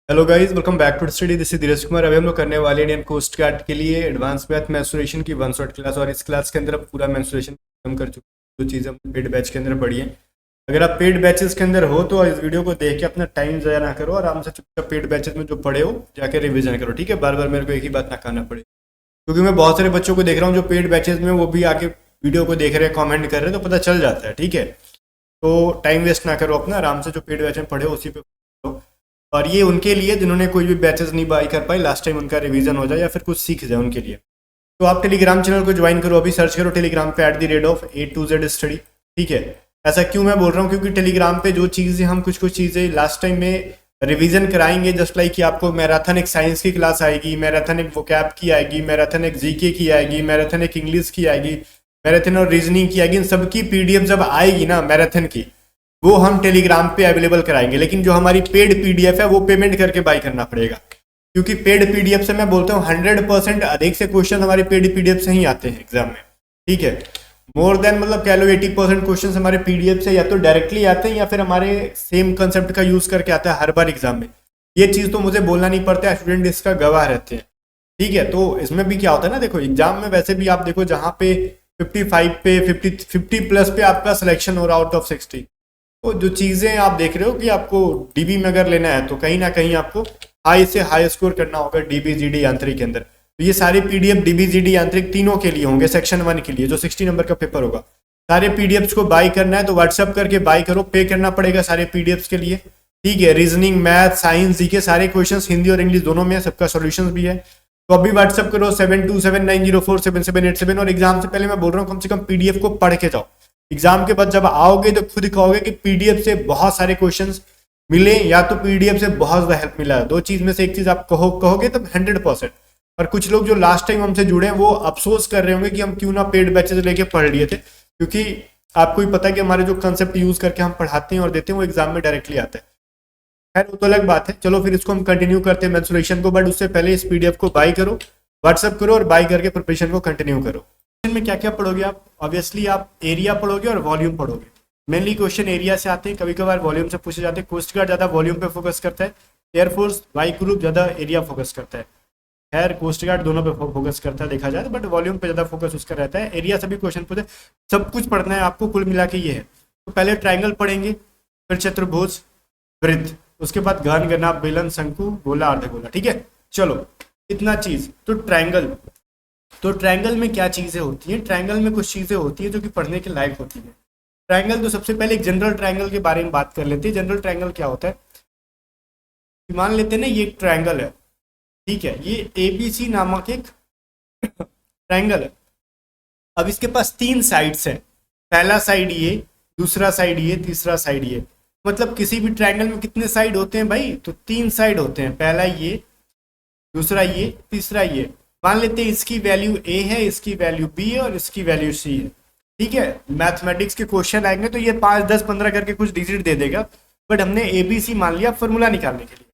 Hello guys, welcome back to study. This is Dheeraj Kumar. अभी हम लोग करने वाले इंडियन कोस्ट गार्ड के लिए एडवांस मैथ मेंसुरेशन की वन शॉट क्लास। और इस क्लास के अंदर अब पूरा मेंसुरेशन खत्म कर चुके हैं। जो चीज़ हम पेड बैच के अंदर पढ़ी है, अगर आप पेड बैचेस के अंदर हो तो इस वीडियो को देख के अपना टाइम ज़ाया ना करो। आराम से चुपचाप पेड बैचेस में जो पढ़े हो जाके रिविजन करो, ठीक है। बार बार मेरे को एक ही बात ना कहना पड़े, क्योंकि मैं बहुत सारे बच्चों को देख रहा हूँ जो पेड बैचेस में वो भी आके वीडियो को देख रहे हैं, कमेंट कर रहे हैं, तो पता चल जाता है, ठीक है। तो टाइम वेस्ट ना करो अपना, आराम से जो पेड बैच में पढ़े हो उसी पे पढ़ो। और ये उनके लिए जिन्होंने कोई भी बैचेस नहीं बाई कर पाए लास्ट टाइम, उनका रिवीजन हो जाए या फिर कुछ सीख जाए उनके लिए। तो आप टेलीग्राम चैनल को ज्वाइन करो, अभी सर्च करो टेलीग्राम पे @A to Z स्टडी, ठीक है। ऐसा क्यों मैं बोल रहा हूँ, क्योंकि टेलीग्राम पे जो चीज़ें हम कुछ कुछ चीज़ें लास्ट टाइम में रिवीजन कराएंगे, जस्ट लाइक कि आपको मैराथन एक साइंस की क्लास आएगी, मैराथन एक वोकैब की आएगी, मैराथन एक जीके की आएगी, मैराथन एक इंग्लिश की आएगी, मैराथन और रीजनिंग की आएगी। इन सबकी पीडीएफ जब आएगी ना मैराथन की, वो हम टेलीग्राम पे अवेलेबल कराएंगे। लेकिन जो हमारी पेड पीडीएफ है वो पेमेंट करके बाई करना पड़ेगा, क्योंकि पेड पीडीएफ से मैं बोलता हूँ 100% अधिक से क्वेश्चन हमारे पेड पीडीएफ से ही आते हैं एग्जाम में, ठीक है। मोर देन मतलब कह लो 80% क्वेश्चन हमारे पीडीएफ से या तो डायरेक्टली आते हैं या फिर हमारे सेम कंसेप्ट का यूज करके आता है हर बार एग्जाम में। ये चीज़ तो मुझे बोलना नहीं पड़ता है, स्टूडेंट इसका गवाह रहते हैं, ठीक है। तो इसमें भी क्या होता है ना, देखो एग्जाम में वैसे भी आप देखो जहाँ पे 55 पे 50 प्लस पे आपका सिलेक्शन हो रहा आउट ऑफ 60, तो जो चीज़ें आप देख रहे हो कि आपको डीबी में अगर लेना है तो कहीं ना कहीं आपको हाई से हाई स्कोर करना होगा डीबी जीडी यांत्रिक के अंदर। तो ये सारे पीडीएफ डीबी जीडी यांत्रिक तीनों के लिए होंगे, सेक्शन 1 के लिए जो 60 नंबर का पेपर होगा। सारे पीडीएफ्स को बाई करना है तो व्हाट्सअप करके बाई करो, पे करना पड़ेगा सारे पीडीएफ्स के लिए, ठीक है। रीजनिंग, मैथ, साइंस, जीके सारे क्वेश्चंस हिंदी और इंग्लिश दोनों में है, सबका सॉल्यूशंस भी है। तो अभी व्हाट्सअप करो 7279047777। और एग्जाम से पहले मैं बोल रहा हूँ कम से कम पीडीएफ को पढ़ के जाओ। एग्जाम के बाद जब आओगे तो खुद कहोगे कि पीडीएफ से बहुत सारे क्वेश्चंस मिले या तो पीडीएफ से बहुत ज्यादा हेल्प मिला है। दो चीज में से एक चीज आप कहोगे तो 100%। और कुछ लोग जो लास्ट टाइम हमसे जुड़े हैं वो अफसोस कर रहे होंगे कि हम क्यों ना पेड बैचेस लेके पढ़ लिए थे, क्योंकि आपको ही पता है कि हमारे जो कंसेप्ट यूज करके हम पढ़ाते हैं और देते हैं वो एग्जाम में डायरेक्टली आता है। खैर वो तो अलग बात है। चलो फिर इसको हम कंटिन्यू करते हैं मेंसुरेशन को, बट उससे पहले इस पीडीएफ को बाई करो, व्हाट्सअप करो और बाई करके प्रिपरेशन को कंटिन्यू करो। में क्या क्या पढ़ोगे आप? ऑब्वियसली आप एरिया पढ़ोगे और वॉल्यूम पढ़ोगे। मेनली क्वेश्चन एरिया से आते हैं, कभी कभार वॉल्यूम से पूछे जाते हैं। कोस्ट गार्ड ज्यादा वॉल्यूम पे फोकस करता है, एयरफोर्स वाई ग्रुप ज्यादा एरिया फोकस करता है। खैर कोस्ट गार्ड दोनों पे फोकस करता है देखा जाए, बट वॉल्यूम पे ज्यादा फोकस उसका रहता है। एरिया से भी क्वेश्चन पूछे, सब कुछ पढ़ना है आपको, कुल मिला के ये है। तो पहले ट्राइंगल पढ़ेंगे, फिर चतुर्भुज, वृत्त, उसके बाद घन, घनाभ, बेलन, शंकु, गोला, अर्धगोला, ठीक है। चलो इतना चीज तो ट्राइंगल। तो ट्रायंगल में क्या चीजें होती हैं? ट्रायंगल में कुछ चीजें होती हैं जो कि पढ़ने के लायक होती है। ट्रायंगल तो सबसे पहले एक जनरल ट्रायंगल के बारे में बात कर लेते हैं। जनरल ट्रायंगल क्या होता है? मान लेते हैं ना ये एक ट्रायंगल है, ठीक है। ये एबीसी नामक एक ट्रायंगल है। अब इसके पास 3 साइड्स हैं, पहला साइड ये, दूसरा साइड ये, तीसरा साइड ये। मतलब किसी भी ट्रायंगल में कितने साइड होते हैं भाई? तो 3 साइड होते हैं, पहला ये, दूसरा ये, तीसरा ये। मान लेते हैं इसकी वैल्यू a है, इसकी वैल्यू b है और इसकी वैल्यू c है, ठीक है। मैथमेटिक्स के क्वेश्चन आएंगे तो ये 5 10 15 करके कुछ डिजिट दे देगा, बट हमने ए बी सी मान लिया फॉर्मूला निकालने के लिए।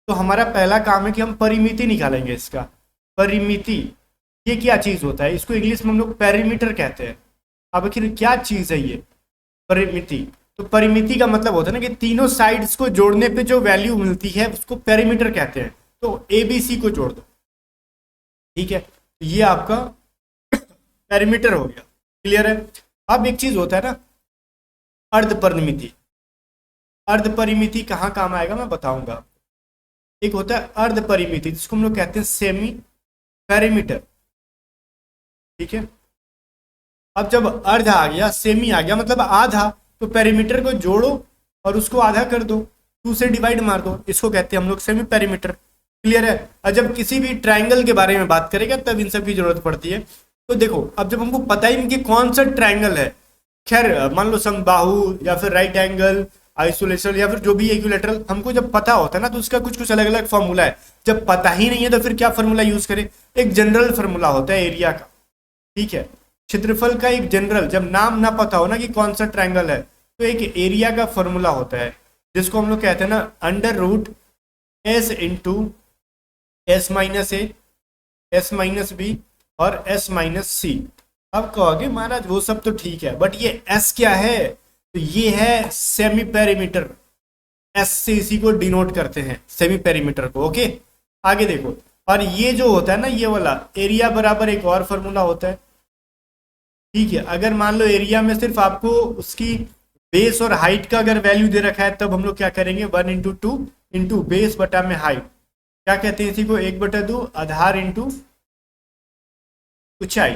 तो हमारा पहला काम है कि हम परिमिति निकालेंगे इसका। परिमिति ये क्या चीज होता है? इसको इंग्लिश में हम लोग पैरामीटर कहते हैं। अब आखिर क्या चीज है ये परिमिति? तो परिमिति का मतलब होता है ना कि तीनों साइड्स को जोड़ने पे जो वैल्यू मिलती है उसको पैरामीटर कहते हैं। तो ए बी सी को जोड़ दो, ठीक है। ये आपका पैरामीटर हो गया, क्लियर है। अब एक चीज होता है ना अर्ध परिमिति। अर्ध परिमिति कहाँ काम आएगा मैं बताऊंगा। एक होता है अर्ध परिमिति जिसको हम लोग कहते हैं सेमी पैरामीटर, ठीक है। अब जब अर्ध आ गया, सेमी आ गया, मतलब आधा, तो पैरामीटर को जोड़ो और उसको आधा कर दो, 2 से डिवाइड मार दो, इसको कहते हैं हम लोग सेमी पैरामीटर, क्लियर है। और जब किसी भी ट्रायंगल के बारे में बात करेगा तब इन सब की जरूरत पड़ती है। तो देखो अब जब हमको पता ही नहीं कि कौन सा ट्रायंगल है, खैर मान लो समबाहु या फिर राइट एंगल, आइसोलेशन या फिर जो भी इक्विलैटरल, हमको जब पता होता है ना तो उसका कुछ कुछ अलग अलग फॉर्मूला है। जब पता ही नहीं है तो फिर क्या फॉर्मूला यूज करें? एक जनरल फॉर्मूला होता है एरिया का, ठीक है। क्षेत्रफल का एक जनरल, जब नाम ना पता हो ना कि कौन सा ट्रायंगल है, तो एक एरिया का फॉर्मूला होता है जिसको हम लोग कहते हैं ना under root S into S minus A, S minus B और एस माइनस सी। अब कहोगे महाराज वो सब तो ठीक है, बट ये एस क्या है? तो ये है सेमी पैरामीटर। एस से इसी को डिनोट करते हैं, सेमी पेरीमीटर को। ओके, आगे देखो, और ये जो होता है ना ये वाला एरिया बराबर एक और फॉर्मूला होता है। ठीक है, अगर मान लो एरिया में सिर्फ आपको उसकी बेस और हाइट का अगर वैल्यू दे रखा है, तब हम लोग क्या करेंगे, 1/2 इंटू बेस बटा में हाइट, क्या कहते हैं इसी को, 1/2 आधार इंटू ऊंचाई।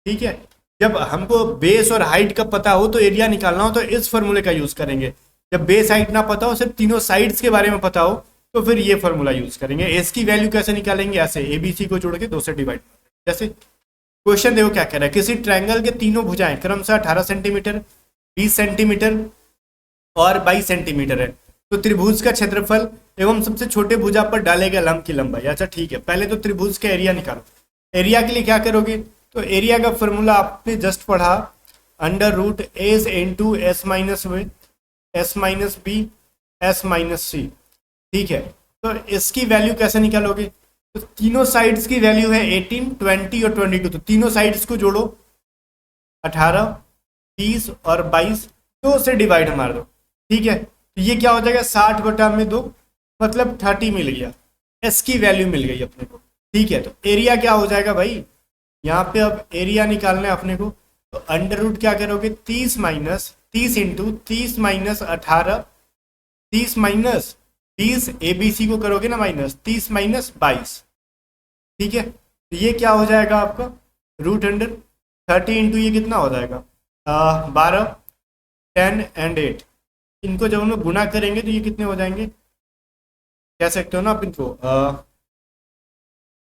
ठीक है, जब हमको बेस और हाइट का पता हो तो एरिया निकालना हो तो इस फॉर्मूले का यूज करेंगे। जब बेस हाइट ना पता हो, सिर्फ तीनों साइड्स के बारे में पता हो, तो फिर ये फॉर्मूला यूज करेंगे। एस की वैल्यू कैसे निकालेंगे, ऐसे एबीसी को जोड़ के 2 से डिवाइड। जैसे क्वेश्चन देखो क्या कह रहा है, किसी ट्रायंगल के तीनों भुजाएं क्रमशः 18 सेंटीमीटर, 20 सेंटीमीटर और 22 सेंटीमीटर है, तो त्रिभुज का क्षेत्रफल एवं सबसे छोटे भुजा पर डाले गए लंब की लंबाई। अच्छा ठीक है, पहले तो त्रिभुज का एरिया निकालो। एरिया के लिए क्या करोगे, तो एरिया का फॉर्मूला आपने जस्ट पढ़ा, √, एस इंटू एस माइनस वे, S minus B, S minus C. ठीक है, तो इसकी वैल्यू कैसे निकालोगे, तो तीनों साइड्स की वैल्यू है 18, 20 और 22, तो तीनों साइड्स को जोड़ो, 18, 30 और 22, 2 से डिवाइड मार दो। ठीक है, तो ये क्या हो जाएगा, 60/2, मतलब 30 मिल गया, एस की वैल्यू मिल गई अपने को। ठीक है, तो एरिया क्या हो जाएगा भाई, यहाँ पे अब एरिया निकालना है अपने को, तो √ क्या करोगे, 30 इंटू 30 माइनस 18, 30 माइनस 20, एबीसी को करोगे ना माइनस, 30 माइनस 22। ठीक है, तो ये क्या हो जाएगा आपका √30 इंटू ये कितना हो जाएगा, 12, 10 एंड 8। इनको जब हम लोग गुना करेंगे तो ये कितने हो जाएंगे, कह सकते हो ना आप इनको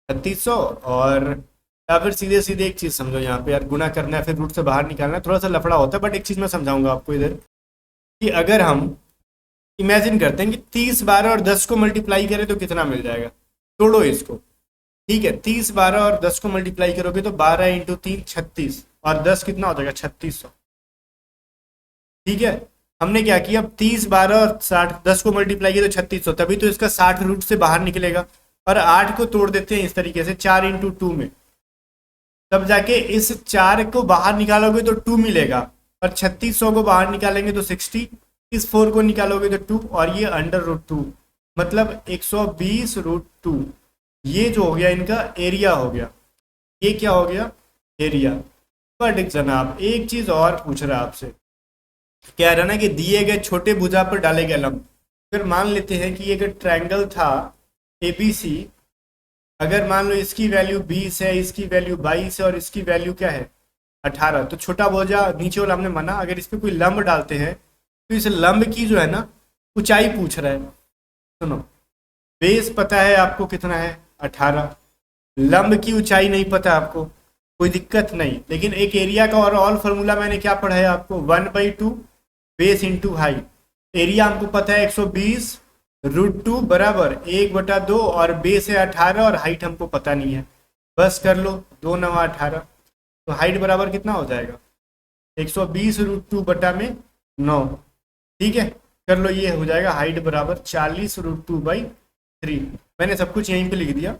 3600। और या फिर सीधे सीधे एक चीज समझो, यहाँ पे यार गुना करना है फिर रूट से बाहर निकालना है, थोड़ा सा लफड़ा होता है, बट एक चीज मैं समझाऊंगा आपको इधर, कि अगर हम इमेजिन करते हैं कि 30, 12 और 10 को मल्टीप्लाई करें तो कितना मिल जाएगा, तोड़ो इसको। ठीक है, 30, 12 और 10 को मल्टीप्लाई करोगे तो 12 इंटू 3 36, और 10 कितना हो जाएगा, 3600। ठीक है, हमने क्या किया, अब 30, 12 और 60, 10 को मल्टीप्लाई किया तो 3600, तभी तो इसका 60 रूट से बाहर निकलेगा। और 8 को तोड़ देते हैं इस तरीके से 4 इंटू 2 में, तब जाके इस 4 को बाहर निकालोगे तो 2 मिलेगा, और 3600 को बाहर निकालेंगे तो 60, इस 4 को निकालोगे तो 2, और ये √2, मतलब 120√2। ये जो हो गया इनका एरिया हो गया, ये क्या हो गया, एरिया। बट जनाब एक चीज और पूछ रहा है आपसे, कह रहा ना कि दिए गए छोटे भुजा पर डाले गए लंब। फिर मान लेते हैं कि अगर ट्रायंगल था एबीसी, अगर मान लो इसकी वैल्यू 20 है, इसकी वैल्यू 22 है और इसकी वैल्यू क्या है 18, तो छोटा भुजा नीचे वाला हमने माना, अगर इस पर कोई लंब डालते हैं तो इस लंब की जो है ना ऊंचाई पूछ रहा है। सुनो, बेस पता है आपको कितना है 18, लंब की ऊंचाई नहीं पता आपको, कोई दिक्कत नहीं, लेकिन एक एरिया का और ऑल फार्मूला मैंने क्या पढ़ा है आपको, 1/2 बेस इंटू हाइट। एरिया हमको पता है 120√2 बराबर 1/2, और बेस है 18 और हाइट हमको पता नहीं है, बस कर लो 2 9 18, तो हाइट बराबर कितना हो जाएगा 120√2 बटा में 9। ठीक है, कर लो, ये हो जाएगा हाइट बराबर 40√2/3। मैंने सब कुछ यहीं पे लिख दिया,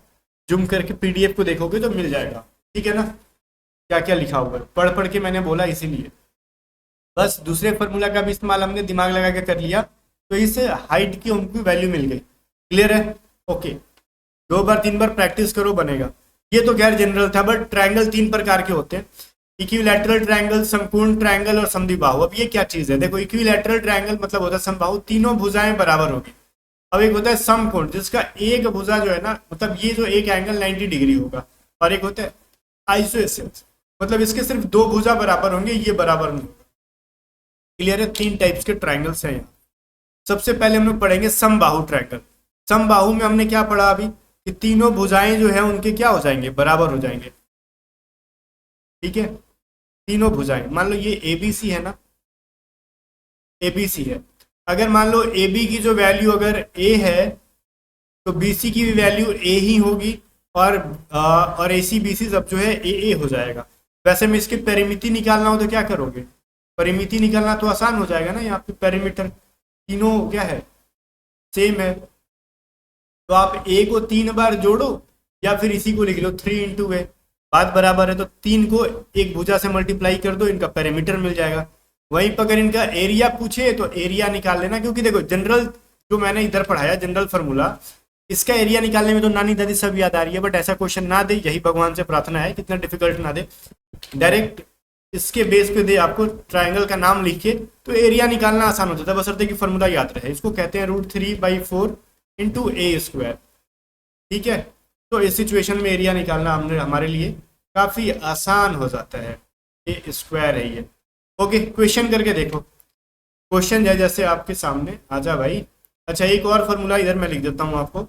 जूम करके पीडीएफ को देखोगे तो मिल जाएगा। ठीक है ना, क्या क्या लिखा हुआ है पढ़ पढ़ के मैंने बोला, इसीलिए बस दूसरे फार्मूला का भी इस्तेमाल हमने दिमाग लगा के कर लिया, तो इससे हाइट की उनको वैल्यू मिल गई। क्लियर है, ओके, 2 बार 3 बार प्रैक्टिस करो बनेगा। ये तो गैर जनरल था, बट ट्रायंगल 3 प्रकार के होते हैं, इक्विलैटरल ट्रायंगल, समकोण ट्रायंगल और समद्विबाहु। अब ये क्या चीज है, देखो इक्विलैटरल ट्रायंगल मतलब होता है समबाहु, तीनों भुजाएं बराबर होगी। अब एक होता है समकोण, जिसका एक भुजा जो है ना, मतलब ये जो एक एंगल 90 डिग्री होगा, और एक होता है आइसोसेलेस, मतलब इसके सिर्फ 2 भुजा बराबर होंगे, ये बराबर नहीं। क्लियर है, 3 टाइप्स के ट्रायंगल्स हैं यहाँ। सबसे पहले हम लोग पढ़ेंगे समबाहु ट्रायंगल। समबाहु में हमने क्या पढ़ा अभी, कि तीनों भुजाएं जो है उनके क्या हो जाएंगे, बराबर हो जाएंगे। ठीक है, तीनों भुजाएं, मान लो ये एबीसी है ना, एबीसी है, अगर मान लो AB की जो वैल्यू अगर A है तो BC की भी वैल्यू A ही होगी, और AC BC सब जो है AA हो जाएगा। वैसे में इसके परिमिति निकालना हो तो क्या करोगे, परिमिति निकालना तो आसान हो जाएगा ना, यहाँ पे पेरीमीटर तीनों क्या है सेम है, तो आप A को 3 बार जोड़ो या फिर इसी को लिख लो 3 इंटू A, बात बराबर है, तो 3 को एक भुजा से मल्टीप्लाई कर दो, इनका पेरीमीटर मिल जाएगा। वहीं पर अगर इनका एरिया पूछे तो एरिया निकाल लेना, क्योंकि देखो जनरल जो मैंने इधर पढ़ाया जनरल फार्मूला, इसका एरिया निकालने में तो नानी दादी सब याद आ रही है, बट ऐसा क्वेश्चन ना दे, यही भगवान से प्रार्थना है, कितना डिफिकल्ट ना दे, डायरेक्ट इसके बेस पे दे आपको ट्राइंगल का नाम लिख के, तो एरिया निकालना आसान हो जाता है, बशर्ते कि फॉर्मूला याद रहे। इसको कहते हैं √3/4 इंटू ए स्क्वायर। ठीक है, तो इस सिचुएशन में एरिया निकालना हमने हमारे लिए काफी आसान हो जाता है। ए स्क्वायर है ये। ओके, क्वेश्चन करके देखो। क्वेश्चन जैसे आपके सामने आ जा भाई। अच्छा, एक और फॉर्मूला इधर मैं लिख देता हूँ आपको।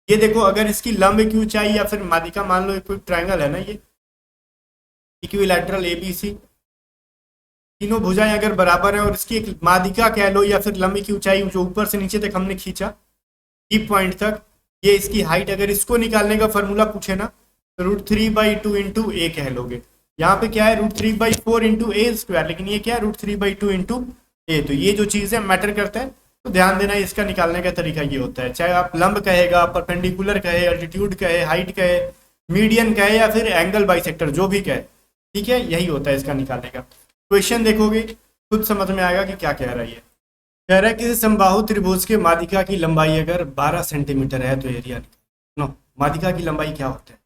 ये देखो, अगर इसकी लंब की ऊंचाई या फिर माध्यिका, मान लो कोई ट्राइंगल है ना, ये इक्विलैटरल ABC, तीनों भुजाएं अगर बराबर है और इसकी एक माध्यिका कह लो या फिर लंब की ऊंचाई जो ऊपर से नीचे तक हमने खींचा डीप पॉइंट तक, ये इसकी हाइट, अगर इसको निकालने का फॉर्मूला पूछे ना तो √3/2 इंटू ए कह लोगे। यहाँ पे क्या है √3/4 इंटू ए स्क्वायर, लेकिन ये क्या है √3/2 इंटू ए। तो ये जो चीज़ है मैटर करता है, तो ध्यान देना इसका निकालने का तरीका ये होता है। चाहे आप लंब कहेगा, परपेंडिकुलर कहे, अल्टीट्यूड कहे, हाइट कहे, मीडियन कहे या फिर एंगल बाइसेक्टर, जो भी कहे, ठीक है, यही होता है इसका निकालने का। क्वेश्चन देखोगे खुद समझ में आएगा कि क्या कह रहा है ये। कह रहा है कि समबाहु त्रिभुज के माध्यिका की लंबाई अगर 12 सेंटीमीटर है तो एरिया निकालो। नो, माध्यिका की लंबाई क्या होता है,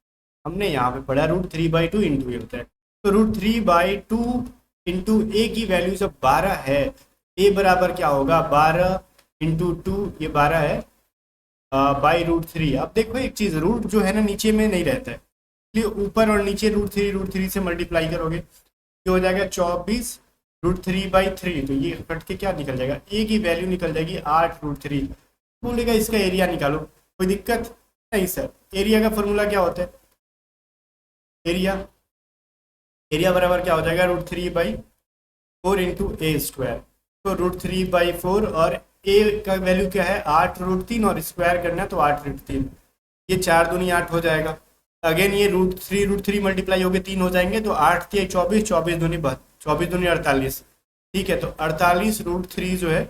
हमने यहाँ पे पढ़ा √3/2 इंटू ए होता है। तो √3/2 इंटू ए की वैल्यू जब 12 है, ए बराबर क्या होगा 12 इंटू 2, ये 12 है, बाई √3। अब देखो एक चीज़, रूट जो है ना नीचे में नहीं रहता है, इसलिए ऊपर और नीचे √3 से मल्टीप्लाई करोगे, ये हो जाएगा 24 √3/3। तो ये कट के क्या निकल जाएगा, ए की वैल्यू निकल जाएगी 8√3। बोलेगा इसका एरिया निकालो, कोई दिक्कत नहीं सर। एरिया का फॉर्मूला क्या होता है, एरिया बराबर क्या हो जाएगा √3/4 इंटू ए स्क्वायर। तो √3/4 और ए का वैल्यू क्या है 8√3 और स्क्वायर करना है तो 8√3, ये 4 दूनी 8 हो जाएगा। अगेन ये √3 मल्टीप्लाई हो गए 3 हो जाएंगे, तो 8 3 24, 24 दूनी 48। ठीक है, तो 48 √3 जो है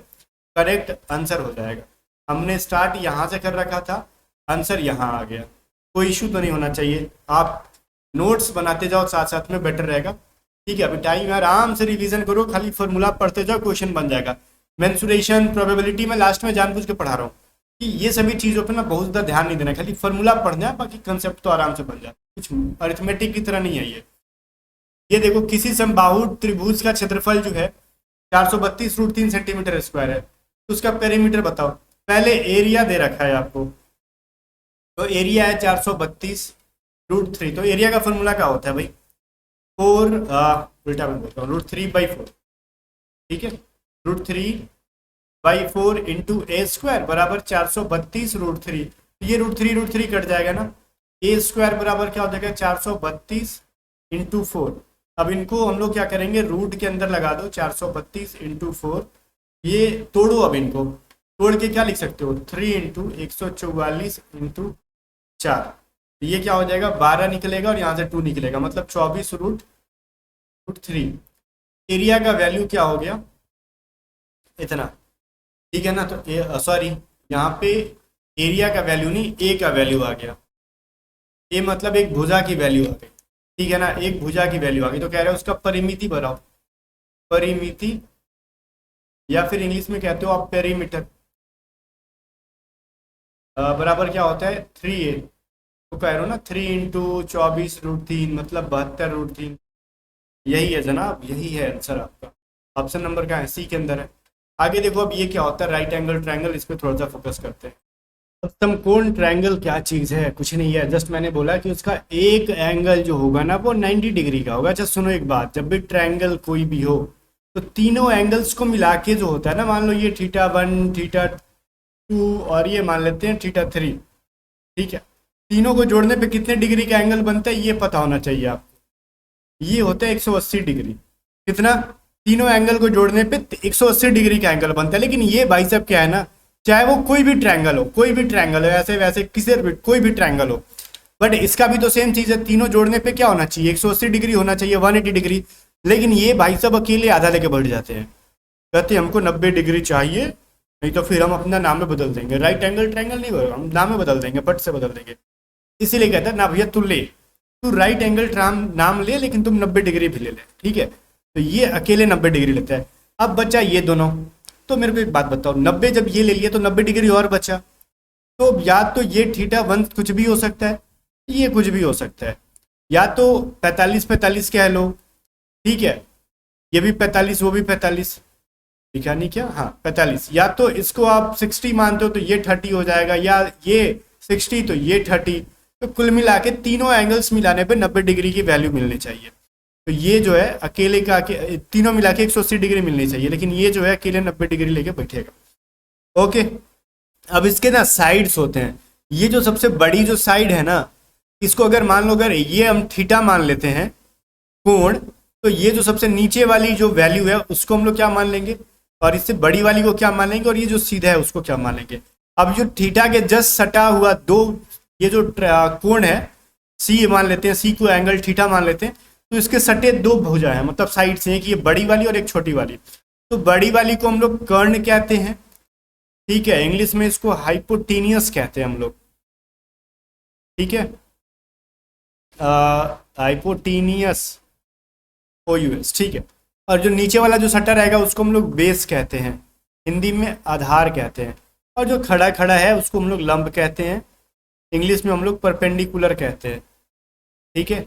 करेक्ट आंसर हो जाएगा। हमने स्टार्ट यहाँ से कर रखा था, आंसर यहाँ आ गया, कोई इशू तो नहीं होना चाहिए। आप नोट्स बनाते जाओ साथ साथ में, बेटर रहेगा। ठीक है, अभी टाइम आराम से रिवीजन करो, खाली फॉर्मूला पढ़ते जाओ, क्वेश्चन बन जाएगा। मेंसुरेशन, प्रोबेबिलिटी में लास्ट में जानबूझ के पढ़ा रहा हूँ कि ये सभी चीज़ों पे ना बहुत ज़्यादा ध्यान नहीं देना, खाली फॉर्मूला पढ़ना है, बाकी कंसेप्ट तो आराम से बन जाए, कुछ अरिथमेटिक की तरह नहीं है ये देखो, किसी समबाहु त्रिभुज का क्षेत्रफल जो है 432 √3 सेंटीमीटर स्क्वायर है, तो उसका पेरीमीटर बताओ। पहले एरिया दे रखा है आपको, तो एरिया है 432 √3। तो एरिया का फॉर्मूला क्या होता है भाई, 4 उल्टा मैं बोलता हूँ √3/4। ठीक है, √3/4 इंटू ए स्क्वायर बराबर 432 √3। ये √3 कट जाएगा ना, ए स्क्वायर बराबर क्या हो जाएगा 432 इंटू 4। अब इनको हम लोग क्या करेंगे, रूट के अंदर लगा दो, 432 इंटू 4, ये तोड़ो। अब इनको तोड़ के क्या लिख सकते हो, 3 इंटू 144 इंटू 4, ये क्या हो जाएगा 12 निकलेगा और यहाँ से 2 निकलेगा, मतलब 24 √3। एरिया का वैल्यू क्या हो गया इतना, ठीक है ना। तो सॉरी, यहाँ पे एरिया का वैल्यू नहीं, ए का वैल्यू आ गया। ए मतलब एक भुजा की वैल्यू आ गई, ठीक है ना, एक भुजा की वैल्यू आ गई। तो कह रहे हैं उसका परिमिति बनाओ, परिमिति, या फिर इंग्लिश में कहते हो आप पेरीमीटर, बराबर क्या होता है 3a। तो कह रहे हो ना 3 इंटू 24 √3 मतलब 72 √3। यही है जनाब, यही है आंसर आपका। ऑप्शन नंबर का है, सी के अंदर है। आगे देखो, अब ये क्या होता है राइट एंगल ट्रायंगल, इस पर थोड़ा सा फोकस करते हैं। समकोण ट्रायंगल क्या चीज़ है, कुछ नहीं है, जस्ट मैंने बोला कि उसका एक एंगल जो होगा ना वो 90 डिग्री का होगा। अच्छा सुनो एक बात, जब भी ट्रायंगल कोई भी हो तो तीनों एंगल्स को मिला के जो होता है ना, मान लो ये θ1 θ2 और ये मान लेते हैं θ3, ठीक है, तीनों को जोड़ने पे कितने डिग्री का एंगल बनता है ये पता होना चाहिए आपको। ये होता है 180 डिग्री। कितना, तीनों एंगल को जोड़ने पे 180 डिग्री का एंगल बनता है। लेकिन ये भाई साहब क्या है ना, चाहे वो कोई भी ट्रायंगल हो, कोई भी ट्रायंगल हो, ऐसे वैसे किसी भी कोई भी ट्रायंगल हो, बट इसका भी तो सेम चीज़ है, तीनों जोड़ने पे क्या होना चाहिए 180 डिग्री होना चाहिए, 180 डिग्री। लेकिन ये भाई साहब अकेले आधा लेके बढ़ जाते हैं, कहते हैं हमको 90 डिग्री चाहिए, नहीं तो फिर हम अपना नाम में बदल देंगे, राइट एंगल ट्रायंगल नहीं होगा, हम नाम में बदल देंगे, बट से बदल देंगे। इसीलिए कहता है ना भैया तू ले, तू राइट एंगल नाम ले, लेकिन तुम 90 डिग्री भी ले ले, ठीक है। तो ये अकेले 90 डिग्री लेता है। अब बचा ये दोनों। तो मेरे को एक बात बताओ, 90 जब ये ले लिया तो 90 डिग्री और बचा। तो या तो ये थीटा वन कुछ भी हो सकता है, ये कुछ भी हो सकता है, या तो 45 45 कह लो, ठीक है, ये भी 45 वो भी 45, लिखा नहीं क्या, हाँ 45, या तो इसको आप 60 मानते हो तो ये 30 हो जाएगा, या ये 60 तो ये 30। तो कुल मिला के तीनों एंगल्स मिलाने पे 90 डिग्री की वैल्यू मिलनी चाहिए। तो ये जो है अकेले का तीनों मिला के 180 डिग्री मिलनी चाहिए, लेकिन ये जो है अकेले 90 डिग्री लेके बैठेगा। ओके, अब इसके ना साइड्स होते हैं। ये जो सबसे बड़ी जो साइड है ना, इसको अगर मान लो, अगर ये हम थीटा मान लेते हैं कोण, तो ये जो सबसे नीचे वाली जो वैल्यू है उसको हम लोग क्या मान लेंगे, और इससे बड़ी वाली को क्या मान लेंगे, और ये जो सीधा है उसको क्या मान लेंगे। अब जो थीटा के जस्ट सटा हुआ दो, ये जो कोण है सी मान लेते हैं, सी को एंगल थीटा मान लेते हैं, तो इसके सटे दो भुजा है, मतलब साइड से, एक ये बड़ी वाली और एक छोटी वाली। तो बड़ी वाली को हम लोग कर्ण कहते हैं, ठीक है, इंग्लिश में इसको हाइपोटेनियस कहते हैं हम लोग, ठीक है, हाइपोटेनियस OUS, ठीक है। और जो नीचे वाला जो सटा रहेगा उसको हम लोग बेस कहते हैं, हिंदी में आधार कहते हैं। और जो खड़ा खड़ा है उसको हम लोग लंब कहते हैं, इंग्लिश में हम लोग परपेंडिकुलर कहते हैं, ठीक है।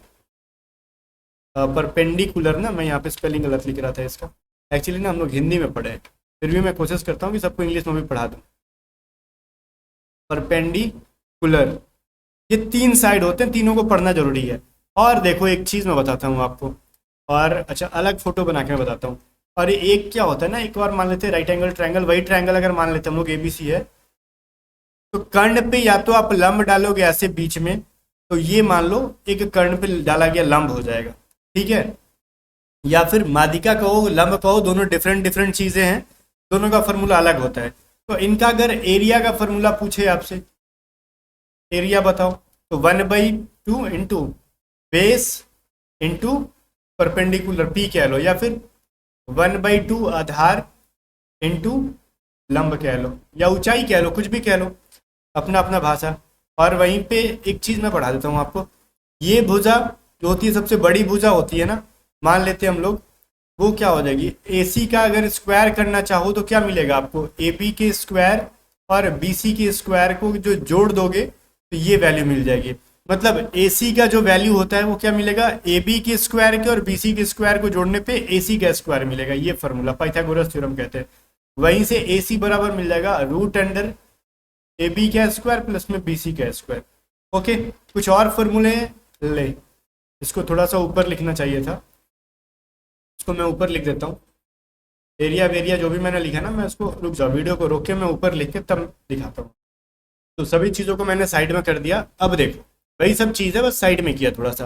परपेंडिकुलर ना, मैं यहाँ पे स्पेलिंग गलत लिख रहा था इसका, एक्चुअली ना हम लोग हिंदी में पढ़े हैं, फिर भी मैं कोशिश करता हूँ कि सबको इंग्लिश में भी पढ़ा दूँ। परपेंडिकुलर, ये तीन साइड होते हैं, तीनों को पढ़ना जरूरी है। और देखो एक चीज़ मैं बताता हूँ आपको, और अच्छा अलग फोटो बना के मैं बताता हूँ। और ये एक क्या होता है ना, एक बार मान लेते हैं राइट एंगल ट्रायंगल, वही ट्रायंगल अगर मान लेते हैं हम लोग ABC है, तो कर्ण पे या तो आप लंब डालोगे ऐसे बीच में, तो ये मान लो एक कर्ण पे डाला गया लंब हो जाएगा, ठीक है, या फिर माध्यिका कहो लंब कहो, दोनों डिफरेंट डिफरेंट चीजें हैं, दोनों का फॉर्मूला अलग होता है। तो इनका अगर एरिया का फॉर्मूला पूछे आपसे, एरिया बताओ, तो 1/2 into base into perpendicular P कह लो, या फिर 1/2 आधार इंटू लंब कह लो, या ऊंचाई कह लो, कुछ भी कह लो, अपना अपना भाषा। और वहीं पे एक चीज मैं पढ़ा देता हूँ आपको, ये भुजा जो होती है सबसे बड़ी भुजा होती है ना, मान लेते हैं हम लोग, वो क्या हो जाएगी, AC का अगर स्क्वायर करना चाहो तो क्या मिलेगा आपको, AB के स्क्वायर और BC के स्क्वायर को जो जोड़ दोगे तो ये वैल्यू मिल जाएगी। मतलब AC का जो वैल्यू होता है वो क्या मिलेगा, AB के स्क्वायर के और BC के स्क्वायर को जोड़ने पे AC का स्क्वायर मिलेगा, ये फॉर्मूला पाइथागोरस थ्योरम कहते हैं। वहीं से AC बराबर मिल जाएगा रूट अंडर AB का स्क्वायर प्लस में BC का स्क्वायर। ओके, कुछ और फॉर्मूले ले, इसको थोड़ा सा ऊपर लिखना चाहिए था, इसको मैं ऊपर लिख देता हूँ, एरिया वेरिया जो भी मैंने लिखा ना, मैं उसको रुक जाओ, वीडियो को रोक के मैं ऊपर लिख के तब दिखाता हूँ। तो सभी चीज़ों को मैंने साइड में कर दिया। अब देखो वही सब चीज़ है, बस साइड में किया थोड़ा सा।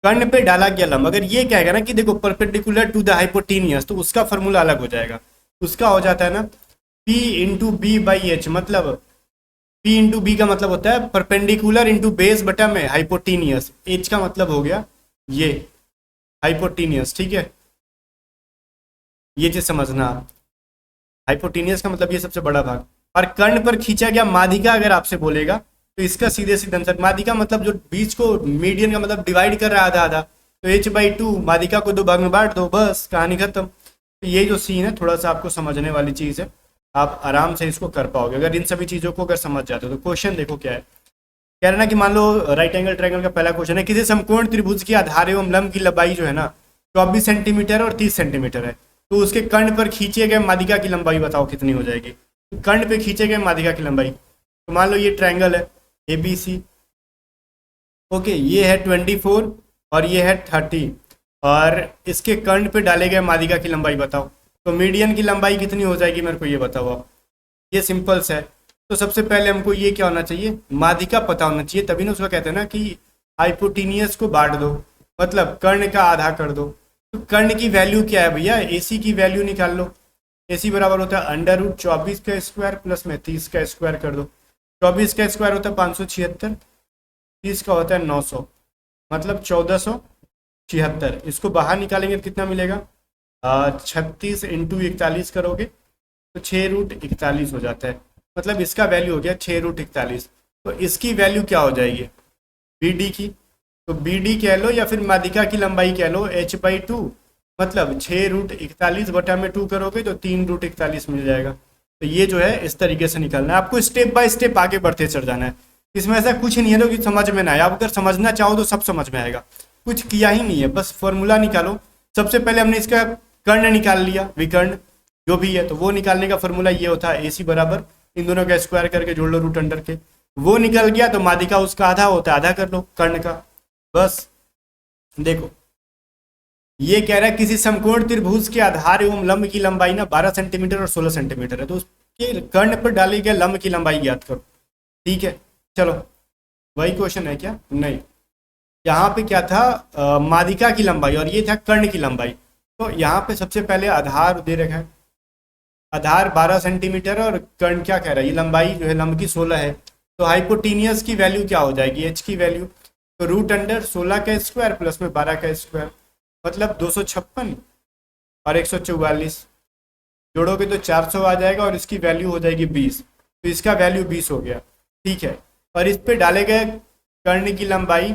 कर्ण पे डाला गया लंब, अगर ये कहेगा ना कि देखो परपेंडिकुलर टू द हाइपोटेनियस, तो उसका फॉर्मूला अलग हो जाएगा। उसका हो जाता है ना P into B by H, मतलब P इंटू बी का मतलब होता है परपेंडिकुलर इंटू बेस बटा में हाइपोटेनियस, एच का मतलब हो गया ये हाइपोटेनियस, ठीक है, ये चीज समझना आप। हाइपोटेनियस का मतलब ये सबसे बड़ा भाग। और कर्ण पर खींचा गया माध्यिका अगर आपसे बोलेगा तो इसका सीधे सीधे आंसर, माध्यिका मतलब जो बीच को मीडियन का मतलब डिवाइड कर रहा है आधा आधा, तो H/2 माध्यिका को दो भाग में बांट दो, बस कहानी खत्म। तो ये जो सीन है थोड़ा सा आपको समझने वाली चीज है, आप आराम से इसको कर पाओगे अगर इन सभी चीजों को अगर समझ जाते हो। तो क्वेश्चन देखो क्या है, कह रहा ना कि मान लो राइट एंगल ट्रायंगल का पहला क्वेश्चन है, किसी समकोण त्रिभुज की आधार एवं लंब की लंबाई जो है ना 24 सेंटीमीटर और 30 सेंटीमीटर है, तो उसके कर्ण पर खींचे गए माध्यिका की लंबाई बताओ कितनी हो जाएगी। तो कर्ण पे खींचे गए माध्यिका की लंबाई, तो मान लो ये ट्रायंगल है ABC, ओके, ये है 24 और ये है 30, और इसके कर्ण पे डाले गए माध्यिका की लंबाई बताओ, तो मीडियन की लंबाई कितनी हो जाएगी मेरे को ये बताओ आप। ये सिंपल से है। तो सबसे पहले हमको ये क्या होना चाहिए, माध्यिका पता होना चाहिए, तभी ना उसका कहते हैं ना कि हाइपोटेनियस को बांट दो, मतलब कर्ण का आधा कर दो। तो कर्ण की वैल्यू क्या है भैया, AC की वैल्यू निकाल लो, AC बराबर होता है √24 का स्क्वायर प्लस में 30 का स्क्वायर कर दो। 24 का स्क्वायर होता है 576, 30 का होता है 900, मतलब 1476। इसको बाहर निकालेंगे तो कितना मिलेगा, 36 इंटू 41 करोगे तो 6√41 हो जाता है, मतलब इसका वैल्यू हो गया 6√41। तो इसकी वैल्यू क्या हो जाएगी BD की, तो BD कह लो या फिर माध्यिका की लंबाई कह लो H/2 मतलब 6√41/2 करोगे तो 3√41 मिल जाएगा। तो ये जो है इस तरीके से निकालना है आपको, स्टेप बाय स्टेप आगे बढ़ते चढ़ जाना है। इसमें ऐसा कुछ नहीं है तो कि समझ में ना आए, आप अगर समझना चाहो तो सब समझ में आएगा। कुछ किया ही नहीं है, बस फॉर्मूला निकालो। सबसे पहले हमने इसका कर्ण निकाल लिया, विकर्ण जो भी है, तो वो निकालने का फॉर्मूला ये होता है AC बराबर इन दोनों का स्क्वायर करके जोड़ लो रूट अंडर के, वो निकल गया तो माध्यिका उसका आधा होता है, आधा कर लो कर्ण का। बस देखो ये कह रहा है किसी समकोण त्रिभुज के आधार एवं लंब की लंबाई ना 12 सेंटीमीटर और 16 सेंटीमीटर है, तो उसके कर्ण पर डाली गए लंब की लंबाई ज्ञात करो। ठीक है, चलो वही क्वेश्चन है क्या? नहीं, यहाँ पे क्या था, माध्यिका की लंबाई और ये था कर्ण की लंबाई। तो यहाँ पे सबसे पहले आधार दे रखा है, आधार 12 सेंटीमीटर और कर्ण क्या कह रहा है, ये लंबाई जो है लंब की 16 है। तो हाइपोटीनियस की वैल्यू क्या हो जाएगी, H की वैल्यू, तो रूट अंडर 16 का स्क्वायर प्लस में 12 का स्क्वायर, मतलब 256 और 144 जोड़ोगे तो 400 आ जाएगा और इसकी वैल्यू हो जाएगी 20, तो इसका वैल्यू 20 हो गया। ठीक है, और इस पे डाले गए कर्ण की लंबाई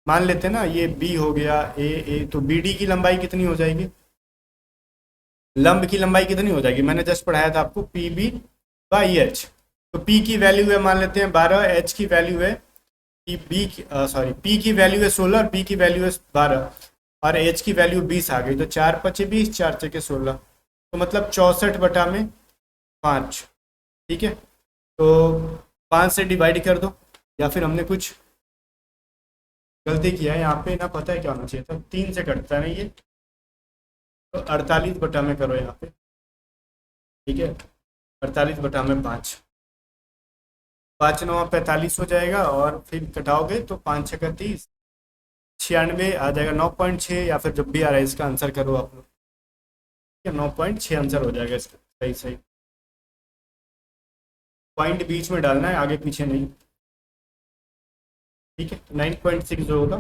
मान लेते हैं ना, ये B हो गया ए, तो BD की लंबाई कितनी हो जाएगी, लंब की लंबाई कितनी हो जाएगी, मैंने जस्ट पढ़ाया था आपको PB/H। तो P की वैल्यू है मान लेते हैं 12, H की वैल्यू है P की वैल्यू है 16 और B की वैल्यू है 12 और H की वैल्यू 20 आ गई। तो 4×5 = 20, 4×6 = 16, तो मतलब 64/5। ठीक है, तो 5 से डिवाइड कर दो, या फिर हमने कुछ गलती किया है यहाँ पे ना, पता है क्या होना चाहिए था, 3 से कटता है ना ये, तो 48 में करो यहाँ पे। ठीक है, 48/5, 5×9 = 45 हो जाएगा और फिर कटाओगे तो 5×6 = 30, 96 आ जाएगा, 9.6, या फिर जब भी आ रहा है इसका आंसर करो आप लोग। ठीक है, 9.6 आंसर हो जाएगा इसका, सही सही। पॉइंट बीच में डालना है, आगे पीछे नहीं। ठीक है, 9.6 जो होगा,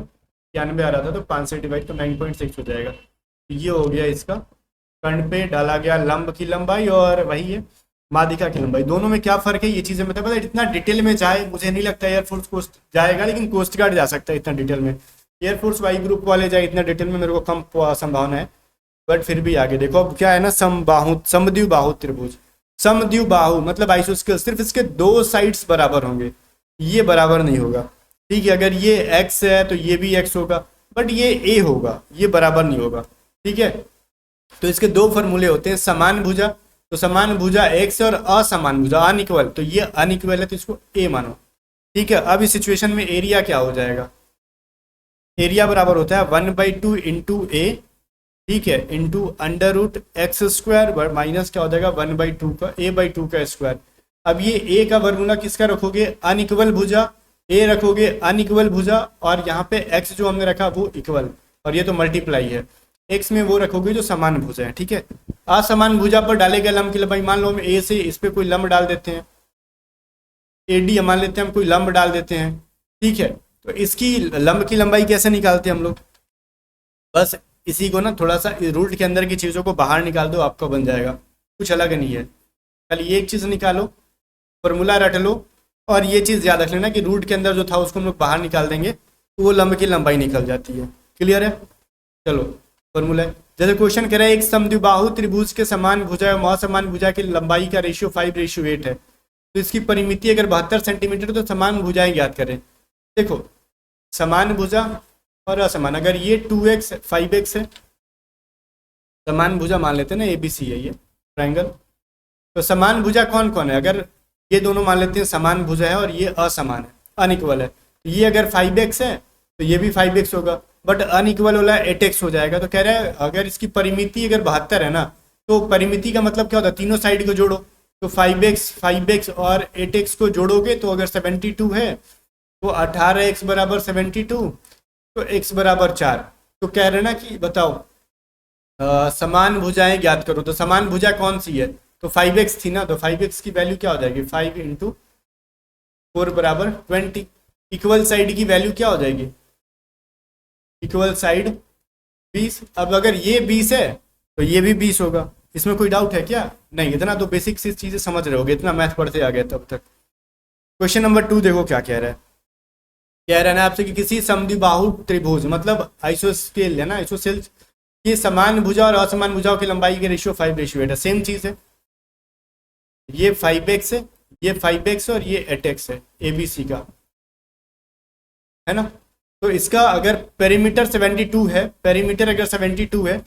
96 आ रहा था तो 5 से डिवाइड, तो 9.6 हो जाएगा। ये हो गया इसका, कर्ण पे डाला गया लंब की लंबाई और वही है माध्यिका की लंबाई। दोनों में क्या फर्क है ये चीजें मतलब पता है, इतना डिटेल में जाए मुझे नहीं लगता एयरफोर्स कोस्ट जाएगा, लेकिन कोस्ट गार्ड जा सकता है इतना डिटेल में। एयरफोर्स वाई ग्रुप वाले जाए इतना डिटेल में, मेरे को कम संभावना है, बट फिर भी आगे देखो। अब क्या है ना, समद्विबाहु बाहु त्रिभुज, समद्विबाहु मतलब आइसोस्केल, सिर्फ इसके 2 साइड्स बराबर होंगे, ये बराबर नहीं होगा। ठीक है, अगर ये x है तो ये भी x होगा, बट ये a होगा, ये बराबर नहीं होगा। ठीक है, तो इसके 2 फॉर्मूले होते हैं, समान भुजा, तो समान भुजा x और असमान भुजा अनइक्वल, तो ये अनइक्वल है तो इसको a मानो। ठीक है, अब इस सिचुएशन में एरिया क्या हो जाएगा, एरिया बराबर होता है 1/2 इंटू a, ठीक है, इंटू √x² माइनस क्या हो जाएगा 1/2 का a/2 का स्क्वायर। अब ये a का वर्गमूला किसका रखोगे, अनइक्वल भुजा, a रखोगे अनइक्वल भुजा, और यहाँ पे x जो हमने रखा वो इक्वल, और ये तो मल्टीप्लाई है, x में वो रखोगे जो समान भुजा है। ठीक है, असमान भुजा पर डाले गए लंब की लंबाई, मान लो हम a से इस पे कोई लंब डाल देते हैं, AD मान लेते हैं हम, कोई लंब डाल देते हैं। ठीक है, तो इसकी लंब की लंबाई कैसे निकालते हैं हम लोग, बस इसी को ना थोड़ा सा रूट के अंदर की चीज़ों को बाहर निकाल दो, आपका बन जाएगा, कुछ अलग नहीं है। खाली ये एक चीज़ निकालो, फॉर्मूला रट लो, और ये चीज़ याद रख लेना कि रूट के अंदर जो था उसको हम लोग बाहर निकाल देंगे तो वो लंब की लंबाई निकल जाती है। क्लियर है, चलो फॉर्मूला है, जैसे क्वेश्चन कह रहा है एक समद्विबाहु त्रिभुज के समान भुजा एवं असमान भुजा की लंबाई का रेशियो 5:8 है, तो इसकी परिमिति अगर 72 सेंटीमीटर, तो समान भुजाएं ज्ञात करें। देखो समान भुजा और असमान, अगर ये 2x 5x है, समान भुजा मान लेते हैं ना, ABC है ये ट्रायंगल, तो समान भुजा कौन कौन है, अगर ये दोनों मान लेते हैं समान भुजा है और ये असमान है, अनइक्वल है, तो ये अगर 5x है तो ये भी 5x होगा, बट अनइक्वल वाला 8x हो जाएगा। तो कह रहा है अगर इसकी परिमिति अगर 72 है ना, तो परिमिति का मतलब क्या होता है, तीनों साइड को जोड़ो, तो 5x और 8x को जोड़ोगे तो अगर 72 है तो 18x = 72, तो x = 4। तो कह रहे ना कि बताओ समान भुजाएं ज्ञात करो, तो समान भुजा कौन सी है, तो 5x थी ना, तो 5x की वैल्यू क्या हो जाएगी, 5 × 4 = 20। इक्वल साइड की वैल्यू क्या हो जाएगी, इक्वल साइड 20। अब अगर ये 20 है तो ये भी 20 होगा, इसमें कोई डाउट है क्या, नहीं, इतना तो बेसिक सी चीज़ें समझ रहे होगे, इतना मैथ पढ़ते आ गए तब तक। क्वेश्चन नंबर 2 देखो क्या कह रहा है, कह रहा है ना आपसे कि किसी समद्विबाहु त्रिभुज, मतलब आइसोस्केल है ना, आइसोसेल ये समान भुजा और असमान भुजाओं की लंबाई के रेशियो 5:8 है, सेम चीज है। ये 5x है, ये 5x और ये 8x है ABC का, है ना। तो इसका अगर पेरीमीटर 72 है, पेरीमीटर अगर 72 है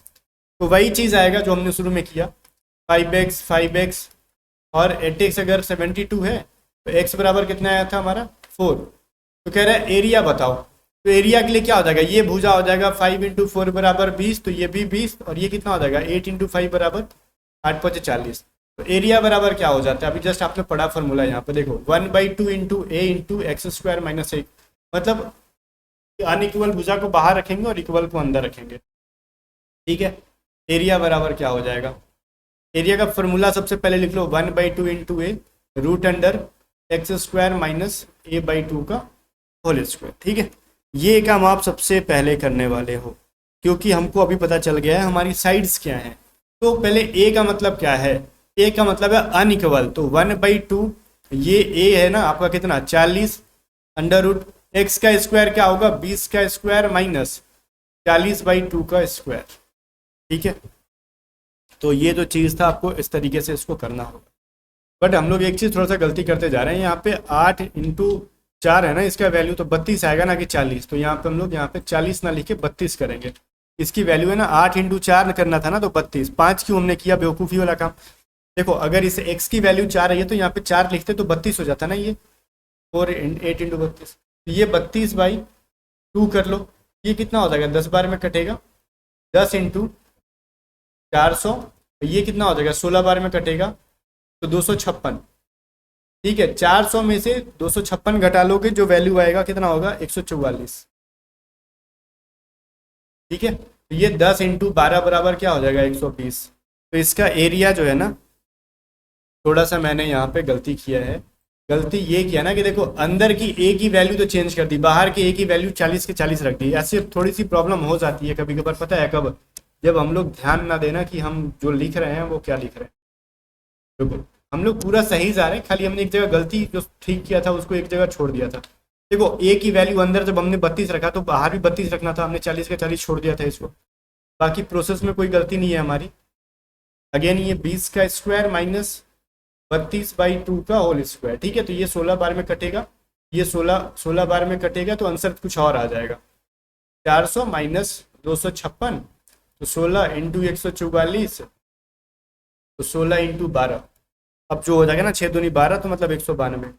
तो वही चीज आएगा जो हमने शुरू में किया, 5x और 8x अगर 72 है तो x बराबर कितना आया था हमारा 4। तो कह रहा है एरिया बताओ, तो एरिया के लिए क्या हो जाएगा, ये भुजा हो जाएगा 5 × 4 बराबर 20, तो ये भी 20, और ये कितना हो जाएगा 8 × 5 बराबर 8 × 5 = 40। तो एरिया बराबर क्या हो जाता है, अभी जस्ट आपने पढ़ा फॉर्मूला यहाँ पे देखो, 1/2 × a × x² - 1, मतलब अनइक्वल भुजा को बाहर रखेंगे और इक्वल को अंदर रखेंगे, ठीक है। एरिया बराबर क्या हो जाएगा, एरिया का फॉर्मूला सबसे पहले लिख लो, 1/2 × a √x² - a/2 का होल स्क्वायर, ठीक है। ये काम आप सबसे पहले करने वाले हो, क्योंकि हमको अभी पता चल गया है हमारी साइड्स क्या हैं। तो पहले ए का मतलब क्या है, ए का मतलब है अनइक्वल, तो 1/2 ये ए है ना आपका कितना 40 √ x का स्क्वायर क्या होगा 20 का स्क्वायर माइनस 40/2 का स्क्वायर, ठीक है। तो ये जो चीज़ था आपको इस तरीके से इसको करना होगा। बट हम लोग एक चीज़ थोड़ा सा गलती करते जा रहे हैं, यहाँ पे 8 × 4 है ना, इसका वैल्यू तो 32 आएगा ना कि 40, तो यहाँ पे हम लोग यहाँ पे 40 ना लिख के 32 करेंगे। इसकी वैल्यू है ना 8 × 4 करना था ना, तो 32, 5 क्यों हमने किया बेवकूफ़ी वाला काम। देखो अगर इस x की वैल्यू 4 है तो यहाँ पे 4 लिखते तो 32 हो जाता ना, ये 8 × 32, ये 32/2 कर लो, ये कितना हो जाएगा 10 बार में कटेगा, 10 × 400, ये कितना हो जाएगा 16 बार में कटेगा तो 256, ठीक है। 400 में से 256 घटा लोगे जो वैल्यू आएगा कितना होगा 144, ठीक है। तो ये 10 × 12 बराबर क्या हो जाएगा 120। तो इसका एरिया जो है ना, थोड़ा सा मैंने यहाँ पे गलती किया है, गलती ये किया ना कि देखो अंदर की ए की वैल्यू तो चेंज कर दी, बाहर की ए की वैल्यू 40 के 40 रख दी। ऐसे थोड़ी सी प्रॉब्लम हो जाती है कभी कभार, पता है कब, जब हम लोग ध्यान ना देना कि हम जो लिख रहे हैं वो क्या लिख रहे हैं। देखो हम लोग पूरा सही जा रहे हैं, खाली हमने एक जगह गलती जो ठीक किया था उसको एक जगह छोड़ दिया था। देखो ए की वैल्यू अंदर जब हमने 32 रखा तो बाहर भी 32 रखना था, हमने 40 के 40 छोड़ दिया था इसको। बाकी प्रोसेस में कोई गलती नहीं है हमारी। अगेन ये 20 का स्क्वायर माइनस 32/2 का होल स्क्वायर, ठीक है। तो ये 16 बार में कटेगा, ये 16 बार में कटेगा, तो आंसर कुछ और आ जाएगा 400 माइनस 256, तो 16 × 144, तो 16 × 12, अब जो हो जाएगा ना 6 दूनी 12, तो मतलब 192।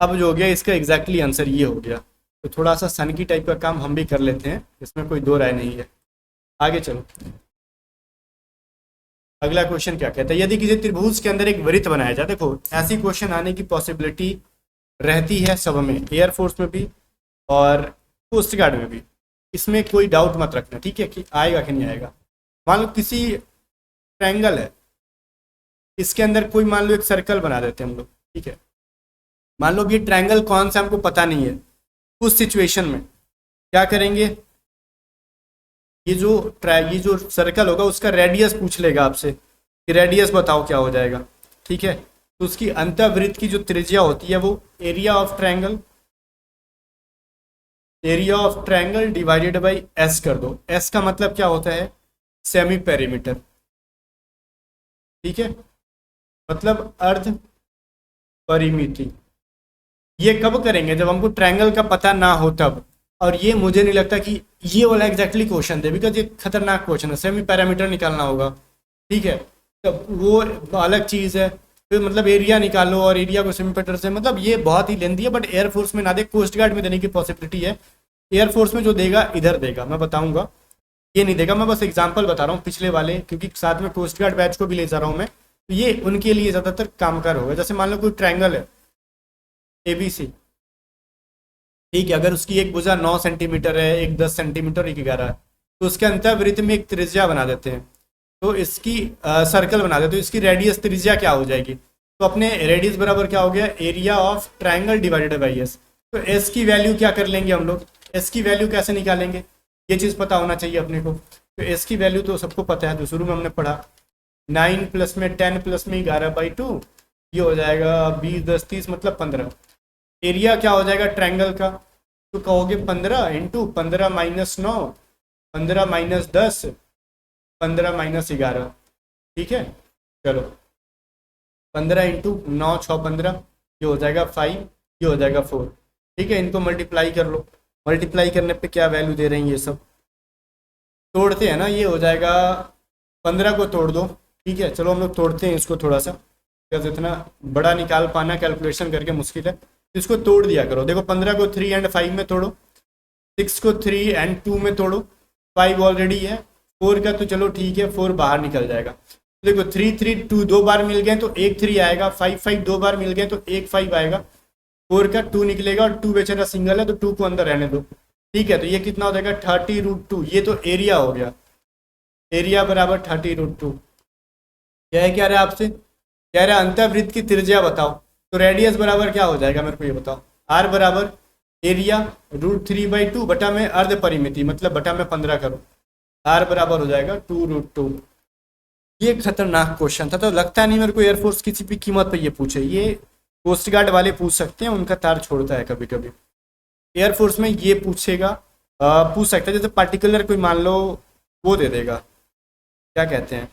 अब जो हो गया इसका एग्जैक्टली आंसर ये हो गया। तो थोड़ा सा सन की टाइप का काम हम भी कर लेते हैं, इसमें कोई दो राय नहीं है। आगे चलो, अगला क्वेश्चन क्या कहता है, यदि किसी त्रिभुज के अंदर एक वृत्त बनाया जाए। देखो ऐसी क्वेश्चन आने की पॉसिबिलिटी रहती है सब में, एयरफोर्स में भी और कोस्ट गार्ड में भी, इसमें कोई डाउट मत रखना, ठीक है, कि आएगा कि नहीं आएगा। मान लो किसी ट्रायंगल है, इसके अंदर कोई मान लो एक सर्कल बना देते हैं हम लोग, ठीक है। मान लो ये ट्रायंगल कौन सा हमको पता नहीं है, उस सिचुएशन में क्या करेंगे, ये जो सर्कल होगा उसका रेडियस पूछ लेगा आपसे कि रेडियस बताओ क्या हो जाएगा, ठीक है। तो उसकी अंतःवृत्त की जो त्रिज्या होती है वो area of triangle divided by S कर दो। एस का मतलब क्या होता है सेमी पेरीमीटर, ठीक है, मतलब अर्ध परिमिति। ये कब करेंगे जब हमको ट्रायंगल का पता ना हो तब, और ये मुझे नहीं लगता कि ये वाला एग्जैक्टली क्वेश्चन दे, बिकॉज ये खतरनाक क्वेश्चन है, सेमी पैरामीटर निकालना होगा, ठीक है। तब वो अलग चीज़ है, फिर मतलब एरिया निकालो और एरिया को सेमी पैरामीटर से, मतलब ये बहुत ही लेंदी है। बट एयरफोर्स में ना दे, कोस्ट गार्ड में देने की पॉसिबिलिटी है। एयरफोर्स में जो देगा इधर देगा, मैं बताऊंगा, ये नहीं देगा। मैं बस एग्जाम्पल बता रहा हूँ पिछले वाले, क्योंकि साथ में कोस्ट गार्ड बैच को भी ले जा रहा हूँ मैं, तो ये उनके लिए ज़्यादातर कामकार होगा। जैसे मान लो कोई ट्रायंगल है ABC, ठीक है, अगर उसकी एक भुजा 9 सेंटीमीटर है, एक 10 सेंटीमीटर, एक 11 है, तो उसके अंतःवृत्त में एक त्रिज्या बना देते हैं, तो इसकी सर्कल बना देते हैं, तो इसकी रेडियस त्रिज्या क्या हो जाएगी, तो अपने रेडियस बराबर क्या हो गया area of triangle divided by S. तो एस की वैल्यू क्या कर लेंगे हम लोग, एस की वैल्यू कैसे निकालेंगे, ये चीज़ पता होना चाहिए अपने को। तो एस की वैल्यू तो सबको पता है, जो शुरू में हमने पढ़ा, 9 + 10 + 11/2, ये हो जाएगा 20 10 30 मतलब 15। एरिया क्या हो जाएगा ट्रायंगल का, तो कहोगे 15 × 15 - 9, 15 - 10, 15 माइनस 11, ठीक है। चलो 15 इंटू 9 6 15, ये हो जाएगा 5, ये हो जाएगा 4, ठीक है। इनको मल्टीप्लाई कर लो, मल्टीप्लाई करने पे क्या वैल्यू दे रहे हैं ये सब, तोड़ते हैं ना, ये हो जाएगा 15 को तोड़ दो, ठीक है। चलो हम लोग तोड़ते हैं इसको थोड़ा सा, बिकॉज इतना बड़ा निकाल पाना कैलकुलेशन करके मुश्किल है, इसको तोड़ दिया करो। देखो 15 को 3 एंड 5 में तोड़ो, 6 को 3 एंड 2 में तोड़ो, 5 ऑलरेडी है, 4 का तो चलो ठीक है 4 बाहर निकल जाएगा। देखो 3 3 2 दो बार मिल गए तो एक 3 आएगा, 5 5 दो बार मिल गए तो एक 5 आएगा, 4 का 2 निकलेगा और 2 बेचारा सिंगल है तो 2 को अंदर रहने दो, ठीक है। तो ये कितना हो जाएगा 30√2, ये तो एरिया हो गया, एरिया बराबर 30√2। क्या है, क्या रहा आपसे, कह रहा है अंतःवृत्त की त्रिज्या बताओ, तो रेडियस बराबर क्या हो जाएगा मेरे को ये बताओ, आर बराबर एरिया √3/2 बटा में अर्ध परिमिति, मतलब बटा में 15 करो, आर बराबर हो जाएगा 2√2। ये खतरनाक क्वेश्चन था, तो लगता नहीं मेरे को एयरफोर्स किसी भी कीमत पर ये पूछे, ये कोस्ट गार्ड वाले पूछ सकते हैं, उनका तार छोड़ता है कभी कभी। एयरफोर्स में ये पूछेगा, पूछ सकता है, जैसे पार्टिकुलर कोई मान लो वो दे देगा, क्या कहते हैं,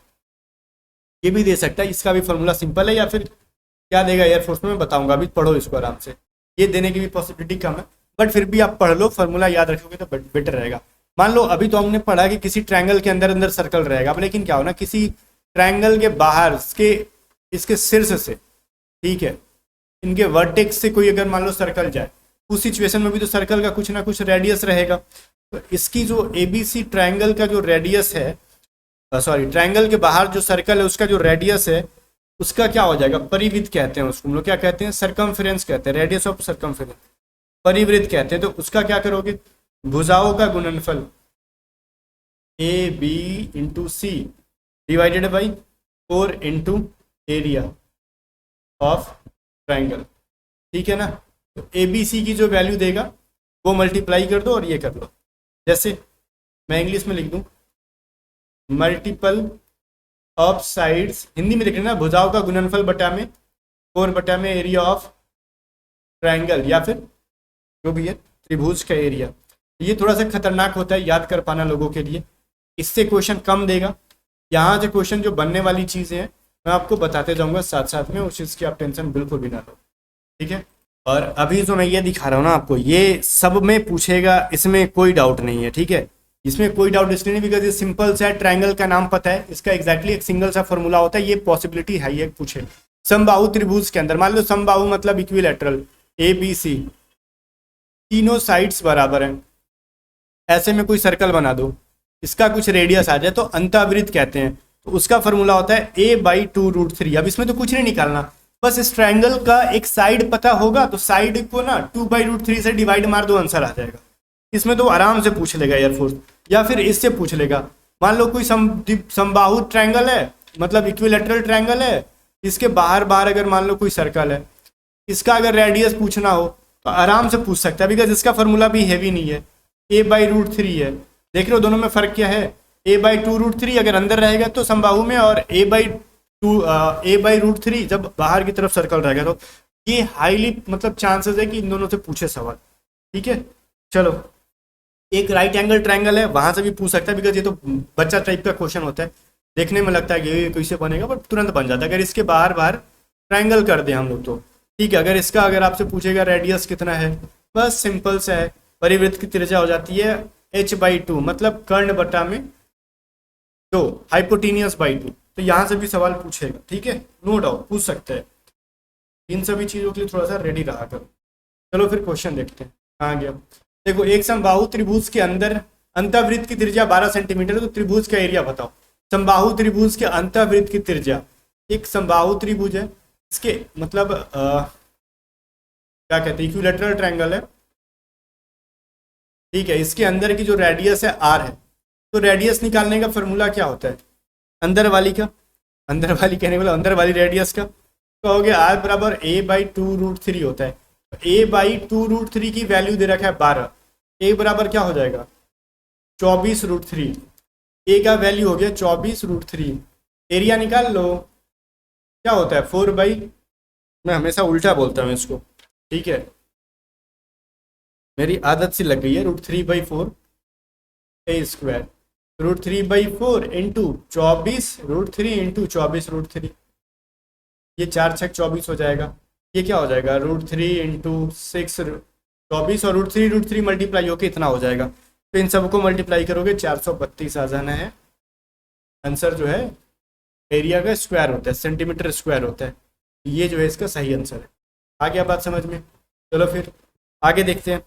ये भी दे सकता है, इसका भी फॉर्मूला सिंपल है, या फिर क्या देगा एयरफोर्स में मैं बताऊंगा, अभी पढ़ो इसको आराम से, ये देने की भी पॉसिबिलिटी कम है, बट फिर भी आप पढ़ लो, फॉर्मूला याद रखोगे तो बेटर रहेगा। मान लो अभी तो हमने पढ़ा कि किसी ट्रायंगल के अंदर अंदर सर्कल रहेगा, लेकिन क्या हो ना, किसी ट्रायंगल के बाहर इसके शीर्ष से, ठीक है, इनके वर्टेक्स से कोई अगर मान लो सर्कल जाए, उस सिचुएशन में भी तो सर्कल का कुछ ना कुछ रेडियस रहेगा। तो इसकी जो ABC ट्रायंगल का जो रेडियस है, सॉरी ट्रायंगल के बाहर जो सर्कल है उसका जो रेडियस है, उसका क्या हो जाएगा, परिवृत्त कहते हैं उसको हम लोग, क्या कहते हैं, सर्कमफेरेंस कहते हैं, रेडियस ऑफ सर्कमफेरेंस परिवृत्त कहते हैं। तो उसका क्या करोगे, भुजाओं का गुणनफल AB into C divided by 4 into area of triangle, ठीक है ना। तो ABC की जो वैल्यू देगा वो मल्टीप्लाई कर दो और ये कर लो, जैसे मैं इंग्लिश में लिख दूं, मल्टीपल ऑफ साइड्स, हिंदी में लिख लेना, भुजाओं का गुणनफल बटा में 4 बटा में एरिया ऑफ ट्रायंगल, या फिर जो भी है त्रिभुज का एरिया। ये थोड़ा सा खतरनाक होता है याद कर पाना लोगों के लिए, इससे क्वेश्चन कम देगा। यहाँ से क्वेश्चन जो बनने वाली चीज़ें हैं मैं आपको बताते जाऊंगा साथ साथ में, उस चीज़ की आप टेंशन बिल्कुल भी ना लो, ठीक है। और अभी जो मैं ये दिखा रहा हूँ ना आपको, ये सब में पूछेगा, इसमें कोई डाउट नहीं है, ठीक है। इसमें कोई डाउट इसलिए नहीं बिकॉज ये सिंपल सा है, ट्रायंगल का नाम पता है, इसका एग्जैक्टली एक सिंगल सा फॉर्मूला होता है, ये पॉसिबिलिटी है ये पूछे। समबाहु त्रिभुज के अंदर मान लो, समबाहु मतलब इक्विलैटरल, ABC तीनों साइड्स बराबर हैं, ऐसे में कोई सर्कल बना दो, इसका कुछ रेडियस आ जाए तो अंतःवृत्त कहते हैं, तो उसका फॉर्मूला होता है A/2√3। अब इसमें तो कुछ नहीं निकालना, बस इस ट्रायंगल का एक साइड पता होगा तो साइड को ना 2/√3 से डिवाइड मार दो, आंसर आ जाएगा। इसमें तो आराम से पूछ लेगा एयरफोर्स, या फिर इससे पूछ लेगा, मान लो कोई समबाहु ट्रायंगल है, मतलब इक्विलैटरल ट्रायंगल है, इसके बाहर बाहर अगर मान लो कोई सर्कल है, इसका अगर रेडियस पूछना हो तो आराम से पूछ सकता है, बिकॉज इसका फॉर्मूला भी हैवी नहीं है, A/√3 है। देख रहे हो दोनों में फर्क क्या है, A/2√3 अगर अंदर रहेगा तो समबाहु में, और A/√3 जब बाहर की तरफ सर्कल रहेगा, तो ये हाईली मतलब चांसेस है कि इन दोनों से पूछे सवाल, ठीक है। चलो एक राइट एंगल ट्रायंगल है, वहां से भी पूछ सकता है, बिकॉज ये तो बच्चा टाइप का क्वेश्चन होता है, देखने में लगता है कि ये कैसे बनेगा, बट तुरंत बन जाता है अगर इसके बाहर बाहर ट्रायंगल कर दें हम लोग तो, ठीक है। अगर इसका अगर आपसे पूछेगा रेडियस कितना है, बस सिंपल सा है, परिवृत्त की त्रिज्या हो जाती है H/2, मतलब कर्ण बटा में 2, हाइपोटेनियस बाई 2। तो यहाँ से भी सवाल पूछेगा, ठीक है, नो डाउट पूछ सकते हैं, इन सभी चीज़ों के लिए थोड़ा सा रेडी रहा करो। चलो फिर क्वेश्चन देखते हैं, कहाँ गया। देखो एक समबाहु त्रिभुज के अंदर अंतःवृत्त की त्रिज्या 12 सेंटीमीटर, तो त्रिभुज का एरिया बताओ। समबाहु त्रिभुज के अंतःवृत्त की त्रिज्या, एक समबाहु त्रिभुज है, इसके मतलब क्या कहते हैं, इक्विलैटरल ट्रायंगल है, ठीक है। इसके अंदर की जो रेडियस है R है, तो रेडियस निकालने का फॉर्मूला क्या होता है, अंदर वाली का, अंदर वाली कहने वाला अंदर वाली रेडियस का, तो हो गया R बराबर A/2√3 होता है। तो A/2√3 की वैल्यू दे रखा है 12, A बराबर क्या हो जाएगा 24√3, A का वैल्यू हो गया 24√3, एरिया निकाल लो, क्या होता है 4 बाई, मैं हमेशा उल्टा बोलता हूँ इसको, ठीक है, मेरी आदत सी लग गई है, √3/4 A²। √3/4 इंटू 24 √3 इंटू 24 √3, ये 4×6 = 24 हो जाएगा। ये क्या हो जाएगा, √3 इंटू 6 24, और √3 मल्टीप्लाई होके इतना हो जाएगा। तो इन सबको मल्टीप्लाई करोगे 432 आ जाना है। आंसर जो है एरिया का स्क्वायर होता है, सेंटीमीटर स्क्वायर होता है। ये जो है इसका सही आंसर है। आ गया बात समझ में? चलो फिर आगे देखते हैं।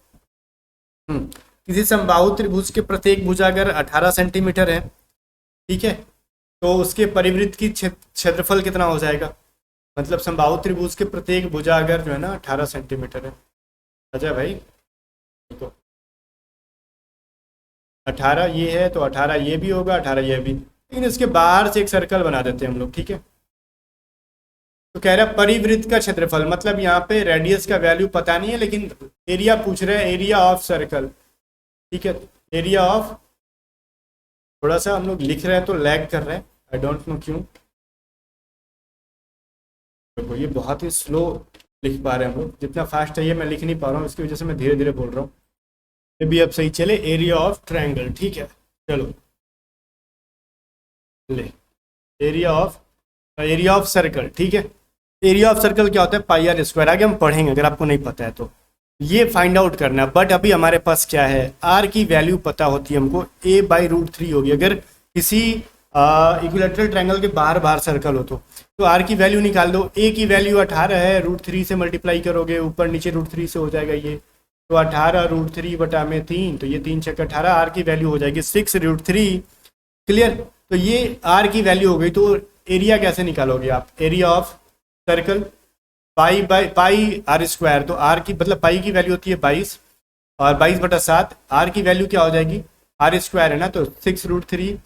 किसी समबाहु त्रिभुज के प्रत्येक भुजा अगर 18 सेंटीमीटर है, ठीक है, तो उसके परिवृत्त की क्षेत्रफल कितना हो जाएगा। मतलब समबाहु त्रिभुज के प्रत्येक भुजा अगर जो है ना 18 सेंटीमीटर है। अजय भाई देखो, 18 ये है तो 18 ये भी होगा, 18 ये भी, लेकिन इसके बाहर से एक सर्कल बना देते हैं हम लोग, ठीक है। तो कह रहा है परिवृत्त का क्षेत्रफल, मतलब यहाँ पे रेडियस का वैल्यू पता नहीं है, लेकिन एरिया पूछ रहे हैं, एरिया ऑफ सर्कल, ठीक है। एरिया ऑफ, थोड़ा सा हम लोग लिख रहे हैं तो लैग कर रहे हैं, आई डोंट नो क्यों। देखो ये बहुत ही स्लो लिख पा रहे हैं हम लोग, जितना फास्ट है ये मैं लिख नहीं पा रहा हूँ, इसकी वजह से मैं धीरे धीरे बोल रहा हूँ। ये भी अब सही चले। एरिया ऑफ ट्रायंगल, ठीक है, चलो ले एरिया ऑफ सर्कल, ठीक है। एरिया ऑफ सर्कल क्या होता है, πr²। आगे हम पढ़ेंगे, अगर आपको नहीं पता है तो ये फाइंड आउट करना है। बट अभी हमारे पास क्या है, r की वैल्यू पता होती है हमको, a/√3 होगी। अगर किसी इक्विलैटरल ट्रायंगल के बाहर बाहर सर्कल हो तो r की वैल्यू निकाल दो। a की वैल्यू 18 है, √3 से मल्टीप्लाई करोगे, ऊपर नीचे √3 से हो जाएगा ये, तो 18 √3/3, तो ये 3×6 = 18। r की वैल्यू हो जाएगी 6√3। क्लियर? तो ये r की वैल्यू हो गई। तो एरिया कैसे निकालोगे आप, एरिया ऑफ सर्कल πr²। तो r की मतलब पाई की वैल्यू होती है 22, और 22/7, r की वैल्यू क्या हो जाएगी, r² है ना, तो 6√3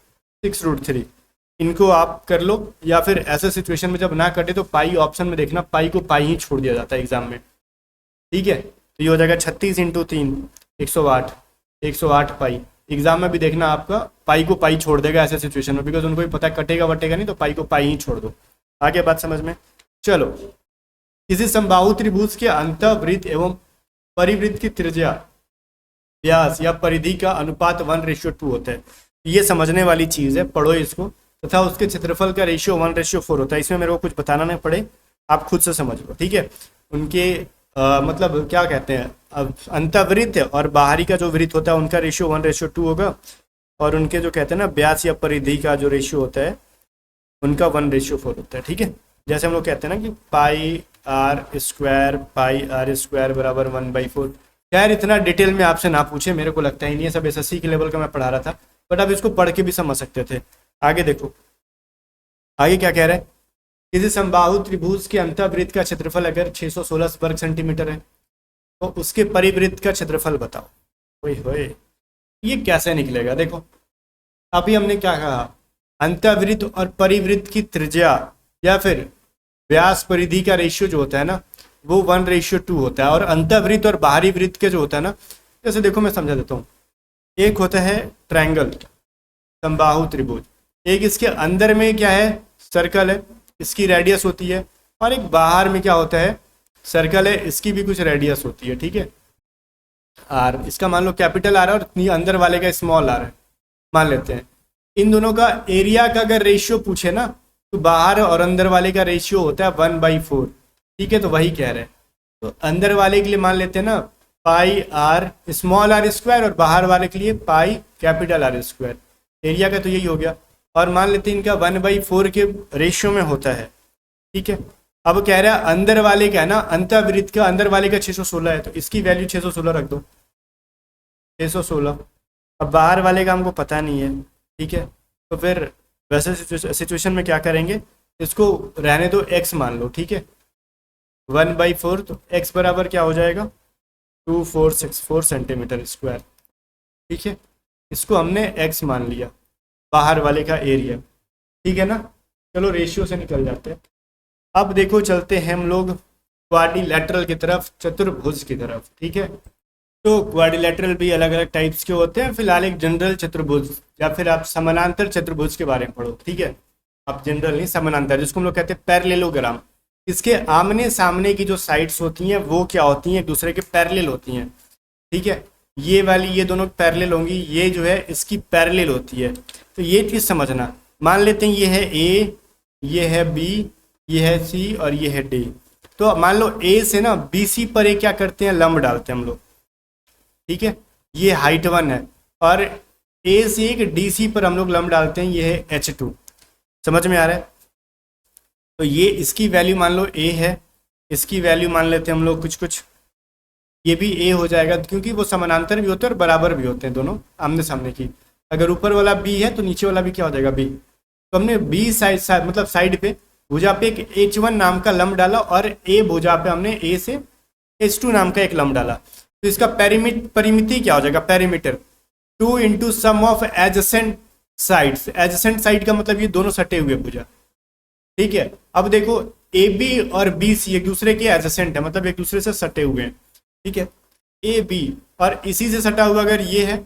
इनको आप कर लो। या फिर ऐसे सिचुएशन में जब ना कटे तो पाई ऑप्शन में देखना, पाई को पाई ही छोड़ दिया जाता है एग्जाम में, ठीक है। तो ये हो जाएगा 36 × 3 108, 108 पाई। एग्जाम में भी देखना आपका पाई को पाई छोड़ देगा ऐसे सिचुएशन में, बिकॉज उनको भी पता है कटेगा वटेगा नहीं, तो पाई को पाई ही छोड़ दो। आगे बात समझ में? चलो, किसी समबाहु त्रिभुज के अंतःवृत्त एवं परिवृत्त की त्रिज्या, व्यास या परिधि का अनुपात 1:2 होता है। ये समझने वाली चीज है, पढ़ो इसको। तथा उसके क्षेत्रफल का रेशियो 1:4 होता है। इसमें मेरे को कुछ बताना नहीं पड़े, आप खुद से समझ लो, ठीक है। उनके मतलब क्या कहते हैं, अंतःवृत्त और बाहरी का जो वृत्त होता है उनका रेशियो 1:2 होगा, और उनके जो कहते हैं ना व्यास या परिधि का जो रेशियो होता है उनका 1:4 होता है, ठीक है। जैसे हम लोग कहते हैं ना कि πr² बराबर 1/4। खैर इतना डिटेल में आपसे ना पूछे, मेरे को लगता ही नहीं है, सब SSC के लेवल का मैं पढ़ा रहा था, बट अब इसको पढ़ के भी समझ सकते थे। आगे देखो, आगे क्या कह रहा है, किसी समबाहु त्रिभुज के अंतःवृत्त का क्षेत्रफल अगर 616 वर्ग सेंटीमीटर है तो उसके परिवृत्त का क्षेत्रफल बताओ। ओए होए, ये कैसे निकलेगा? देखो अभी हमने क्या कहा, अंतःवृत्त और परिवृत्त की त्रिज्या या फिर व्यास परिधि का रेशियो जो होता है ना वो 1:2 होता है। और अंतःवृत्त और बाहरी वृत्त के जो होता है ना, जैसे देखो मैं समझा देता हूँ, एक होता है ट्रायंगल समबाहु त्रिभुज, एक इसके अंदर में क्या है, सर्कल है, इसकी रेडियस होती है, और एक बाहर में क्या होता है, सर्कल है, इसकी भी कुछ रेडियस होती है, ठीक है, आर। इसका मान लो कैपिटल आर है और अंदर वाले का स्मॉल आर है, मान लेते हैं। इन दोनों का एरिया का अगर रेशियो पूछे ना तो बाहर और अंदर वाले का रेशियो होता है 1/4, ठीक है। तो वही कह रहे हैं, तो अंदर वाले के लिए मान लेते हैं ना πr स्मॉल r², और बाहर वाले के लिए पाई कैपिटल R²। एरिया का तो यही हो गया, और मान लेते हैं इनका 1/4 के रेशियो में होता है, ठीक है। अब कह रहा है अंदर वाले का है ना, अंतःवृत्त का अंदर वाले का 616 है, तो इसकी वैल्यू 616 रख दो, 616। अब बाहर वाले का हमको पता नहीं है, ठीक है, तो फिर वैसे सिचुएशन में क्या करेंगे, इसको रहने दो, x मान लो, ठीक है, 1/4, तो x बराबर क्या हो जाएगा 2464 सेंटीमीटर स्क्वायर, ठीक है। इसको हमने x मान लिया, बाहर वाले का एरिया, ठीक है ना। चलो रेशियो से निकल जाते हैं। अब देखो चलते हैं हम लोग क्वाड्रिलैटरल की तरफ, चतुर्भुज की तरफ, ठीक है। तो क्वाड्रिलैटरल भी अलग अलग टाइप्स के होते हैं। फिलहाल एक जनरल चतुर्भुज या फिर आप समानांतर चतुर्भुज के बारे में पढ़ो, ठीक है। आप जनरल नहीं, समानांतर, जिसको हम लोग कहते हैं पैरेललोग्राम। इसके आमने सामने की जो साइड्स होती हैं वो क्या होती हैं, एक दूसरे के पैरेलल होती हैं, ठीक है। ये वाली ये दोनों पैरेलल होंगी, ये जो है इसकी पैरेलल होती है। तो ये चीज़ समझना। मान लेते हैं ये है ए, ये है बी, ये है सी और ये है डी। तो मान लो ए से ना बी सी पर ए क्या करते हैं, लंब डालते हैं हम लोग, ठीक है। ये हाइट 1 है और ए से एक डी सी पर हम लोग लंब डालते हैं, ये है H2। समझ में आ रहा है? तो ये इसकी वैल्यू मान लो ए है, इसकी वैल्यू मान लेते हैं हम लोग कुछ, ये भी ए हो जाएगा क्योंकि वो समानांतर भी होते हैं और बराबर भी होते हैं, दोनों आमने सामने की। अगर ऊपर वाला बी है तो नीचे वाला भी क्या हो जाएगा, बी। तो हमने बी साइड मतलब साइड पे भुजा पे एक H1 नाम का लंब डाला और ए भुजा पे हमने ए से H2 नाम का एक लंब डाला। तो इसका परिमिति क्या हो जाएगा, perimeter 2 into sum of adjacent sides. Adjacent side का मतलब ये दोनों सटे हुए भुजा, ठीक है। अब देखो ए बी और बी सी एक दूसरे के एडजेसेंट है, मतलब एक दूसरे से सटे हुए हैं, ठीक है। ए बी और इसी से सटा हुआ अगर ये है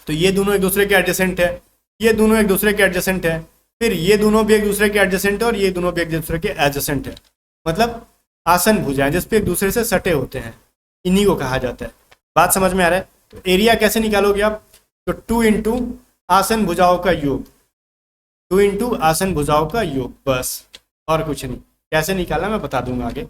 तो ये दोनों एक दूसरे के एडजेसेंट है, ये दोनों एक दूसरे के एडजेसेंट है, फिर ये दोनों भी एक दूसरे के एडजेसेंट है और ये दोनों भी एक दूसरे के एडजेसेंट है। मतलब आसन भुजाएं जिसपे एक दूसरे से सटे होते हैं, इन्हीं को कहा जाता है। बात समझ में आ रहा है? तो एरिया कैसे निकालोगे आप, तो 2 इंटू आसन भुजाओं का योग, 2 इंटू आसन भुजाओं का योग, बस और कुछ नहीं। कैसे निकालना मैं बता दूंगा आगे।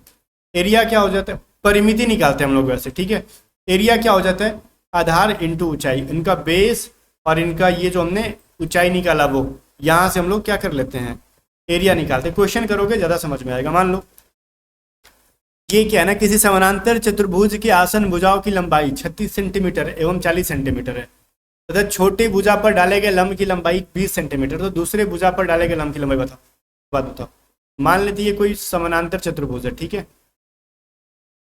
एरिया क्या हो जाता है, परिमिति निकालते हैं हम लोग वैसे, ठीक है। एरिया क्या हो जाता है, आधार इंटू ऊंचाई, इनका बेस और इनका ये जो हमने ऊंचाई निकाला वो यहाँ से हम लोग क्या कर लेते हैं, एरिया निकालते हैं। क्वेश्चन करोगे ज़्यादा समझ में आएगा। मान लो ये क्या है ना, किसी समानांतर चतुर्भुज की आसन भुजाओं की लंबाई 36 सेंटीमीटर एवं 40 सेंटीमीटर है तथा छोटी भुजा पर डाले गए लंब की लंबाई 20 सेंटीमीटर। तो दूसरे भुजा पर डाले गए लंब की लंबाई बताओ, बात बताओ। मान लेते ये कोई समानांतर चतुर्भुज है, ठीक है,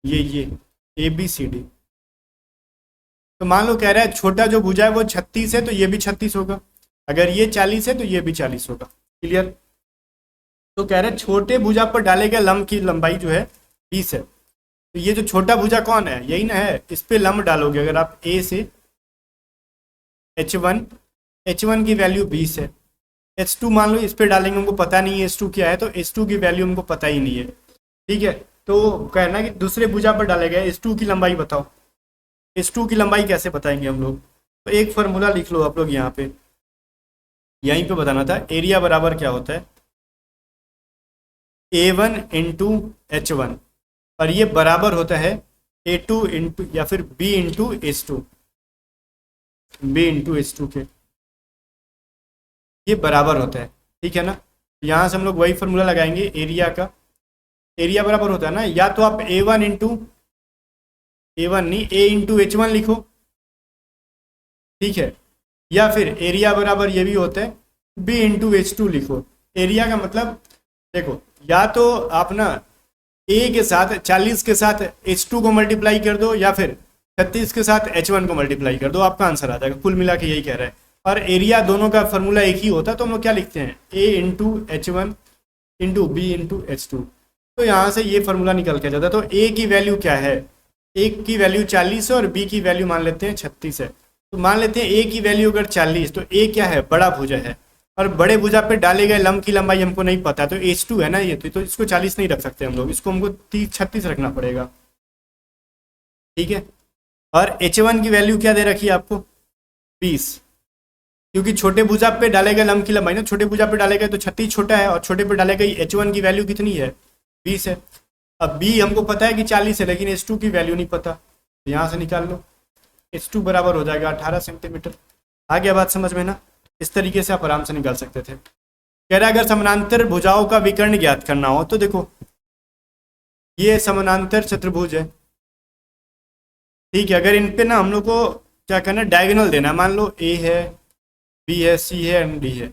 ये ABCD। तो मान लो कह रहा है छोटा जो भुजा है वो 36 है तो ये भी 36 होगा, अगर ये 40 है तो ये भी 40 होगा। क्लियर? तो कह रहे हैं छोटे भुजा पर डाले गए लंब की लंबाई जो है 20 है। तो ये जो छोटा भुजा कौन है, यही ना है, इस पे लंब डालोगे अगर आप ए से H1 की वैल्यू 20 है, H2 मान लो इस पे डालेंगे, हमको पता नहीं है H2 क्या है, तो H2 की वैल्यू हमको पता ही नहीं है, ठीक है। तो कहना कि दूसरे भुजा पर डाले गए H2 की लंबाई बताओ। H2 की लंबाई कैसे बताएंगे हम लोग, तो एक फार्मूला लिख लो आप लोग यहाँ पे, यहीं पे बताना था। एरिया बराबर क्या होता है, A1 इंटू H1 और ये बराबर होता है A2 इंटू या फिर B इंटू H2 के, ये बराबर होता है, ठीक है ना। यहाँ से हम लोग वही फार्मूला लगाएंगे एरिया का। एरिया बराबर होता है ना, या तो आप A1 इंटू A1 नहीं A इंटू H1 लिखो, ठीक है, या फिर एरिया बराबर ये भी होता है B इंटू H2 लिखो। एरिया का मतलब देखो, या तो आप ना A के साथ 40 के साथ H2 को मल्टीप्लाई कर दो या फिर 36 के साथ H1 को मल्टीप्लाई कर दो, आपका आंसर आ जाएगा। कुल मिला के यही कह रहा है। और एरिया दोनों का फार्मूला एक ही होता है, तो हम लोग क्या लिखते हैं, A into H1 into B into H2। तो यहाँ से ये फार्मूला निकल के जाता है। तो A की वैल्यू क्या है, A की वैल्यू 40 है और B की वैल्यू मान लेते हैं 36 है। तो मान लेते हैं A की वैल्यू अगर 40, तो A क्या है, बड़ा भुजा है, और बड़े भुजा पे डाले गए लंब की लंबाई हमको नहीं पता, तो H2 है ना ये, तो इसको 40 नहीं रख सकते हम लोग, इसको हमको 36 रखना पड़ेगा, ठीक है। और H1 की वैल्यू क्या दे रखी है आपको, 20, क्योंकि छोटे भुजा पे डाले गए लंब की लंबाई ना, छोटे भुजा पे डाले गए तो 36 छोटा है और छोटे पे डाले गई H1 की वैल्यू कितनी है, 20 है। अब B हमको पता है कि 40 है, लेकिन H2 की वैल्यू नहीं पता, तो यहाँ से निकाल लो। H2 बराबर हो जाएगा 18 सेंटीमीटर। आ गया बात समझ में ना? इस तरीके से आप आराम से निकाल सकते थे। कह रहा है अगर समानांतर भुजाओं का विकर्ण ज्ञात करना हो, तो देखो ये समानांतर चतुर्भुज है, ठीक है। अगर इन पे ना हम लोग को क्या करना है, डायगोनल देना है। मान लो A है, B है, C है एंड D है,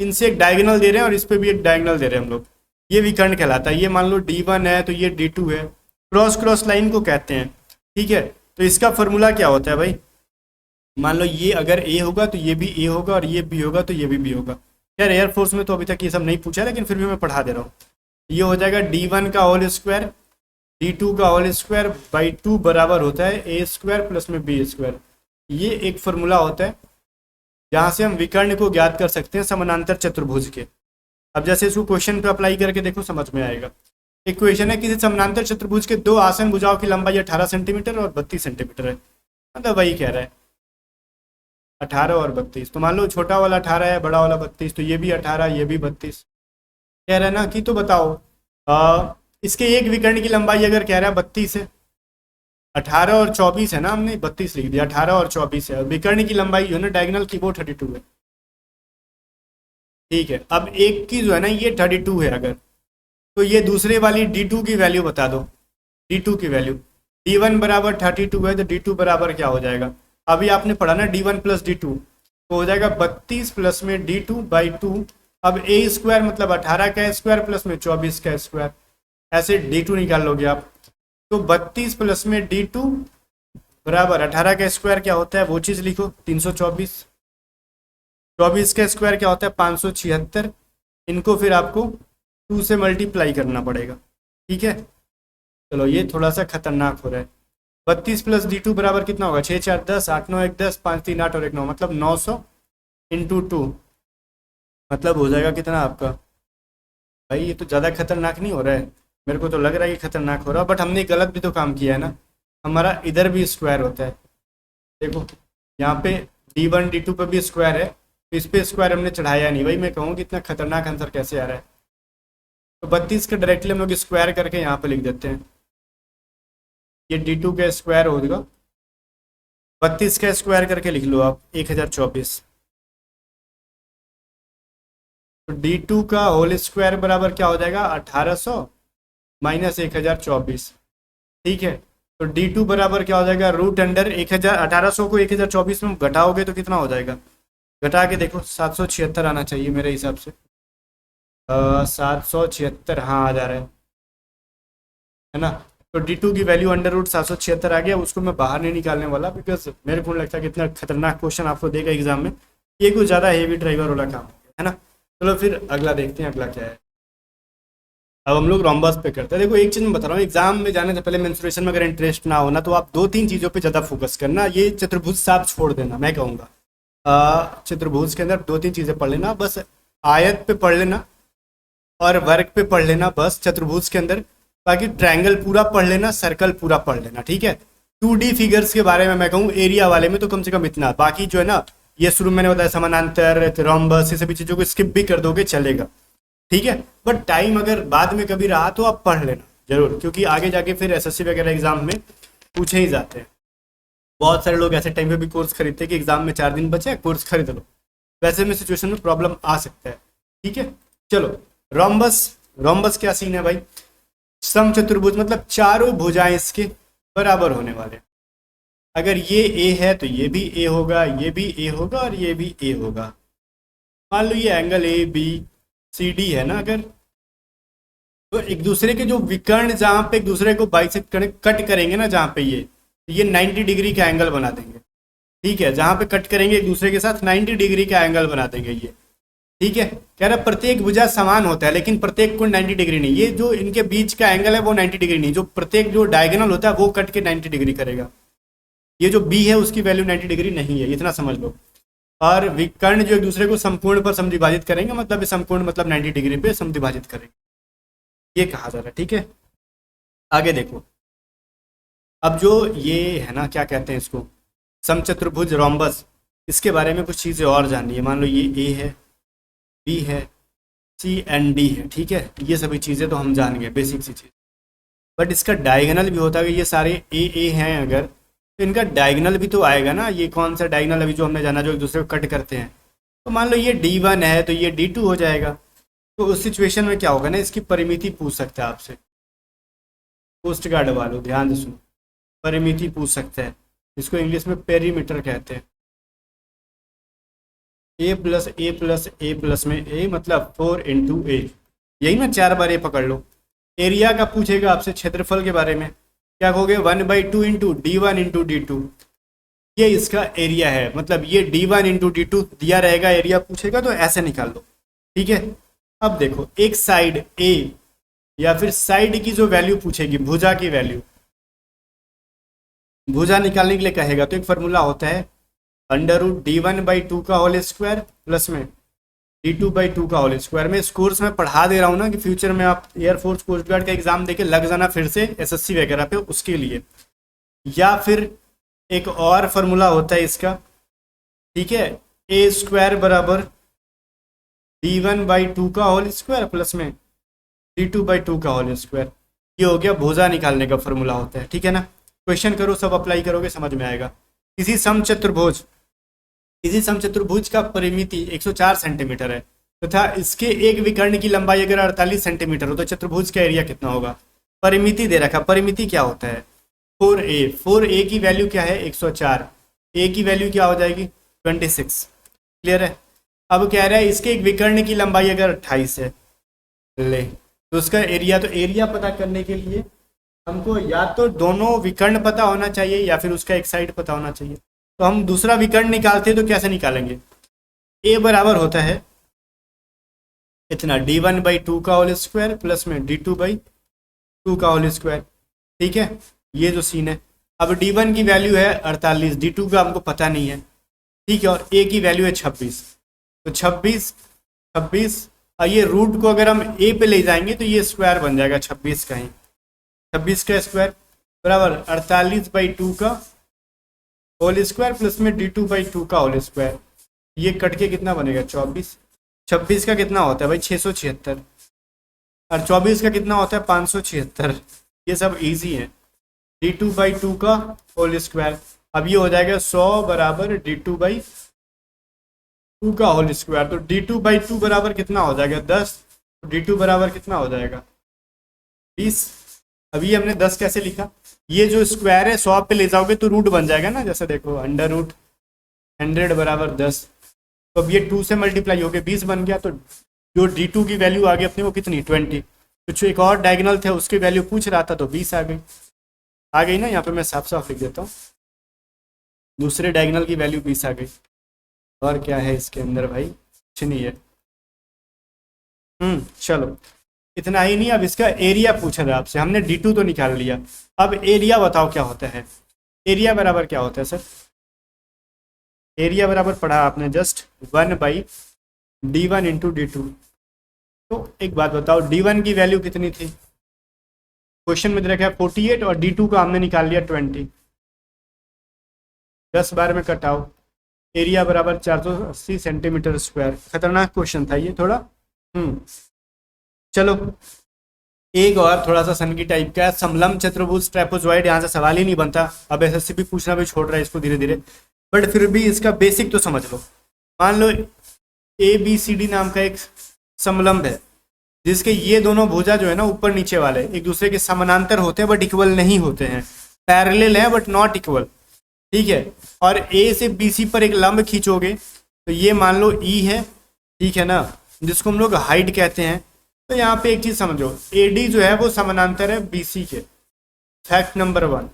इनसे एक डायगोनल दे रहे हैं और इस पे भी एक डायगोनल दे रहे हैं हम लोग, ये विकर्ण कहलाता है। ये मान लो D1 है तो ये D2 है, क्रॉस लाइन को कहते हैं, ठीक है। तो इसका फॉर्मूला क्या होता है भाई, मान लो ये अगर A होगा तो ये भी A होगा और ये B होगा तो ये भी B होगा। यार एयरफोर्स में तो अभी तक ये सब नहीं पूछा, लेकिन फिर भी मैं पढ़ा दे रहा हूँ। ये हो जाएगा D1 का होल स्क्वायर D2 का होल स्क्वायर बाई 2 बराबर होता है A स्क्वायर प्लस में B स्क्वायर। ये एक फार्मूला होता है जहाँ से हम विकर्ण को ज्ञात कर सकते हैं समानांतर चतुर्भुज के। अब जैसे इसको क्वेश्चन पे अप्लाई करके देखो, समझ में आएगा। एक क्वेश्चन है किसी समानांतर चतुर्भुज के दो आसन भुजाओं की लंबाई 18 सेंटीमीटर और 32 सेंटीमीटर है, मतलब वही कह रहा है 18 और 32। तो मान लो छोटा वाला 18 है, बड़ा वाला 32, तो ये भी 18 ये भी 32 कह रहा है ना। कि तो बताओ इसके एक विकर्ण की लंबाई अगर कह रहा है 32 है, 18 और 24 है ना, हमने 32 लिख दिया, 18 और 24 है, विकर्ण की लंबाई जो है ना डायगोनल की वो 32 है। ठीक है, अब एक की जो है ना ये 32 है अगर, तो ये दूसरे वाली D2 की वैल्यू बता दो। D2 की वैल्यू D1 बराबर 32 है, तो D2 बराबर क्या हो जाएगा, अभी आपने पढ़ा ना D1 प्लस D2, तो हो जाएगा 32 प्लस में D2/2। अब ए स्क्वायर मतलब 18 का स्क्वायर प्लस में 24 का स्क्वायर, ऐसे D2 निकाल लोगे आप। तो 32 प्लस में D2 बराबर 18 का स्क्वायर क्या होता है वो चीज़ लिखो 324, 24 का स्क्वायर क्या होता है 576, इनको फिर आपको 2 से मल्टीप्लाई करना पड़ेगा। ठीक है, चलो ये थोड़ा सा खतरनाक हो रहा है। 32 प्लस D2 बराबर कितना होगा, 6 4 10, 8 9 1 10, 5 3 8 और 1 9, मतलब 900 इंटू 2, मतलब हो जाएगा कितना आपका। भाई ये तो ज़्यादा खतरनाक नहीं हो रहा है, मेरे को तो लग रहा है कि खतरनाक हो रहा है, बट हमने गलत भी तो काम किया है ना। हमारा इधर भी स्क्वायर होता है, देखो यहाँ पे D1 D2 पे भी स्क्वायर है, तो इस पे स्क्वायर हमने चढ़ाया नहीं। भाई मैं कहूँ कि इतना खतरनाक आंसर कैसे आ रहा है। तो 32 का डायरेक्टली हम लोग स्क्वायर करके यहाँ पे लिख देते हैं, ये D2 का स्क्वायर होगा, 32 का स्क्वायर करके लिख लो आप 1024। तो D2 का होल स्क्वायर बराबर क्या हो जाएगा 1800 माइनस 1024। ठीक है, तो D2 बराबर क्या हो जाएगा रूट अंडर 1000, 1800 को 1024 में घटाओगे तो कितना हो जाएगा, घटा के देखो 776 आना चाहिए मेरे हिसाब से। 776 हाँ आ जा रहा है ना। तो D2 की वैल्यू अंडर रूट 776 आ गया, उसको मैं बाहर नहीं निकालने वाला, बिकॉज मेरे को नहीं लगता कि इतना खतरनाक क्वेश्चन आपको देगा एग्जाम में, ये कुछ ज़्यादा हेवी ड्राइवर वाला काम है ना। चलो फिर अगला देखते हैं, अगला क्या है। अब हम लोग रोम्बस पे करते हैं। देखो एक चीज़ मैं बता रहा हूँ, एग्जाम में जाने से पहले मेंस्ट्रुएशन में अगर इंटरेस्ट ना हो ना, तो आप 2 3 चीज़ों पे ज़्यादा फोकस करना, ये चतुर्भुज साफ छोड़ देना मैं कहूँगा। चतुर्भुज के अंदर 2 3 चीज़ें पढ़ लेना बस, आयत पे पढ़ लेना और वर्ग पे पढ़ लेना बस चतुर्भुज के अंदर, बाकी ट्रायंगल पूरा पढ़ लेना, सर्कल पूरा पढ़ लेना। ठीक है, 2D फिगर्स के बारे में मैं कहूँ एरिया वाले में तो कम से कम इतना, बाकी जो है ना ये शुरू मैंने बताया समानांतर रोम्बस ये सभी चीज़ों को स्किप भी कर दोगे चलेगा। ठीक है, बट टाइम अगर बाद में कभी रहा तो आप पढ़ लेना जरूर, क्योंकि आगे जाके फिर एसएससी वगैरह एग्जाम में पूछे ही जाते हैं। बहुत सारे लोग ऐसे टाइम पे भी कोर्स खरीदते हैं कि एग्जाम में 4 दिन बचे कोर्स खरीद लो, वैसे में सिचुएशन में प्रॉब्लम आ सकता है। ठीक है, चलो रोम्बस, रोम्बस क्या सीन है भाई, समचतुर्भुज मतलब चारों भुजाएं इसके बराबर होने वाले, अगर ये ए है तो ये भी ए होगा, ये भी ए होगा और ये भी ए होगा। मान लो ये angle A B C D है ना, अगर तो एक दूसरे के जो विकर्ण जहाँ पे एक दूसरे को बाइसेक्ट कट करेंगे ना, जहाँ पे ये 90 डिग्री का एंगल बना देंगे। ठीक है, जहाँ पे कट करेंगे एक दूसरे के साथ 90 डिग्री का एंगल बना देंगे ये। ठीक है, कह रहा प्रत्येक भुजा समान होता है लेकिन प्रत्येक को 90 डिग्री नहीं, ये जो इनके बीच का एंगल है वो 90 डिग्री नहीं, जो प्रत्येक जो डायगोनल होता है वो कट के 90 डिग्री करेगा। ये जो बी है उसकी वैल्यू 90 डिग्री नहीं है, इतना समझ लो। और विकर्ण जो एक दूसरे को समकोण पर समद्विभाजित करेंगे, मतलब समकोण मतलब 90 डिग्री पे समद्विभाजित करेंगे, ये कहा जा रहा है। ठीक है, आगे देखो, अब जो ये है ना क्या कहते हैं इसको, समचतुर्भुज रोम्बस, इसके बारे में कुछ चीज़ें और जाननी है। मान लो ये ए है, बी है, सी एंड डी है। ठीक है, ये सभी चीज़ें तो हम जान गए, बेसिक सी चीज़, बट इसका डायगोनल भी होता है। ये सारे ए हैं अगर, तो इनका डायगोनल भी तो आएगा ना। ये कौन सा डायगोनल अभी जो हमने जाना जो एक दूसरे को कट करते हैं, तो मान लो ये D1 है तो ये D2 हो जाएगा। तो उस सिचुएशन में क्या होगा ना, इसकी परिमिति पूछ सकता है आपसे, पोस्ट गार्ड वालों ध्यान से सुनो, परिमिति पूछ सकता है, इसको इंग्लिश में पेरीमीटर कहते हैं। ए प्लस ए प्लस ए प्लस में ए मतलब 4 इंटू ए, यही ना 4 बार ए पकड़ लो। एरिया का पूछेगा आपसे, क्षेत्रफल के बारे में क्या कहोगे 1/2 इंटू D1 इंटू D2, ये इसका एरिया है, मतलब ये D1 इंटू D2 दिया रहेगा, एरिया पूछेगा तो ऐसे निकाल लो। ठीक है, अब देखो एक साइड ए या फिर साइड की जो वैल्यू पूछेगी, भुजा की वैल्यू, भुजा निकालने के लिए कहेगा तो एक फार्मूला होता है अंडर रूट D1/2 का होल स्क्वायर प्लस में d2/2 का होल स्क्वायर। मैं इस कोर्स में पढ़ा दे रहा हूँ ना कि फ्यूचर में आप एयरफोर्स कोस्ट गार्ड का एग्जाम देके लग जाना फिर से एसएससी वगैरह पे, उसके लिए। या फिर एक और फॉर्मूला होता है इसका, ठीक है, ए स्क्वायर बराबर d1/2 का होल स्क्वायर प्लस में d2/2 का होल स्क्वायर। ये हो गया भुजा निकालने का फॉर्मूला होता है, ठीक है ना। क्वेश्चन करो, सब अप्लाई करोगे, समझ में आएगा। किसी समचतुर्भुज का परिमिति 104 सेंटीमीटर है तथा इसके एक विकर्ण की लंबाई अगर 48 सेंटीमीटर हो तो चतुर्भुज का एरिया कितना होगा। परिमिति दे रखा, परिमिति क्या होता है, 4a की वैल्यू क्या है 104, ए की वैल्यू क्या हो जाएगी 26। क्लियर है। अब कह रहा है इसके एक विकर्ण की लंबाई अगर 28 है ले तो उसका एरिया, तो एरिया पता करने के लिए हमको या तो दोनों विकर्ण पता होना चाहिए या फिर उसका एक साइड पता होना चाहिए। तो हम दूसरा विकर्ण निकालते हैं तो कैसे निकालेंगे, ए बराबर होता है इतना d1/2 का होल स्क्वायर प्लस में d2/2 का होल स्क्वायर, ठीक है। ये जो सीन है, अब d1 की वैल्यू है 48, d2 का हमको पता नहीं है, ठीक है, और a की वैल्यू है 26, तो 26 और ये रूट को अगर हम a पे ले जाएंगे तो ये स्क्वायर बन जाएगा 26 का ही, 26 का स्क्वायर बराबर 48/2 का होल स्क्वायर प्लस में d2/2 का होल स्क्वायर। ये कट के कितना बनेगा 24, 26 का कितना होता है भाई 676 और 24 का कितना होता है 576। ये सब इजी है। d2/2 का होल स्क्वायर, अब ये हो जाएगा 100 बराबर d2/2 का होल स्क्वायर। तो d2/2 बराबर कितना हो जाएगा 10, तो d2 बराबर कितना हो जाएगा 20। अभी हमने 10 कैसे लिखा, ये जो स्क्वायर है 100 पे ले जाओगे तो रूट बन जाएगा ना, जैसे देखो अंडर रूट 100 बराबर 10, तो अब ये 2 से मल्टीप्लाई हो गया 20 बन गया। तो जो d2 की वैल्यू आ गई अपने वो कितनी 20, कुछ एक और डायगोनल थे उसकी वैल्यू पूछ रहा था तो 20 आ गई ना। यहाँ पे मैं साफ साफ लिख देता हूँ, दूसरे डायगोनल की वैल्यू 20 आ गई। और क्या है इसके अंदर भाई, कुछ नहीं है। चलो इतना ही नहीं, अब इसका एरिया पूछ रहा है आपसे, हमने d2 तो निकाल लिया, अब एरिया बताओ क्या होता है। एरिया बराबर क्या होता है सर, एरिया बराबर पढ़ा आपने जस्ट 1/d1 इंटू d2। तो एक बात बताओ d1 की वैल्यू कितनी थी, क्वेश्चन में दे रखा है 48 और d2 का हमने निकाल लिया 20, 10 बार में कटाओ, एरिया बराबर 480 सेंटीमीटर स्क्वायर। खतरनाक क्वेश्चन था ये थोड़ा। चलो एक और थोड़ा सा सनकी टाइप का है, समलम चतुर्भुज ट्रेपेजॉइड, यहाँ से सवाल ही नहीं बनता, अब एसएससी भी पूछना भी छोड़ रहा है इसको धीरे धीरे, बट फिर भी इसका बेसिक तो समझ लो। मान लो ABCD नाम का एक समलंब है जिसके ये दोनों भुजा जो है ना ऊपर नीचे वाले एक दूसरे के समानांतर होते हैं बट इक्वल नहीं होते हैं, पैरेलल है बट नॉट इक्वल, ठीक है। और A से BC पर एक लंब खींचोगे तो ये मान लो E है, ठीक है ना, जिसको हम लोग हाइट कहते हैं। तो यहाँ पे एक चीज समझो, AD जो है वो समानांतर है BC के, फैक्ट नंबर 1,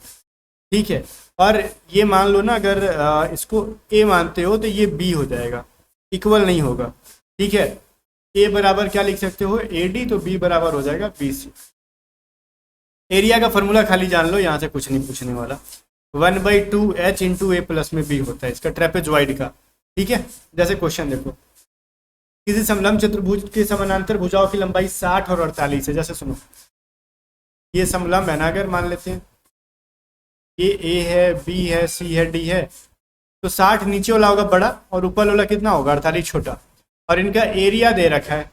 ठीक है। और ये मान लो ना अगर इसको A मानते हो तो ये B हो जाएगा, इक्वल नहीं होगा, ठीक है। A बराबर क्या लिख सकते हो AD, तो B बराबर हो जाएगा BC। एरिया का फॉर्मूला खाली जान लो, यहाँ से कुछ नहीं पूछने वाला, 1/2h इंटू A प्लस में B होता है इसका ट्रेपेजॉइड का, ठीक है। जैसे क्वेश्चन देखो, किसी समलंब चतुर्भुज के समानांतर भुजाओं की लंबाई 60 और 48 है। जैसे सुनो, ये समलंब है ना, अगर मान लेते हैं ये A है, B है, C है, D है, तो 60 नीचे वाला होगा बड़ा और ऊपर वाला कितना होगा 48 छोटा, और इनका एरिया दे रखा है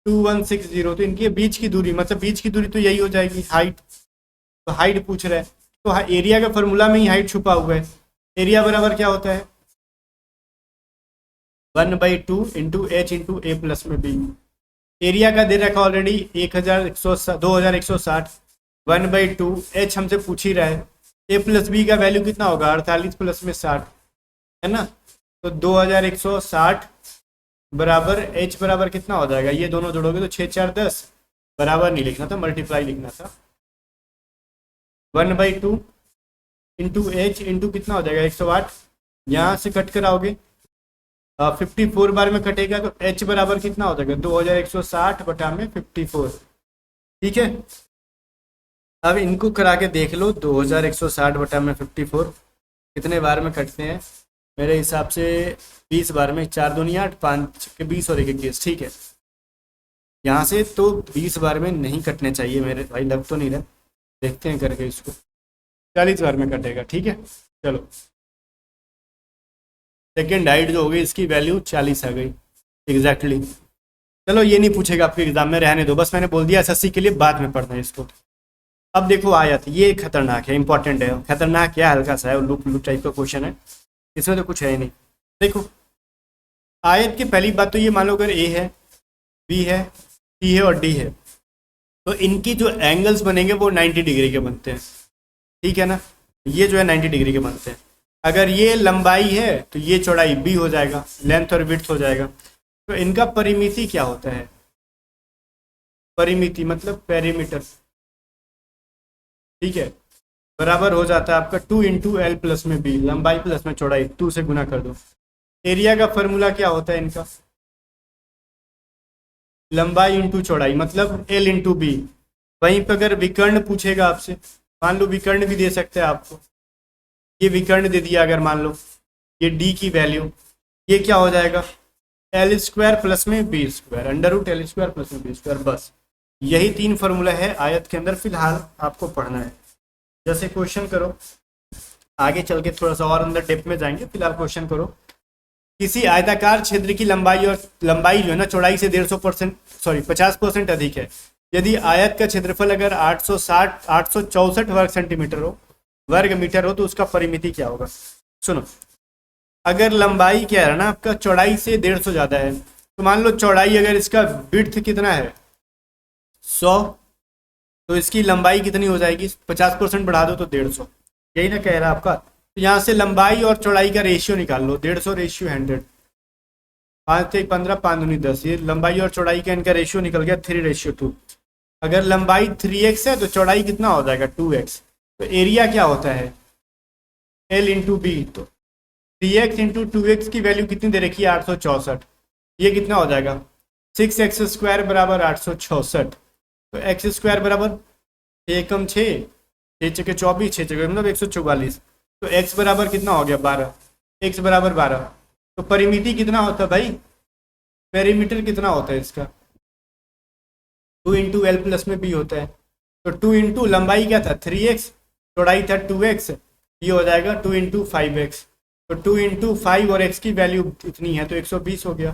2160, तो इनके बीच की दूरी, मतलब बीच की दूरी तो यही हो जाएगी हाइट, तो हाइट पूछ रहा है, तो एरिया का फॉर्मूला में ही हाइट छुपा हुआ है। एरिया बराबर क्या होता है 1/2 into H into A plus में B। एरिया का दे रखा ऑलरेडी 2160, 1/2 H हमसे पूछ ही रहा है, A प्लस B का वैल्यू कितना होगा 48 प्लस में 60, है ना। तो 2160 बराबर H बराबर कितना हो जाएगा, ये दोनों जोड़ोगे तो 6 4 10, बराबर नहीं लिखना था, मल्टीप्लाई लिखना था। 1/2 इंटू H इंटू कितना हो जाएगा 108, यहाँ से कट कर आओगे 54 बार में कटेगा तो H बराबर कितना हो जाएगा 2160 बटा में 54, ठीक है। अब इनको करा के देख लो, 2160 बटा में 54 कितने बार में कटते हैं मेरे हिसाब से 20 बार में 4 दूनी 8, 5 के 20 और 1 21, ठीक है। यहाँ से तो 20 बार में नहीं कटने चाहिए मेरे भाई, लग तो नहीं रहा, देखते हैं करके इसको। 40 बार में कटेगा, ठीक है। चलो, सेकेंड हाइट जो हो गई इसकी वैल्यू 40 आ गई एग्जैक्टली। चलो ये नहीं पूछेगा आपके एग्जाम में, रहने दो, बस मैंने बोल दिया एसएससी के लिए बाद में पढ़ना है इसको। अब देखो आयत, ये खतरनाक है, इंपॉर्टेंट है। खतरनाक क्या, हल्का सा है, लूप लूप टाइप का क्वेश्चन है, इसमें तो कुछ है ही नहीं। देखो आयत की पहली बात तो ये मान लो अगर ए है, बी है, सी है और डी है, तो इनकी जो एंगल्स बनेंगे वो 90 डिग्री के बनते हैं, ठीक है ना। ये जो है 90 डिग्री के बनते हैं। अगर ये लंबाई है तो ये चौड़ाई बी हो जाएगा, लेंथ और विड्थ हो जाएगा। तो इनका परिमिति क्या होता है, परिमिति मतलब पेरीमीटर, ठीक है, बराबर हो जाता है आपका 2 इंटू एल प्लस में बी, लंबाई प्लस में चौड़ाई, 2 से गुना कर दो। एरिया का फॉर्मूला क्या होता है इनका, लंबाई इंटू चौड़ाई मतलब एल इंटू बी। वहीं पर अगर विकर्ण पूछेगा आपसे, मान लो विकर्ण भी दे सकते हैं आपको, ये विकर्ण दे दिया अगर मान लो, ये डी की वैल्यू, ये क्या हो जाएगा एल स्क्वायर प्लस में B square, under root L square plus में बी स्क्वायर। बस यही 3 फॉर्मूला है आयत के अंदर, फिलहाल आपको पढ़ना है। जैसे क्वेश्चन करो, आगे चल के थोड़ा सा और अंदर डेप्थ में जाएंगे, फिलहाल क्वेश्चन करो। किसी आयताकार क्षेत्र की लंबाई और लंबाई जो है ना चौड़ाई से 50% अधिक है। यदि आयत का क्षेत्रफल अगर 864 वर्ग मीटर हो तो उसका परिमिति क्या होगा। सुनो, अगर लंबाई क्या है ना आपका चौड़ाई से 150 ज़्यादा है, तो मान लो चौड़ाई अगर इसका विड्थ कितना है 100, तो इसकी लंबाई कितनी हो जाएगी, 50% बढ़ा दो तो 150, यही ना कह रहा है आपका। तो यहाँ से लंबाई और चौड़ाई का रेशियो निकाल लो, 150 रेशियो 100, 5 से 15, 5 दूनी 10, ये लंबाई और चौड़ाई का इनका रेशियो निकल गया 3:2। अगर लंबाई 3x है तो चौड़ाई कितना हो जाएगा 2x। तो एरिया क्या होता है L इंटू बी, तो 3x इंटू 2x की वैल्यू कितनी दे रखी है 864, ये कितना हो जाएगा 6x स्क्वायर बराबर 866। तो x स्क्वायर बराबर 6 कम 6, 6 चके 24, 6 चके मतलब 144। तो x बराबर कितना हो गया 12, x बराबर 12। तो परिमिति कितना होता है भाई, पेरीमीटर कितना होता है इसका 2 इंटू एल प्लस में बी होता है। तो 2 इंटू लंबाई क्या था 3x, चौड़ाई था 2x, ये हो जाएगा 2 इंटू 5x। तो 2 इंटू 5 और x की वैल्यू इतनी है तो 120 हो गया,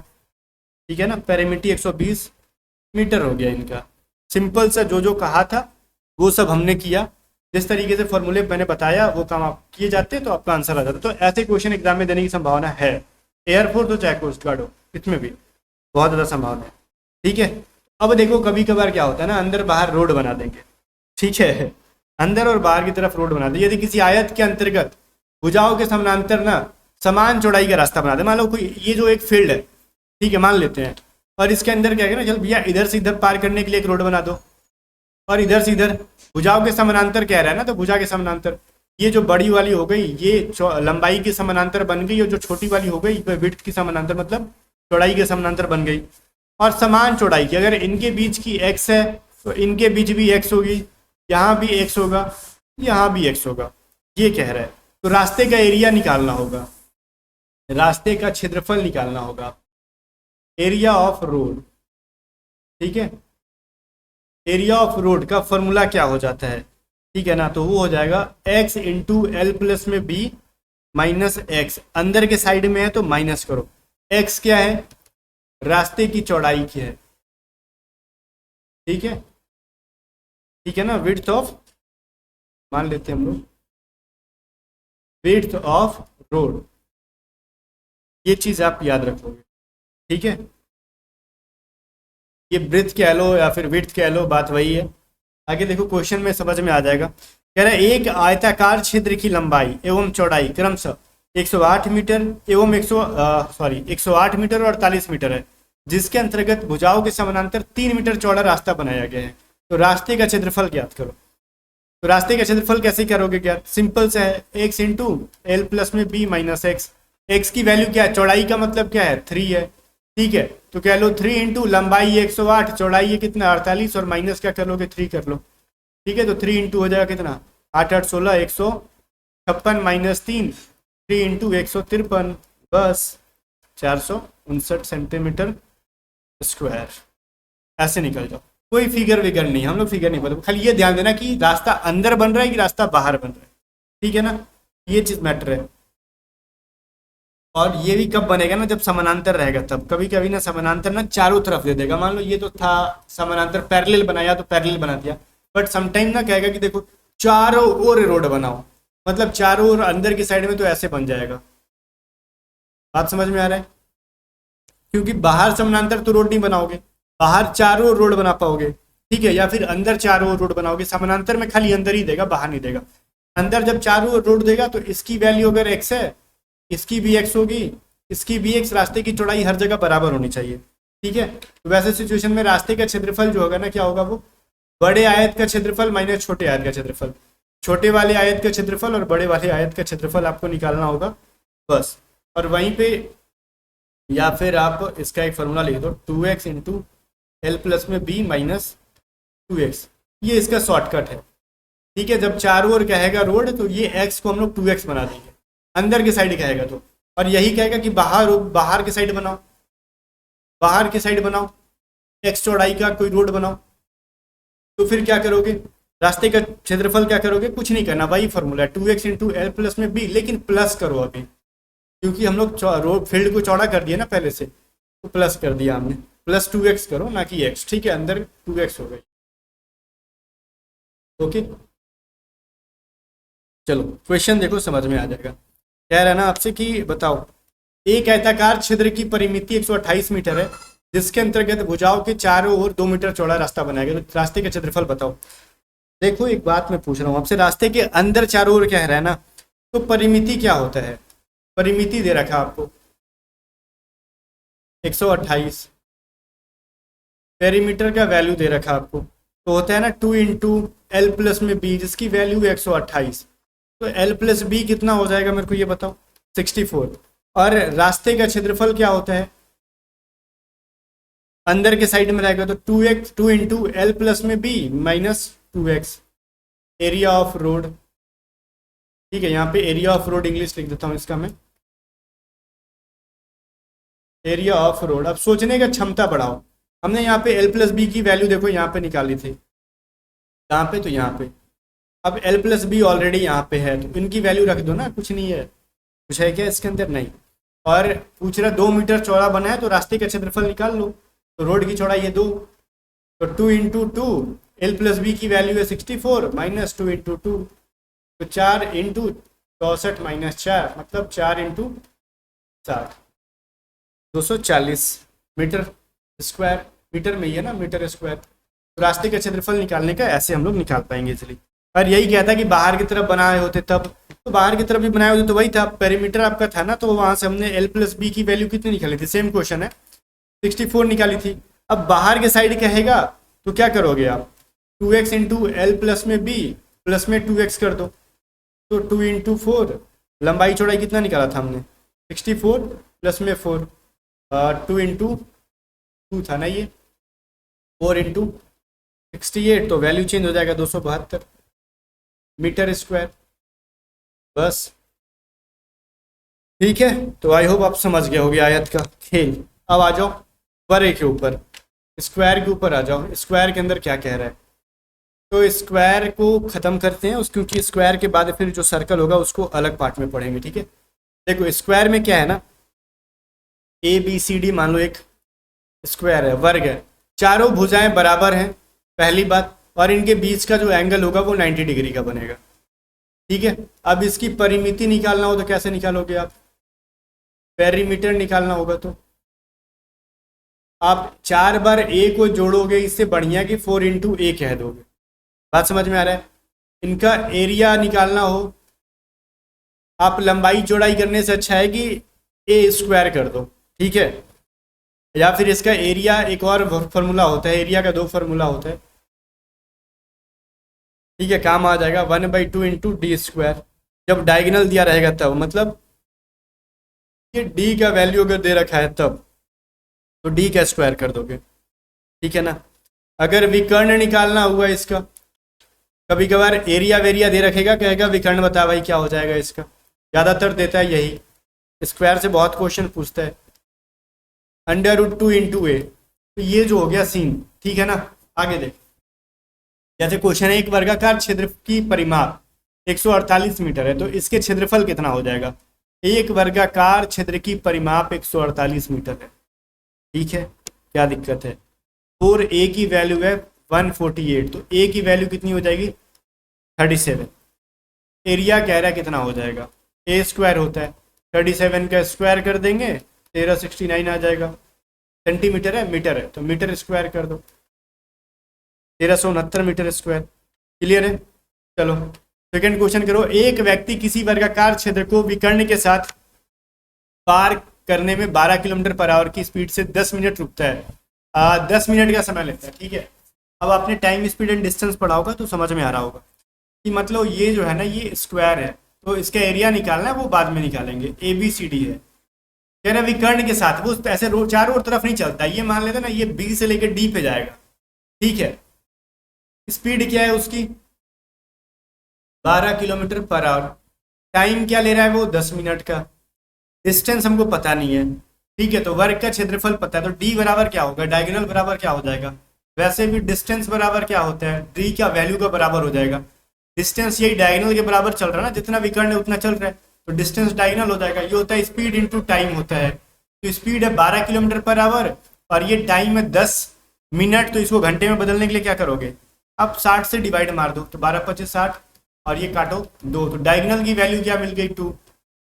ठीक है ना। पेरीमीटर 120 मीटर हो गया इनका। सिंपल सा जो जो कहा था वो सब हमने किया, जिस तरीके से फॉर्मूले मैंने बताया वो काम आप किए जाते तो आपका आंसर आ जाता। तो ऐसे क्वेश्चन एग्जाम में देने की संभावना है, एयरफोर्स हो चाहे कोस्ट गार्ड हो, इसमें भी बहुत ज़्यादा संभावना है, ठीक है। अब देखो कभी कभार क्या होता है ना, अंदर बाहर रोड बना देंगे, ठीक है, अंदर और बाहर की तरफ रोड बना देंगे। यदि किसी आयत के अंतर्गत भुजाओं के समानांतर ना समान चौड़ाई का रास्ता बना दे, मान लो कोई ये जो एक फील्ड है, ठीक है, मान लेते हैं, और इसके अंदर क्या है ना, चल भैया इधर से इधर पार करने के लिए एक रोड बना दो, और इधर से इधर भुजाओं के समानांतर कह रहा है ना, तो भुजा के समानांतर ये जो बड़ी वाली हो गई ये लंबाई के समानांतर बन गई, और जो छोटी वाली हो गई विड्थ की समानांतर मतलब चौड़ाई के समानांतर बन गई। और समान चौड़ाई की अगर इनके बीच की x है तो इनके बीच भी x होगी, यहाँ भी x होगा, यहाँ भी x होगा, ये कह रहा है। तो रास्ते का एरिया निकालना होगा, रास्ते का क्षेत्रफल निकालना होगा, एरिया ऑफ रोड, ठीक है। एरिया ऑफ रोड का फॉर्मूला क्या हो जाता है, ठीक है ना, तो वो हो जाएगा x इंटू एल प्लस में बी माइनस एक्स, अंदर के साइड में है तो माइनस करो। x क्या है, रास्ते की चौड़ाई की है, ठीक है, ठीक है ना। विड्थ ऑफ मान लेते हैं हम लोग, विड्थ ऑफ रोड, ये चीज आप याद रखोगे, ठीक है। ये ब्रेथ कह लो या फिर विड्थ कह लो, बात वही है। आगे देखो क्वेश्चन में समझ में आ जाएगा। कह रहा है एक आयताकार क्षेत्र की लंबाई एवं चौड़ाई क्रमशः 108 मीटर एवं 108 मीटर और 48 मीटर है, जिसके अंतर्गत भुजाओं के समानांतर 3 मीटर चौड़ा रास्ता बनाया गया है। तो रास्ते का क्षेत्रफल ज्ञात करो। तो रास्ते का क्षेत्रफल कैसे करोगे ज्ञात, सिंपल से है, x इंटू एल प्लस में बी माइनस एक्स। एक्स की वैल्यू क्या है, चौड़ाई का मतलब क्या है 3 है, ठीक है। तो कह लो 3 इंटू लंबाई 108, चौड़ाई है कितना 48, और माइनस क्या कर लोगे 3 कर लो, ठीक है। तो 3 इंटू हो जाएगा कितना 8 8 16 156 माइनस 3 3 × 153 बस 459 सेंटीमीटर स्क्वायर। ऐसे निकल जाओ, कोई फिगर विगर नहीं, हम लोग फिगर नहीं बोलते, खाली ये ध्यान देना कि रास्ता अंदर बन रहा है कि रास्ता बाहर बन रहा है, ठीक है ना, ये चीज मैटर है। और ये भी कब बनेगा ना, जब समानांतर रहेगा तब। कभी कभी ना समानांतर ना चारों तरफ दे देगा, मान लो ये तो था समानांतर पैरेलल बनाया तो पैरेलल बना दिया, बट समटाइम ना कहेगा कि देखो चारों ओर रोड बनाओ, मतलब चारों ओर अंदर की साइड में तो ऐसे बन जाएगा। बात समझ में आ रहा है? क्योंकि बाहर समानांतर तो रोड नहीं बनाओगे, बाहर चारों ओर रोड बना पाओगे, ठीक है, या फिर अंदर चारों ओर रोड बनाओगे। समानांतर में खाली अंदर ही देगा, बाहर नहीं देगा। अंदर जब चारों ओर रोड देगा तो इसकी वैल्यू अगर x है, इसकी भी x होगी, इसकी भी x, रास्ते की चौड़ाई हर जगह बराबर होनी चाहिए, ठीक है। तो वैसे सिचुएशन में रास्ते का क्षेत्रफल जो होगा ना, क्या होगा, वो बड़े आयत का क्षेत्रफल माइनस छोटे आयत का क्षेत्रफल, छोटे वाले आयत का क्षेत्रफल और बड़े वाले आयत का क्षेत्रफल आपको निकालना होगा बस। और वहीं पे या फिर आप इसका एक फॉर्मूला लिख दो, 2x इंटू एल प्लस में b माइनस 2x, ये इसका शॉर्टकट है, ठीक है। जब चारों ओर कहेगा रोड तो ये x को हम लोग 2x बना देंगे, अंदर की साइड कहेगा तो, और यही कहेगा कि बाहर की साइड बनाओ, बाहर की साइड बनाओ, x चौड़ाई का कोई रोड बनाओ। तो फिर क्या करोगे, रास्ते का क्षेत्रफल क्या करोगे, कुछ नहीं करना, वही फॉर्मूला है 2x इंटू एल प्लस में b, लेकिन प्लस करो अभी, क्योंकि हम लोग रोड फील्ड को चौड़ा कर दिया ना पहले से, तो प्लस कर दिया हमने, प्लस 2x करो ना कि x, ठीक है, अंदर 2x हो गई। ओके, चलो क्वेश्चन देखो, समझ में आ जाएगा। कह रहा है ना आपसे कि बताओ, एक आयताकार छिद्र की परिमिति 128 मीटर है, जिसके अंतर्गत भुजाओं के चारों ओर 2 मीटर चौड़ा रास्ता बनाया गया, तो रास्ते का क्षेत्रफल बताओ। देखो एक बात मैं पूछ रहा हूँ आपसे, रास्ते के अंदर चारों ओर क्या है ना, तो परिमिति क्या होता है, परिमिति दे रखा आपको 128, पेरीमीटर का वैल्यू दे रखा आपको, तो होता है ना 2 इंटू एल प्लस में बी, जिसकी वैल्यू है 128, तो एल प्लस बी कितना हो जाएगा मेरे को ये बताओ, 64। और रास्ते का क्षेत्रफल क्या होता है, अंदर के साइड में रहेगा तो 2 इंटू एल प्लस में B minus 2x, area of road, ठीक है। यहाँ पे एरिया ऑफ रोड इंग्लिश लिख देता हूँ इसका मैं, एरिया ऑफ रोड। अब सोचने का क्षमता बढ़ाओ, हमने यहाँ पे एल प्लस बी की वैल्यू देखो यहाँ पे निकाली थी, यहाँ पे तो यहाँ पे, अब एल प्लस बी ऑलरेडी यहाँ पे है, तो इनकी वैल्यू रख दो ना, कुछ नहीं है, कुछ है क्या इसके अंदर, नहीं। और पूछ रहा 2 मीटर चौड़ा बना है तो रास्ते का क्षेत्रफल निकाल लो, तो रोड की चौड़ाई है 2, तो 2 इंटू 2, एल प्लस बी की वैल्यू है 64 माइनस 2 इंटू 2, तो 4 इंटू 64 माइनस 4, मतलब 4 इंटू 7, 240 मीटर स्क्वायर, मीटर में ही है ना, मीटर स्क्वायर। तो रास्ते का क्षेत्रफल निकालने का ऐसे हम लोग निकाल पाएंगे इजिली। और यही कहता है कि बाहर की तरफ बनाए होते तब, तो बाहर की तरफ भी बनाए होते तो वही था, पेरीमीटर आपका था ना, तो वहां से हमने एल प्लस बी की वैल्यू कितनी निकाली थी, सेम क्वेश्चन है, 64 निकाली थी। अब बाहर के साइड कहेगा तो क्या करोगे आप, 2x इंटू एल प्लस में बी प्लस में 2x कर दो, तो 2 इंटू 4, लंबाई चौड़ाई कितना निकाला था हमने, 64 प्लस में 4, 2 इंटू 2 था ना ये, 4 इंटू 68, तो वैल्यू चेंज हो जाएगा 272 मीटर स्क्वायर, बस, ठीक है। तो आई होप आप समझ गए होगे आयत का खेल। अब आ जाओ बड़े के ऊपर, स्क्वायर के ऊपर आ जाओ। स्क्वायर के अंदर क्या कह रहा है, तो स्क्वायर को ख़त्म करते हैं उस, क्योंकि स्क्वायर के बाद फिर जो सर्कल होगा उसको अलग पार्ट में पढ़ेंगे, ठीक है। देखो स्क्वायर में क्या है ना, ए बी सी डी मान लो एक स्क्वायर है, वर्ग है, चारों भुजाएं बराबर हैं, पहली बात, और इनके बीच का जो एंगल होगा वो 90 डिग्री का बनेगा, ठीक है। अब इसकी परिमिति निकालना हो तो कैसे निकालोगे आप, पेरीमीटर निकालना होगा, तो आप 4 बार ए को जोड़ोगे, इससे बढ़िया कि 4 इंटू ए कह दोगे। बात समझ में आ रहा है। इनका एरिया निकालना हो, आप लंबाई चौड़ाई करने से अच्छा है कि ए स्क्वायर कर दो, ठीक है। या फिर इसका एरिया एक और फार्मूला होता है, एरिया का 2 फार्मूला होता है, ठीक है, काम आ जाएगा 1/2 इंटू डी स्क्वायर, जब डायगोनल दिया रहेगा तब, मतलब ये डी का वैल्यू अगर दे रखा है तब, तो डी का स्क्वायर कर दोगे, ठीक है ना। अगर विकर्ण निकालना हुआ इसका, कभी कभार एरिया वेरिया दे रखेगा, कहेगा विकर्ण बता भाई क्या हो जाएगा इसका, ज़्यादातर देता है यही, स्क्वायर से बहुत क्वेश्चन पूछता है। √2 × a, तो ये जो हो गया सीन, ठीक है ना। आगे देख, जैसे क्वेश्चन है एक वर्गाकार क्षेत्र की परिमाप 148 मीटर है, तो इसके क्षेत्रफल कितना हो जाएगा। एक वर्गाकार क्षेत्र की परिमाप 148 मीटर है, ठीक है, क्या दिक्कत है। और ए की वैल्यू है 148, तो ए की वैल्यू कितनी हो जाएगी 37। एरिया कह रहा है कितना हो जाएगा, ए स्क्वायर होता है, 37 का स्क्वायर कर देंगे 1369 आ जाएगा। सेंटीमीटर है, मीटर है, तो मीटर स्क्वायर कर दो, 1369 मीटर स्क्वायर। क्लियर है। चलो सेकंड क्वेश्चन करो। एक व्यक्ति किसी वर्गाकार क्षेत्र को विकर्ण के साथ पार करने में 12 किलोमीटर पर आवर की स्पीड से 10 मिनट रुकता है। 10 मिनट का समय लगता है, ठीक है। अब आपने टाइम स्पीड एंड डिस्टेंस पढ़ा होगा तो समझ में आ रहा होगा कि मतलब ये जो है ना, ये स्क्वायर है, तो इसका एरिया निकालना है, वो बाद में निकालेंगे। ABCD है, कह रहा विकर्ण के साथ, वो ऐसे चारों ओर तरफ नहीं चलता, ये मान लेते ना, ये B से लेकर D पे जाएगा, ठीक है। स्पीड क्या है उसकी 12 किलोमीटर पर आवर। टाइम क्या ले रहा है वो 10 मिनट का। डिस्टेंस हमको पता नहीं है, ठीक है, तो वर्ग का क्षेत्रफल पता है, तो D बराबर क्या होगा, डायगोनल बराबर क्या हो जाएगा। वैसे भी डिस्टेंस बराबर क्या होता है, D का वैल्यू का बराबर हो जाएगा। डिस्टेंस यही डायगोनल के बराबर चल रहा है ना, जितना विकर्ण है उतना चल रहा है, तो डिस्टेंस डायगोनल हो जाएगा। ये होता है स्पीड इंटू टाइम होता है। तो स्पीड है 12 किलोमीटर पर आवर और ये टाइम है 10 मिनट, तो इसको घंटे में बदलने के लिए क्या करोगे, अब 60 से डिवाइड मार दो, तो 12 25 60 और ये काटो 2, तो डायगोनल की वैल्यू क्या मिल गई 2,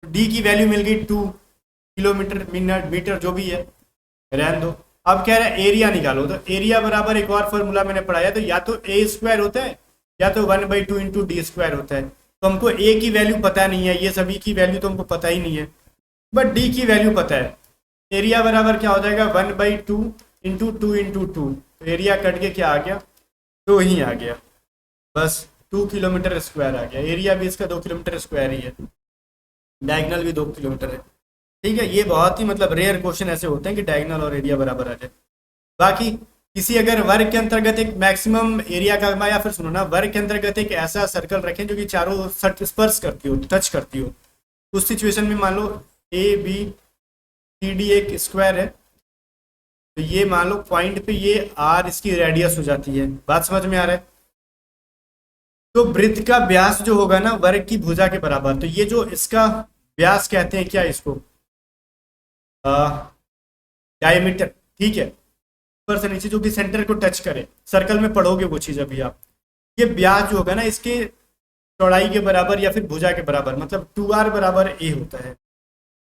डी की वैल्यू मिल गई 2 किलोमीटर मिनट मीटर जो भी है, रहने दो। अब कह रहा है एरिया निकालो, तो एरिया बराबर एक और फॉर्मूला मैंने पढ़ाया, तो या तो ए स्क्वायर होता है या तो 1/2 इंटू डी स्क्वायर होता है। तो हमको ए की वैल्यू पता नहीं है, ये सभी की वैल्यू तो हमको पता ही नहीं है, बट डी की वैल्यू पता है। एरिया बराबर क्या हो जाएगा 1/2 इंटू 2 इंटू 2, तो एरिया कट के क्या आ गया 2 ही आ गया, बस 2 किलोमीटर स्क्वायर आ गया। एरिया भी इसका 2 किलोमीटर स्क्वायर ही है, डायगोनल भी 2 किलोमीटर है, ठीक है। ये बहुत ही मतलब रेयर क्वेश्चन ऐसे होते हैं कि डायगोनल और एरिया बराबर आ जाए। बाकी किसी अगर वर्ग के अंतर्गत एक मैक्सिमम एरिया का, या फिर सुनो ना, वर्ग के अंतर्गत एक ऐसा सर्कल रखें जो कि चारों स्पर्श करती हो, टच करती हो, उस सिचुएशन में मान लो ABCD एक स्क्वायर है, तो ये मान लो पॉइंट पे ये R इसकी रेडियस हो जाती है। बात समझ में आ रहा है। तो वृत्त का व्यास जो होगा ना वर्ग की भुजा के बराबर, तो ये जो इसका व्यास कहते हैं क्या, इसको डायमीटर, ठीक है, ऊपर से नीचे जो कि सेंटर को टच करे, सर्कल में पढ़ोगे वो चीज अभी आप। ये व्यास जो होगा ना इसके चौड़ाई के बराबर या फिर भुजा के बराबर, मतलब 2R बराबर A होता है,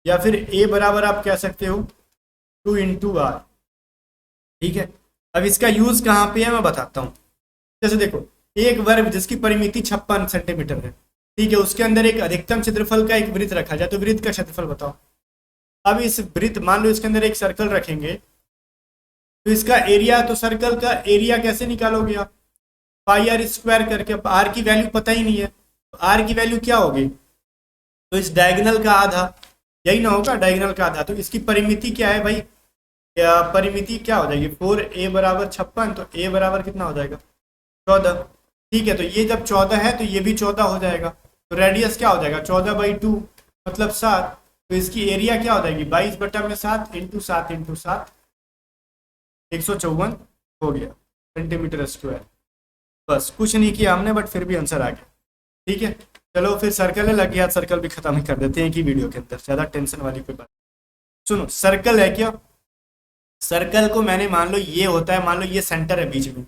या फिर A बराबर आप कह सकते हो 2 इंटू R, ठीक है। अब इसका यूज कहाँ पे है मैं बताता हूँ। जैसे देखो, एक वर्ग जिसकी परिमिति 56 सेंटीमीटर है, ठीक है, उसके अंदर एक अधिकतम क्षेत्रफल का एक वृत्त रखा जाए, तो वृत्त का क्षेत्रफल बताओ। अब इस वृत्त, मान लो इसके अंदर एक सर्कल रखेंगे, तो इसका एरिया, तो सर्कल का एरिया कैसे निकालोगे आप, πr स्क्वायर करके। अब r की वैल्यू पता ही नहीं है, तो r की वैल्यू क्या होगी, तो इस डायगोनल का आधा, यही ना होगा डायगोनल का आधा। तो इसकी परिमिति क्या है भाई, परिमिति क्या हो जाएगी 4A बराबर 56, तो A बराबर कितना हो जाएगा 14, ठीक है। तो ये जब 14 है तो ये भी 14 हो जाएगा, तो रेडियस क्या हो जाएगा 14/2 मतलब 7, तो इसकी एरिया क्या हो जाएगी 22/7 इंटू 7 इंटू 7, 154 हो गया सेंटीमीटर स्क्वायर। बस कुछ नहीं किया हमने, बट फिर भी आंसर आ गया, ठीक है। चलो फिर सर्कल है, लग गया, सर्कल भी खत्म कर देते हैं कि वीडियो के अंदर, ज़्यादा टेंशन वाली कोई बात। सुनो, सर्कल है क्या, सर्कल को मैंने मान लो ये होता है, मान लो ये सेंटर है बीच में,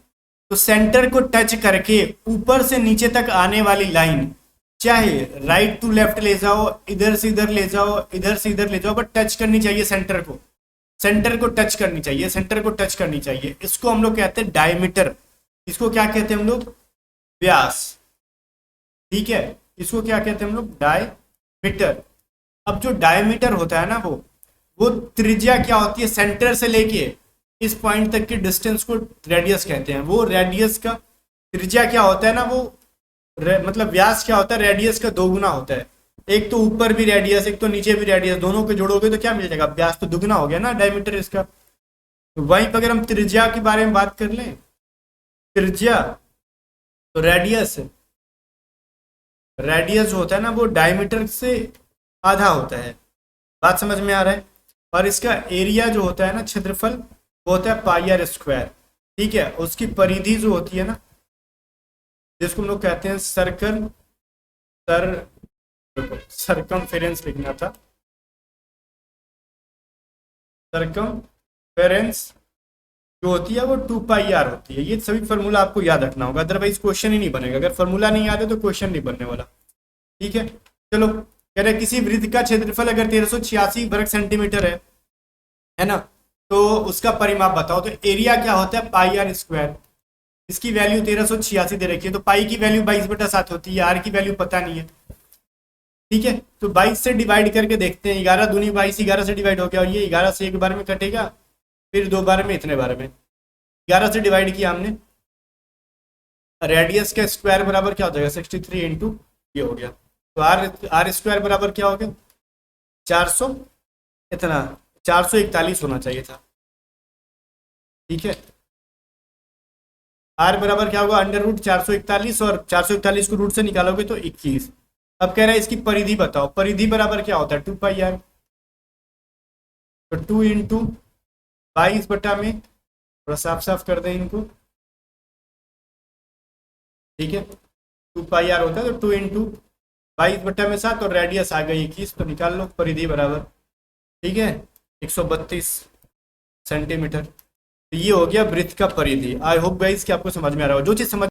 तो सेंटर को टच करके ऊपर से नीचे तक आने वाली लाइन, चाहे राइट टू लेफ्ट ले जाओ, इधर से इधर ले जाओ, इधर से इधर ले जाओ, बट टच करनी चाहिए सेंटर को, सेंटर को टच करनी चाहिए, सेंटर को टच करनी चाहिए। इसको हम लोग कहते हैं डायमीटर, इसको क्या कहते हैं हम लोग व्यास, ठीक है, इसको क्या कहते हैं हम लोग डायमीटर। अब जो डायमीटर होता है ना, वो त्रिज्या क्या होती है, सेंटर से लेके इस पॉइंट तक के डिस्टेंस को रेडियस कहते हैं। वो रेडियस का त्रिज्या क्या होता है ना, वो मतलब व्यास क्या होता है, रेडियस का 2 गुना होता है। एक तो ऊपर भी रेडियस, एक तो नीचे भी रेडियस, दोनों को जोड़ोगे तो क्या मिल जाएगा, व्यास तो दुगना हो गया ना डायमीटर इसका। तो वहीं पर अगर हम त्रिज्या के बारे में बात कर लें, त्रिज्या तो रेडियस जो होता है ना, वो डायमीटर से आधा होता है। बात समझ में आ रहा है। और इसका एरिया जो होता है ना, क्षेत्रफल, वो होता है पाई आर स्क्वायर। ठीक है, उसकी परिधि जो होती है ना, जिसको हम लोग कहते हैं सर्कल, सर सरकमफेरेंस लिखना था, सरकमफेरेंस जो होती है वो 2 पाई आर होती है। ये सभी फॉर्मूला आपको याद रखना होगा, अदरवाइज क्वेश्चन ही नहीं बनेगा। अगर फॉर्मूला नहीं याद है तो क्वेश्चन नहीं बनने वाला। ठीक है, चलो। कह रहे किसी वृत्त का क्षेत्रफल अगर 1386 वर्ग सेंटीमीटर है ना, तो उसका परिमाप बताओ। तो एरिया क्या होता है, पाई आर स्क्वायर। इसकी वैल्यू 1386 दे रखी है, तो पाई की वैल्यू 22/7 होती है, आर की वैल्यू पता नहीं है। ठीक है, तो 22 से डिवाइड करके देखते हैं। 11 दूनी 22, 11 से डिवाइड हो गया, और ये 11 से एक बार में कटेगा, फिर 2 बार में, इतने बार में। 11 से डिवाइड किया हमने, रेडियस का स्क्वायर बराबर क्या हो जाएगा, 63 इंटू ये हो गया। तो आर स्क्वायर बराबर क्या हो गया, 400, इतना 441 होना चाहिए था। ठीक है, आर बराबर क्या होगा, अंडर रूट 441, और 441 को रूट से निकालोगे तो 21। अब कह रहा है इसकी परिधि बताओ। परिधि बराबर क्या होता है, 2 पाई आर। तो 2 इंटू 22 में, थोड़ा साफ साफ कर दें इनको। ठीक है, 2 पाई आर होता है, तो 2 इंटू 22/7, और रेडियस आ गई 21, तो निकाल लो परिधि बराबर। ठीक है, 132 सेंटीमीटर। तो ये हो गया वृत्त का परिधि। आई होप गाइस कि आपको समझ में आ रहा हो। जो चीज समझ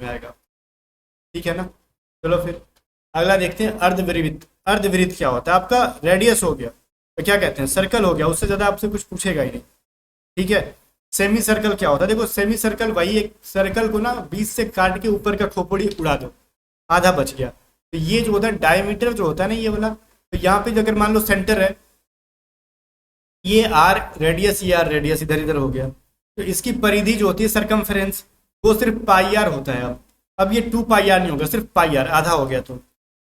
में आएगा। ठीक है ना, चलो फिर अगला देखते हैं, अर्धवृत्त। अर्धवृत्त क्या होता है, आपका रेडियस हो गया, तो क्या कहते हैं, सर्कल हो गया, उससे ज्यादा आपसे कुछ पूछेगा ही नहीं। ठीक है, सेमी सर्कल क्या होता है, देखो सेमी सर्कल वही एक सर्कल को ना 20 से काट के ऊपर का खोपड़ी उड़ा दो, आधा बच गया। तो ये जो होता है डायमीटर जो होता है ना, ये वाला, तो यहाँ पे जो अगर मान लो सेंटर है, ये आर रेडियस, ये आर रेडियस, इधर इधर हो गया, तो इसकी परिधि जो होती है सरकमफेरेंस, वो सिर्फ पाई आर होता है। अब ये 2 पाई आर नहीं होगा, सिर्फ पाई आर, आधा हो गया। तो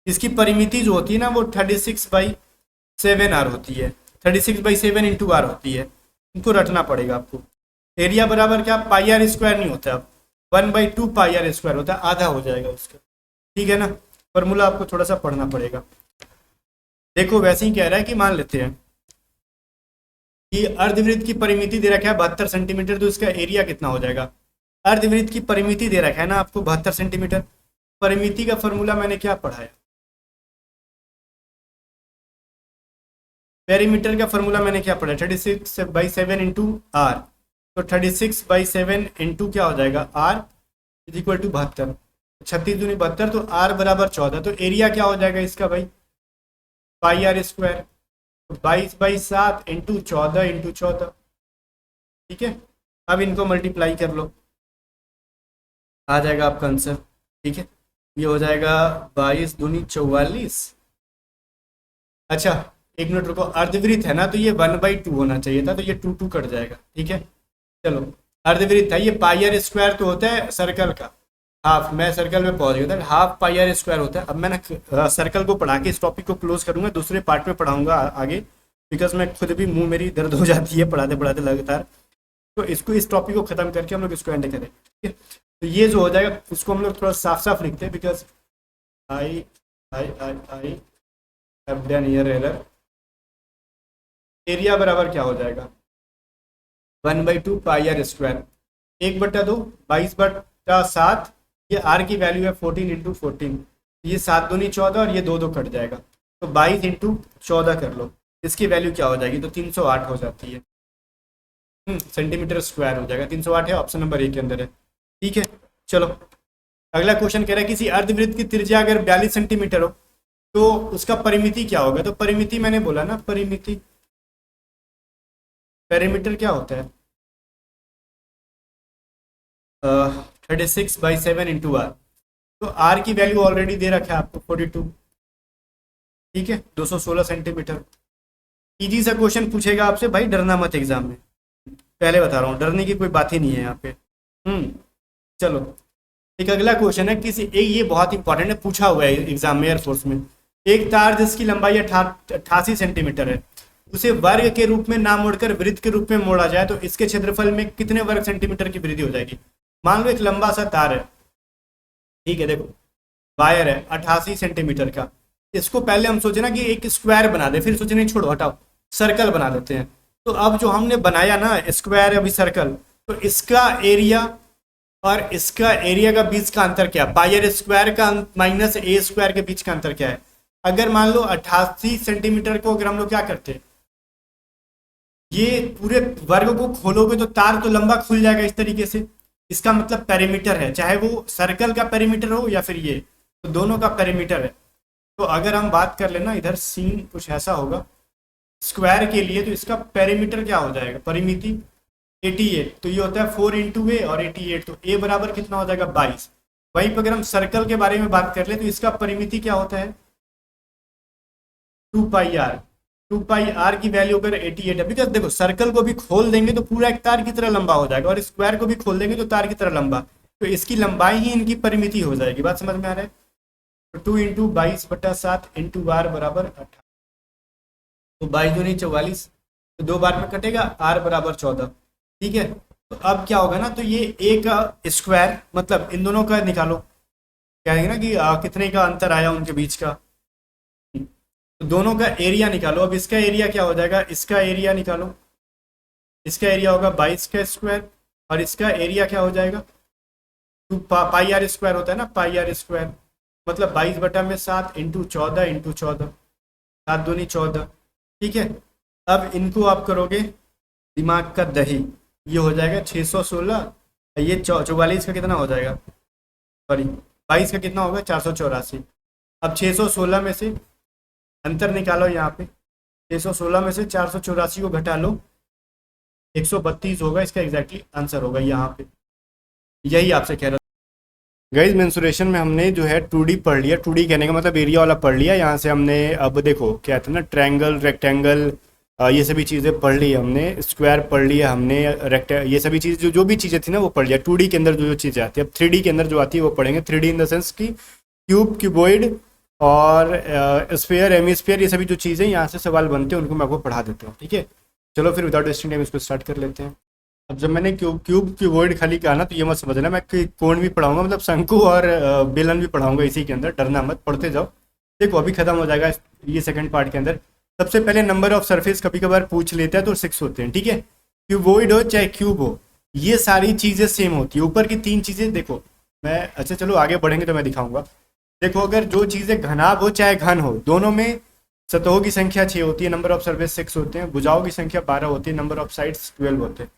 इसकी परिमिति जो होती है ना, वो 36/7 आर होती है। 36/7 इंटू आर होती है, इनको रटना पड़ेगा आपको। एरिया बराबर क्या, पाई आर स्क्वायर नहीं होता, अब 1/2 पाई आर स्क्वायर होता है, आधा हो जाएगा उसका। ठीक है ना, फॉर्मूला आपको थोड़ा सा पढ़ना पड़ेगा। देखो वैसे ही कह रहा है कि मान लेते हैं कि अर्धवृत्त की परिमिति दे रखा है 72 सेंटीमीटर, तो इसका एरिया कितना हो जाएगा। अर्धवृत्त की परिमिति दे रखा है ना आपको 72 सेंटीमीटर। परिमिति का फॉर्मूला मैंने क्या पढ़ाया, पेरीमीटर का फॉर्मूला मैंने क्या पढ़ा, 36/7 इंटू आर। तो 36/7 इंटू क्या हो जाएगा, आर इज इक्वल टू 72, 36 दूनी 72, तो आर बराबर 14। तो एरिया क्या हो जाएगा इसका भाई, पाई आर स्क्वायर। 22/7 into 14 into 14। ठीक है, अब इनको मल्टीप्लाई कर लो, आ जाएगा आपका आंसर। ठीक है, ये हो जाएगा 22 दूनी 44। अच्छा एक मिनट रुको, अर्धवृत्त है ना, तो ये 1/2 होना चाहिए था, तो ये 2 कट जाएगा। ठीक है, चलो अर्धवृत्त है, ये पाई आर स्क्वायर तो होता है सर्कल का हाफ। मैं सर्कल में पहुंच गया था, हाफ पाई आर स्क्वायर होता है। अब मैं ना सर्कल को पढ़ा के इस टॉपिक को क्लोज करूंगा, दूसरे पार्ट में पढ़ाऊंगा आगे, बिकॉज मैं खुद भी मुंह मेरी दर्द हो जाती है पढ़ाते पढ़ाते लगातार। तो इसको, इस टॉपिक को खत्म करके हम लोग इसको एंड करें। ठीक है, तो ये जो हो जाएगा इसको हम लोग थोड़ा साफ साफ लिखते हैं, because I I I I have done here error. Area बराबर क्या हो जाएगा, 1/2 पाई आर स्क्वायर, 1/2, 22/7। ये आर की वैल्यू है 14 इंटू 14, ये 7 दूनी 14, और ये 2 कट जाएगा, तो 22 इंटू 14 कर लो, इसकी वैल्यू क्या हो जाएगी, तो 308 हो जाती है। सेंटीमीटर स्क्वायर हो जाएगा, 308 है, ऑप्शन नंबर ए के अंदर है। ठीक है, चलो अगला क्वेश्चन कह रहा है किसी अर्धवृत्त की त्रिज्या अगर 42 सेंटीमीटर हो तो उसका परिमिति क्या होगा। तो परिमिति मैंने बोला ना, परिमिति, पेरीमीटर क्या होता है, 36/7 इंटू आर। तो आर की वैल्यू ऑलरेडी दे रखा है आपको 42। ठीक है, 216 सेंटीमीटर। इजी सा क्वेश्चन पूछेगा आपसे भाई, डरना मत एग्जाम में, पहले बता रहा हूँ, डरने की कोई बात ही नहीं है यहाँ पे। चलो एक अगला क्वेश्चन है, किसी एक, ये बहुत इंपॉर्टेंट है, पूछा हुआ है एग्जाम में एयरफोर्स में। एक तार जिसकी लंबाई 88 सेंटीमीटर है, उसे वर्ग के रूप में ना मोड़कर वृत्त के रूप में मोड़ा जाए तो इसके क्षेत्रफल में कितने वर्ग सेंटीमीटर की वृद्धि हो जाएगी। मान लो एक लंबा सा तार है, ठीक है, देखो वायर है 88 सेंटीमीटर का। इसको पहले हम सोचे ना कि एक स्क्वायर बना दे, फिर सोचे नहीं छोड़ो हटाओ सर्कल बना देते हैं। तो अब जो हमने बनाया ना स्क्वायर अभी सर्कल, तो इसका एरिया और इसका एरिया का बीच का अंतर क्या है, पाई आर स्क्वायर का माइनस ए स्क्वायर के बीच का अंतर क्या है। अगर मान लो 88 सेंटीमीटर को अगर हम लोग क्या करते, ये पूरे वर्ग को खोलोगे तो तार तो लंबा खुल जाएगा इस तरीके से, इसका मतलब पेरीमीटर है, चाहे वो सर्कल का पेरीमीटर हो या फिर ये, तो दोनों का पेरीमीटर है। तो अगर हम बात कर लेना इधर सीन कुछ ऐसा होगा स्क्वायर के लिए, तो इसका पेरीमीटर क्या हो जाएगा, परिमिति 88, तो ये होता है 4 इंटू ए और 88, तो ए बराबर कितना हो जाएगा 22। वहीं पर अगर हम सर्कल के बारे में बात कर ले तो इसका परिमिति क्या होता है 2 पाई आर। 2 पाई आर की वैल्यू अगर 88 है, बिकॉज देखो सर्कल को भी खोल देंगे तो पूरा एक तार की तरह लंबा हो जाएगा और स्क्वायर को भी खोल देंगे तो तार की तरह लंबा, तो इसकी लंबाई ही इनकी परिमिति हो जाएगी। बात समझ में आ रहा है। तो 2 इंटू 22/7 इंटू आर बराबर 18, तो 22 दूनी 44, तो 2 बार में कटेगा, आर बराबर 14। ठीक है, तो अब क्या होगा ना, तो ये ए का स्क्वायर मतलब इन दोनों का निकालो, कहेंगे ना कि कितने का अंतर आया उनके बीच का, तो दोनों का एरिया निकालो। अब इसका एरिया क्या हो जाएगा, इसका एरिया निकालो, इसका एरिया होगा 22 का स्क्वायर और इसका एरिया क्या हो जाएगा 2 पाई आर स्क्वायर होता है ना, पाई आर स्क्वायर मतलब 22/7 इंटू 14 इंटू 14, 7 दूनी 14। ठीक है, अब इनको आप करोगे दिमाग का दही, ये हो जाएगा 616, ये 44 का कितना हो जाएगा, सॉरी 22 का कितना होगा 484। अब 616 में से अंतर निकालो, यहाँ पे 616 में से 484 को घटा लो, 132 होगा, इसका एग्जैक्टली आंसर होगा यहाँ पे, यही आपसे कह रहा। गाइस मेंसुरेशन में हमने जो है 2D पढ़ लिया, 2D कहने का मतलब एरिया वाला पढ़ लिया। यहाँ से हमने अब देखो क्या था ना, ट्रायंगल रेक्टेंगल ये सभी चीज़ें पढ़ ली हमने, स्क्वायर पढ़ लिया हमने, ये सभी चीज़ जो भी चीज़ें थी ना वो पढ़ लिया। 2D के अंदर जो चीज़ें आती है, अब 3D के अंदर जो आती है वो पढ़ेंगे। 3D इन द सेंस की क्यूब, क्यूबॉइड और स्फीयर, हेमिस्फीयर, ये सभी जो चीज़ें यहाँ से सवाल बनते हैं उनको मैं आपको पढ़ा देता हूँ। ठीक है, चलो फिर विदाउट वेस्टिंग टाइम इसको स्टार्ट कर लेते हैं। अब जब मैंने क्यूब क्यूबॉइड खाली कहा ना, तो ये मत समझना मैं कोण भी पढ़ाऊंगा, मतलब शंकु और बेलन भी पढ़ाऊंगा इसी के अंदर, डरना मत, पढ़ते जाओ। देखो अभी खत्म हो जाएगा ये सेकंड पार्ट के अंदर। सबसे पहले नंबर ऑफ सरफेस कभी कभार पूछ लेता है तो 6 होते हैं। ठीक है, क्यूबॉइड हो चाहे क्यूब हो, ये सारी चीज़ें सेम होती है। ऊपर की 3 चीज़ें देखो मैं, अच्छा चलो आगे बढ़ेंगे तो मैं दिखाऊंगा। देखो अगर जो चीज़ें घनाभ हो चाहे घन हो, दोनों में सतहों की संख्या 6 होती है, नंबर ऑफ सरफेस 6 होते हैं, भुजाओं की संख्या 12 होती है, नंबर ऑफ साइड्स 12 होते हैं,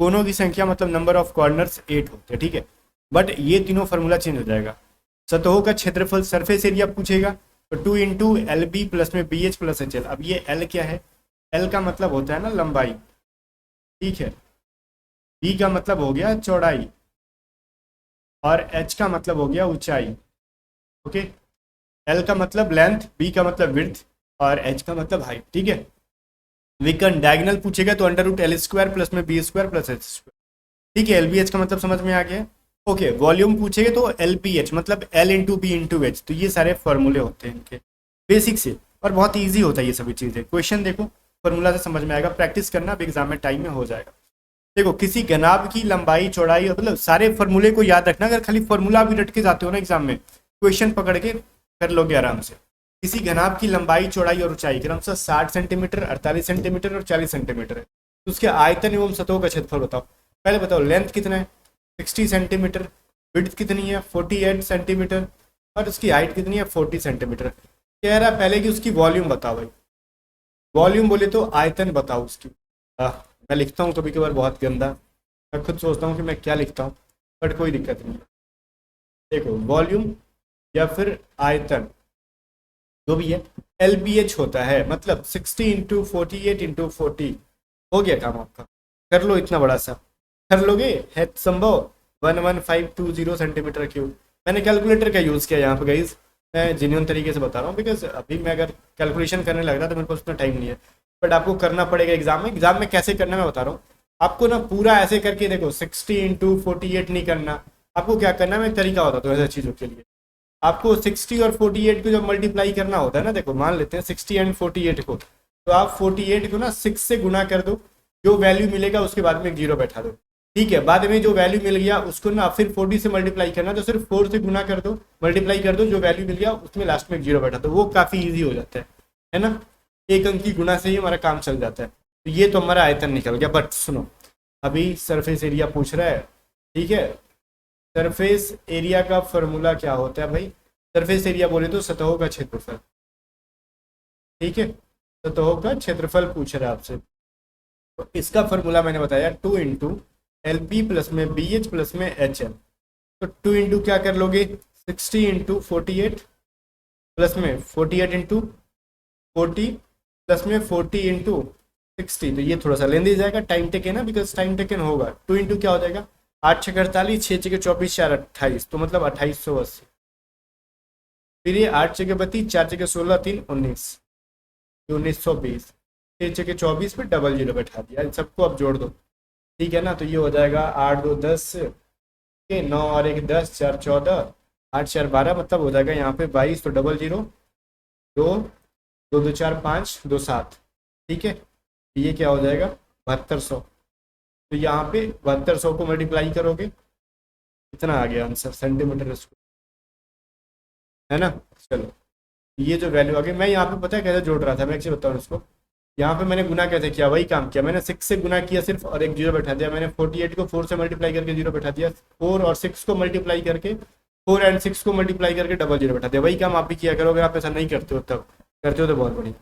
कोनों की संख्या मतलब नंबर ऑफ कॉर्नर्स 8 होते हैं। ठीक है, बट ये तीनों फार्मूला चेंज हो जाएगा। सतहों का क्षेत्रफल सरफेस एरिया पूछेगा तो 2 इंटू एल बी प्लस में B H plus H L. अब ये एल क्या है, एल का मतलब होता है ना लंबाई, ठीक है, बी का मतलब हो गया चौड़ाई और एच का मतलब हो गया ऊंचाई। ओके, एल का मतलब लेंथ, बी का मतलब विड्थ और एच का मतलब हाइट। ठीक है, विकर्ण डायगोनल पूछेगा तो √L² प्लस में B square plus H square. ठीक है, एल बी एच का मतलब समझ में आ गया। ओके, वॉल्यूम पूछेगा तो एल पी एच मतलब L into B into H. तो ये सारे फॉर्मूले होते हैं इनके बेसिक से, और बहुत ईजी होता है ये सभी चीज़ें। क्वेश्चन देखो फॉर्मूला से समझ में आएगा, प्रैक्टिस करना, अब एग्जाम में टाइम में हो जाएगा। देखो किसी घनाभ की लंबाई चौड़ाई, मतलब सारे फॉर्मूले को याद रखना। अगर खाली फॉर्मूला भी रट के जाते हो ना एग्जाम में, क्वेश्चन पकड़ के कर लोगे आराम से। किसी घनाभ की लंबाई चौड़ाई और ऊंचाई क्रमशः 60 सेंटीमीटर, 48 सेंटीमीटर और 40 सेंटीमीटर है, तो उसके आयतन एवं सतहों का क्षेत्रफल बताओ। पहले बताओ लेंथ कितना है 60 सेंटीमीटर, विड्थ कितनी है 48 सेंटीमीटर और उसकी हाइट कितनी है 40 सेंटीमीटर। कह रहा है पहले कि उसकी वॉल्यूम बताओ भाई। वॉल्यूम बोले तो आयतन बताओ उसकी। मैं लिखता हूँ कभी कभार बहुत गंदा, मैं खुद सोचता हूँ कि मैं क्या लिखता हूँ, बट कोई दिक्कत नहीं। देखो वॉल्यूम या फिर आयतन जो भी है LBH होता है, मतलब 60 इंटू 48 इंटू 40। हो गया काम आपका, कर लो इतना बड़ा सा, कर लोगे है संभव 11520 सेंटीमीटर क्यूब। मैंने कैलकुलेटर का यूज़ किया यहाँ पे गाइज, मैं जेन्युइन तरीके से बता रहा हूँ, बिकॉज अभी मैं अगर कैलकुलेशन करने लग रहा तो मेरे पास उतना टाइम नहीं है, बट आपको करना पड़ेगा एग्जाम में। एग्जाम में कैसे करना मैं बता रहा हूँ आपको ना, पूरा ऐसे करके देखो 60 इंटू 48 नहीं करना। आपको क्या करना है, मैं तरीका बताता हूँ ऐसी चीज़ों के लिए। आपको 60 और 48 को जब मल्टीप्लाई करना होता है ना, देखो मान लेते हैं 60 एंड 48 को, तो आप 48 को ना 6 से गुना कर दो, जो वैल्यू मिलेगा उसके बाद में एक जीरो बैठा दो। ठीक है, बाद में जो वैल्यू मिल गया उसको ना फिर 40 से मल्टीप्लाई करना, तो सिर्फ 4 से गुना कर दो, मल्टीप्लाई कर दो, जो वैल्यू मिल गया उसमें लास्ट में 0 बैठा, तो वो काफ़ी ईजी हो जाता है ना। एक अंक की गुना से ही हमारा काम चल जाता है। तो ये तो हमारा आयतन निकल गया। बट सुनो, अभी सरफेस एरिया पूछ रहा है, ठीक है। सरफेस एरिया का फॉर्मूला क्या होता है भाई? सरफेस एरिया बोले तो सतहों का क्षेत्रफल, ठीक है, सतहों का क्षेत्रफल पूछ रहा है आपसे। तो इसका फॉर्मूला मैंने बताया 2 इंटू एल पी प्लस में बी एच प्लस में एच एल। तो 2 इंटू क्या कर लोगे, 60 इंटू 48 प्लस में 48 इंटू 40 प्लस में 40 इंटू 60। तो ये थोड़ा सा लेंदी जाएगा, टाइम टेकन है, बिकॉज टाइम टेकन होगा। 2 इंटू क्या हो जाएगा, 8 छः 48, 6 छः 24, 4 28, तो मतलब 2880। फिर ये 8 छः 32, 4 छः 16, 3 19, 1920, 6 छः 24 पे डबल 0 बैठा दिया। इन सबको अब जोड़ दो, ठीक है ना। तो ये हो जाएगा 8 2 10 के 9 और 1 10, 4 14, 8 4 12, मतलब हो जाएगा यहाँ पे 22, तो डबल 0 2 2 2 4 5 2 7, ठीक है। ये क्या हो जाएगा 7200। तो यहाँ पे 7200 को मल्टीप्लाई करोगे, कितना आ गया आंसर, सेंटीमीटर स्क्वायर, है ना। चलो ये जो वैल्यू आ गई, मैं यहाँ पे पता है कैसे जोड़ रहा था, मैं एक्चुअली बताऊँ इसको। यहाँ पे मैंने गुना कैसे किया, वही काम किया मैंने, 6 से गुना किया सिर्फ और एक 0 बैठा दिया। मैंने 48 को 4 से मल्टीप्लाई करके 0 बैठा दिया, 4 और 6 को मल्टीप्लाई करके, 4 एंड 6 को मल्टीप्लाई करके डबल 0 बैठा दिया। वही काम आप भी किया करो, अगर आप ऐसा नहीं करते हो तब, करते हो तो बहुत बढ़िया।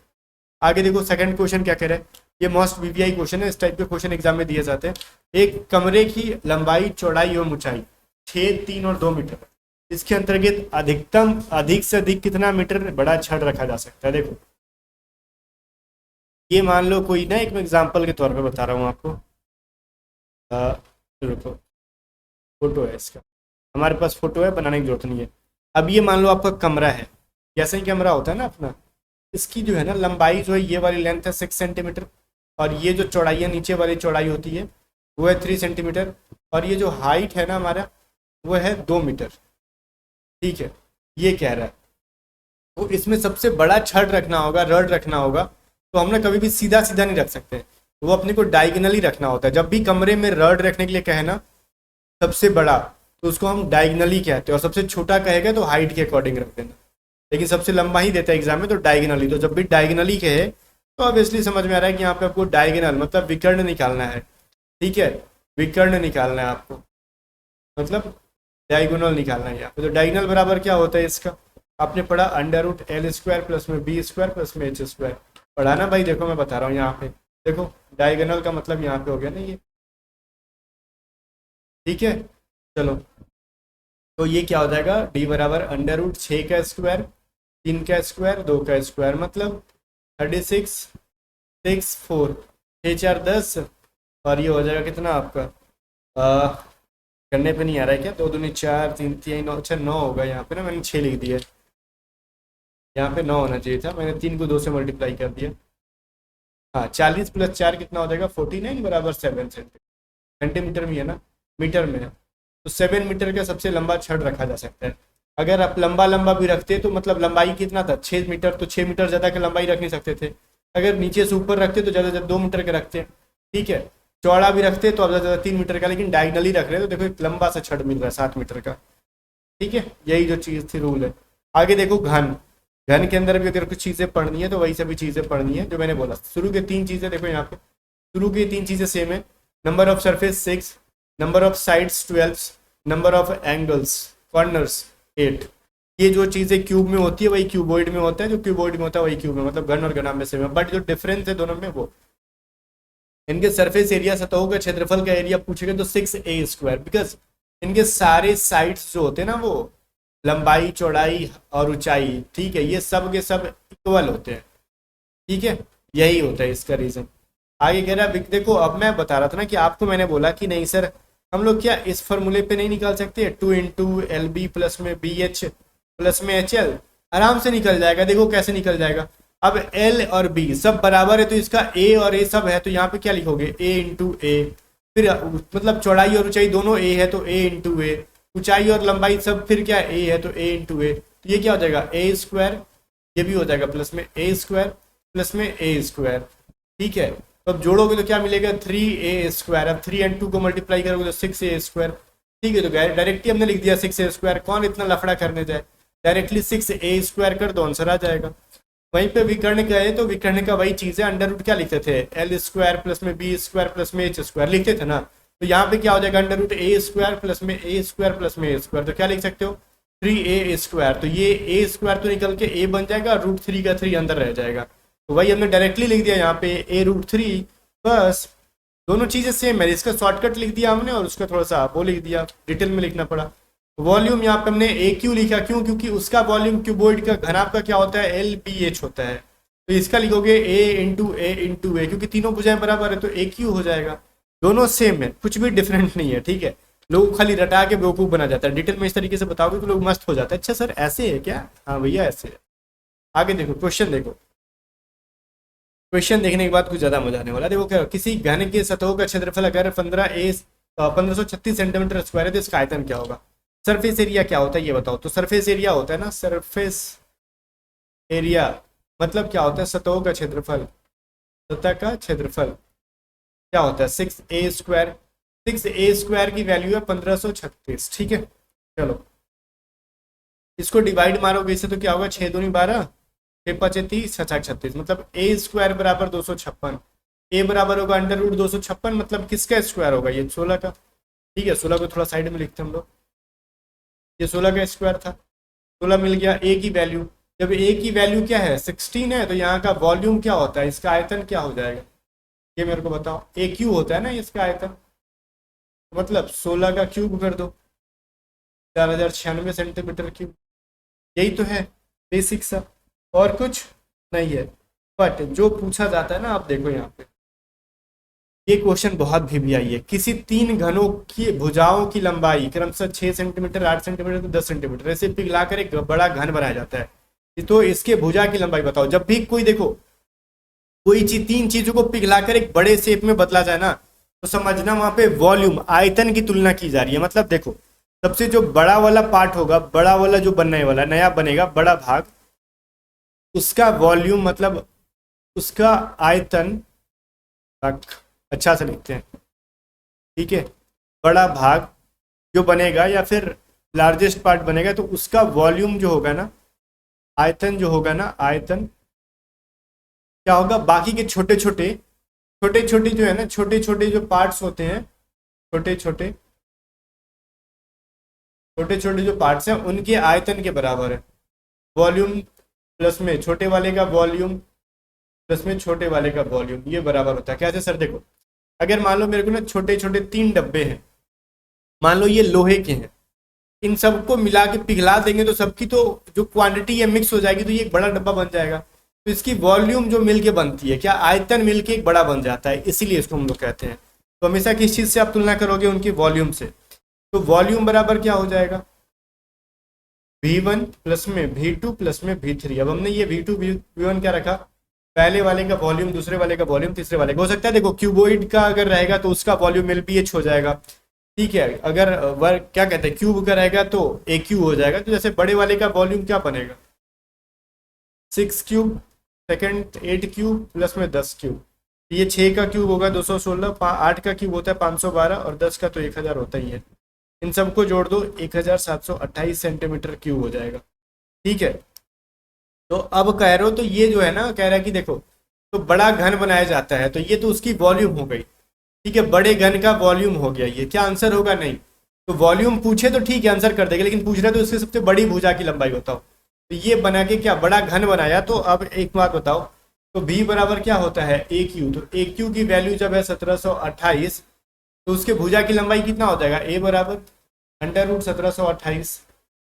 आगे देखो सेकंड क्वेश्चन क्या कह रहा है, ये मोस्ट वीवीआई क्वेश्चन है, इस टाइप के क्वेश्चन एग्जाम में दिए जाते हैं। एक कमरे की लंबाई चौड़ाई एवं ऊंचाई 6 3 और 2 मीटर, इसके अंतर्गत अधिकतम अधिक से अधिक कितना मीटर बड़ा छड़ रखा जा सकता है। देखो ये मान लो कोई ना, एक मैं एग्जाम्पल के तौर पे बता रहा हूँ आपको। रुको, फोटो है इसका, हमारे पास फोटो है, बनाने की जरूरत नहीं है। अब ये मान लो आपका कमरा है, जैसे ही कैमरा होता है ना अपना, इसकी जो है ना लंबाई जो है, ये वाली लेंथ है 6 सेंटीमीटर, और ये जो चौड़ाई है, नीचे वाली चौड़ाई होती है वो है 3 सेंटीमीटर, और ये जो हाइट है ना हमारा वो है 2 मीटर, ठीक है। ये कह रहा है तो इसमें सबसे बड़ा छड़ रखना होगा, रड रखना होगा, तो हमने कभी भी सीधा सीधा नहीं रख सकते, वो अपने को डायगोनली रखना होता है। जब भी कमरे में रड रखने के लिए कहे ना सबसे बड़ा, तो उसको हम डायगोनली कहते हैं, और सबसे छोटा कहेगा तो हाइट के अकॉर्डिंग रख देना, लेकिन सबसे लंबा ही देता है एग्जाम में तो डायगोनली। तो जब भी डायगोनली कहे तो ऑब्वियसली समझ में आ रहा है कि यहाँ पे आपको डायगोनल मतलब विकर्ण निकालना है, ठीक है, विकर्ण निकालना है आपको, मतलब डायगोनल निकालना है यहाँ पे। तो डायगोनल बराबर क्या होता है इसका, आपने पढ़ा √L² प्लस में B² प्लस में H², पढ़ा ना भाई। देखो मैं बता रहा हूँ यहाँ पे, देखो डायगोनल का मतलब यहाँ पे हो गया ना ये, ठीक है। चलो तो ये क्या हो जाएगा, D बराबर √6 का स्क्वायर, 3 का स्क्वायर, 2 का स्क्वायर, मतलब 36 6 4 6 4 10, और ये हो जाएगा कितना आपका, करने पे नहीं आ रहा है क्या, 2 दूनी 4 3 3 9, अच्छा 9 होगा यहाँ पे ना, मैंने 6 लिख दिया, यहाँ पे 9 होना चाहिए था, मैंने 3 को 2 से मल्टीप्लाई कर दिया। हाँ 40 प्लस 4 कितना हो जाएगा 49 बराबर 7 सेंटीमीटर में है ना, मीटर में है, तो 7 मीटर का सबसे लंबा छड़ रखा जा सकता है। अगर आप लंबा लंबा भी रखते तो मतलब लंबाई कितना था 6 मीटर, तो 6 मीटर ज़्यादा की लंबाई रख नहीं सकते थे। अगर नीचे से ऊपर रखते तो ज़्यादा ज़्यादा 2 मीटर के रखते, ठीक है। चौड़ा भी रखते तो अब ज़्यादा 3 मीटर का, लेकिन डायगनली रख रहे तो देखो एक लंबा सा छड़ मिल रहा है 7 मीटर का, ठीक है। यही जो चीज़ थी रूल है। आगे देखो घन, घन के अंदर भी अगर कुछ चीज़ें पढ़नी है तो वही सभी चीज़ें पढ़नी है जो मैंने बोला। शुरू के 3 चीज़ें देखो यहाँ पे, शुरू की 3 चीज़ें सेम है, number of surface 6, number of sides 12, number of angles corners 8। ये जो चीज़ें क्यूब में होती है वही क्यूबॉइड में होता है, जो क्यूबॉइड में होता है वही क्यूब में, मतलब घन और घना में सेम है, बट जो डिफरेंस है दोनों में वो इनके सरफेस एरिया सतहों का क्षेत्रफल का एरिया पूछेगा तो 6a², बिकॉज इनके सारे साइड्स जो होते हैं ना वो लंबाई चौड़ाई और ऊंचाई, ठीक है, ये सब के सब इक्वल होते हैं, ठीक है, यही होता है इसका रीजन। आगे कह रहा है देखो, अब मैं बता रहा था ना कि आपको मैंने बोला कि नहीं सर हम लोग क्या इस फॉर्मूले पे नहीं निकाल सकते, 2 इंटू LB प्लस में BH प्लस में HL, आराम से निकल जाएगा। देखो कैसे निकल जाएगा, अब L और B सब बराबर है तो इसका A और A सब है, तो यहाँ पे क्या लिखोगे A इंटू A, फिर मतलब चौड़ाई और ऊंचाई दोनों A है तो A इंटू A, ऊंचाई और लंबाई सब फिर क्या A है तो A इंटू A, तो ये क्या हो जाएगा A², ये भी हो जाएगा प्लस में A² प्लस में A², ठीक है। तो अब जोड़ोगे तो क्या मिलेगा 3a²। अब 3 एंड 2 को मल्टीप्लाई करोगे तो 6a²। ठीक है, तो डायरेक्टली हमने लिख दिया 6a²। कौन इतना लफड़ा करने जाए, डायरेक्टली 6a² कर दो, आंसर आ जाएगा। वहीं पे विकर्ण का है तो विकर्ण का वही चीज है, अंडर रूट क्या लिखते थे, l² प्लस में b² प्लस में h² लिखते थे ना। तो यहाँ पे क्या हो जाएगा, अंडर रूट a² प्लस में a² प्लस में a², तो क्या लिख सकते हो 3a²। तो ये a² तो निकल के a बन जाएगा, √3 का 3 अंदर रह जाएगा। तो वही हमने डायरेक्टली लिख दिया यहाँ पे a√3। बस दोनों चीजें सेम है, इसका शॉर्टकट लिख दिया हमने और उसका थोड़ा सा वो लिख दिया, डिटेल में लिखना पड़ा। वॉल्यूम यहाँ पे हमने ए क्यू लिखा, क्यों, क्योंकि उसका वॉल्यूम क्यूबॉइड का घनाभ का क्या होता है, LBH होता है। तो इसका लिखोगे a × a, क्योंकि तीनों भुजाएं बराबर है तो ए क्यू हो जाएगा। दोनों सेम है, कुछ भी डिफरेंट नहीं है। ठीक है, लोग खाली रटा के बेवकूफ बना जाता है, डिटेल में इस तरीके से बताओगे तो लोग मस्त हो जाता है। अच्छा सर ऐसे है क्या, हाँ भैया ऐसे है। आगे देखो क्वेश्चन, देखो क्वेश्चन देखने के बाद कुछ ज्यादा मजा आने वाला। देखो क्या, किसी घन के सतहों का क्षेत्रफल अगर 1536 सेंटीमीटर स्क्वायर है तो इसका आयतन क्या होगा। सरफेस एरिया क्या होता है ये बताओ। तो सरफेस एरिया होता है ना, सरफेस एरिया मतलब क्या होता है, सतहों का क्षेत्रफल। सतह का क्षेत्रफल क्या होता है 6a²। 6a² की वैल्यू है 1536। ठीक है, चलो इसको डिवाइड मारोगे इससे तो क्या होगा, 6 दूनी 12, 6 5 30, 6 36, मतलब a² बराबर 256। a बराबर होगा अंडर रूट 256, मतलब किसका स्क्वायर होगा, ये 16 का। ठीक है, 16 को थोड़ा साइड में लिखते हैं हम लोग, ये 16 का स्क्वायर था। 16 मिल गया। a की वैल्यू, जब a की वैल्यू क्या है 16 है, तो यहाँ का वॉल्यूम क्या होता है, इसका आयतन क्या हो जाएगा, ये मेरे को बताओ। AQ होता है ना इसका आयतन, मतलब 16 का क्यूब कर दो, 4096 सेंटीमीटर क्यूब। यही तो है बेसिक सा, और कुछ नहीं है। बट जो पूछा जाता है ना, आप देखो यहाँ पे ये क्वेश्चन बहुत भी आई है, किसी तीन घनों की भुजाओं की लंबाई क्रमशः 6 सेंटीमीटर, 8 सेंटीमीटर तो 10 सेंटीमीटर ऐसे पिघलाकर एक बड़ा घन बनाया जाता है। तो इसके भुजा की लंबाई बताओ। जब भी कोई देखो कोई चीज, तीन चीजों को पिघलाकर एक बड़े शेप में बदला जाए ना, तो समझना वहां पे वॉल्यूम, आयतन की तुलना की जा रही है। मतलब देखो सबसे जो बड़ा वाला पार्ट होगा, बड़ा वाला जो बनने वाला नया बनेगा बड़ा भाग, उसका वॉल्यूम मतलब उसका आयतन, अच्छा से लिखते हैं। ठीक है, बड़ा भाग जो बनेगा या फिर लार्जेस्ट पार्ट बनेगा, तो उसका वॉल्यूम जो होगा ना, आयतन जो होगा ना, आयतन क्या होगा, बाकी के छोटे छोटे जो है ना, छोटे छोटे जो पार्ट्स होते हैं, छोटे छोटे जो पार्ट्स हैं उनके आयतन के बराबर है। वॉल्यूम प्लस में छोटे वाले का वॉल्यूम प्लस में छोटे वाले का वॉल्यूम, ये बराबर होता है। कैसे सर, देखो अगर मान लो मेरे को ना छोटे छोटे 3 डब्बे हैं, मान लो ये लोहे के हैं, इन सबको मिला के पिघला देंगे तो सबकी तो जो क्वांटिटी है मिक्स हो जाएगी, तो ये एक बड़ा डब्बा बन जाएगा। तो इसकी वॉल्यूम जो मिलके बनती है, क्या आयतन मिलके एक बड़ा बन जाता है, इसीलिए इसको हम लोग कहते हैं। तो हमेशा किस चीज से आप तुलना करोगे, उनकी वॉल्यूम से। तो वॉल्यूम बराबर क्या हो जाएगा, V1 प्लस में V2 प्लस में V3। अब हमने ये V2 V1 क्या रखा, पहले वाले का वॉल्यूम, दूसरे वाले का वॉल्यूम, तीसरे वाले का। हो सकता है देखो क्यूबॉइड का अगर रहेगा तो उसका वॉल्यूम LBH हो जाएगा। ठीक है, अगर वर्ग क्या कहते हैं क्यूब का रहेगा तो AQ हो जाएगा। तो जैसे बड़े वाले का वॉल्यूम क्या बनेगा, 6 क्यूब, सेकंड 8 क्यूब प्लस में 10 क्यूब। ये 6 का क्यूब होगा 216, 8 का क्यूब होता है 512 और 10 का तो 1000 होता ही है। इन सबको जोड़ दो 1728 सेंटीमीटर क्यूब हो जाएगा। ठीक है, तो अब कह रहे हो, तो ये जो है ना, कह रहा है कि देखो तो बड़ा घन बनाया जाता है, तो ये तो उसकी वॉल्यूम हो गई। ठीक है, बड़े घन का वॉल्यूम हो गया, ये क्या आंसर होगा, नहीं। तो वॉल्यूम पूछे तो ठीक है आंसर कर देगा, लेकिन पूछ रहे तो उसकी सबसे बड़ी भुजा की लंबाई बताओ। तो ये बना के क्या बड़ा घन बनाया। तो अब एक बात बताओ, तो B बराबर क्या होता है AQ। तो AQ की वैल्यू जब है 1728, तो उसके भुजा की लंबाई कितना हो जाएगा, A बराबर अंडर रूट 1728,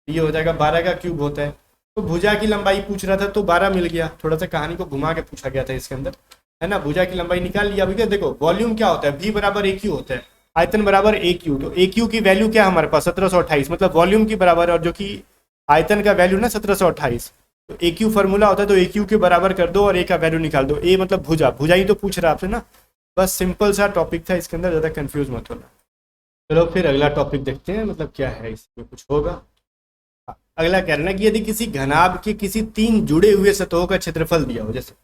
ये हो जाएगा 12 का क्यूब होता है। तो भुजा की लंबाई पूछ रहा था तो 12 मिल गया, थोड़ा सा कहानी को घुमा के पूछा गया था इसके अंदर, है ना। भुजा की लंबाई निकाल लिया। अभी देखो वॉल्यूम क्या होता है, V बराबर AQ होता है, आयतन बराबर AQ। तो AQ की वैल्यू क्या हमारे पास 1728, मतलब वॉल्यूम की बराबर है, और जो कि आयतन का वैल्यू ना 1728, तो AQ फॉर्मूला होता है। तो AQ के बराबर कर दो और A का वैल्यू निकाल दो। A मतलब भुजा, भुजा ही तो पूछ रहा आपसे ना। बस सिंपल सा टॉपिक था, इसके अंदर ज़्यादा कंफ्यूज मत होना। चलो फिर अगला टॉपिक देखते हैं, मतलब क्या है इसमें, कुछ होगा। अगला कह रहा है कि यदि किसी घनाभ के किसी 3 जुड़े हुए सतहों का क्षेत्रफल दिया हो, जैसे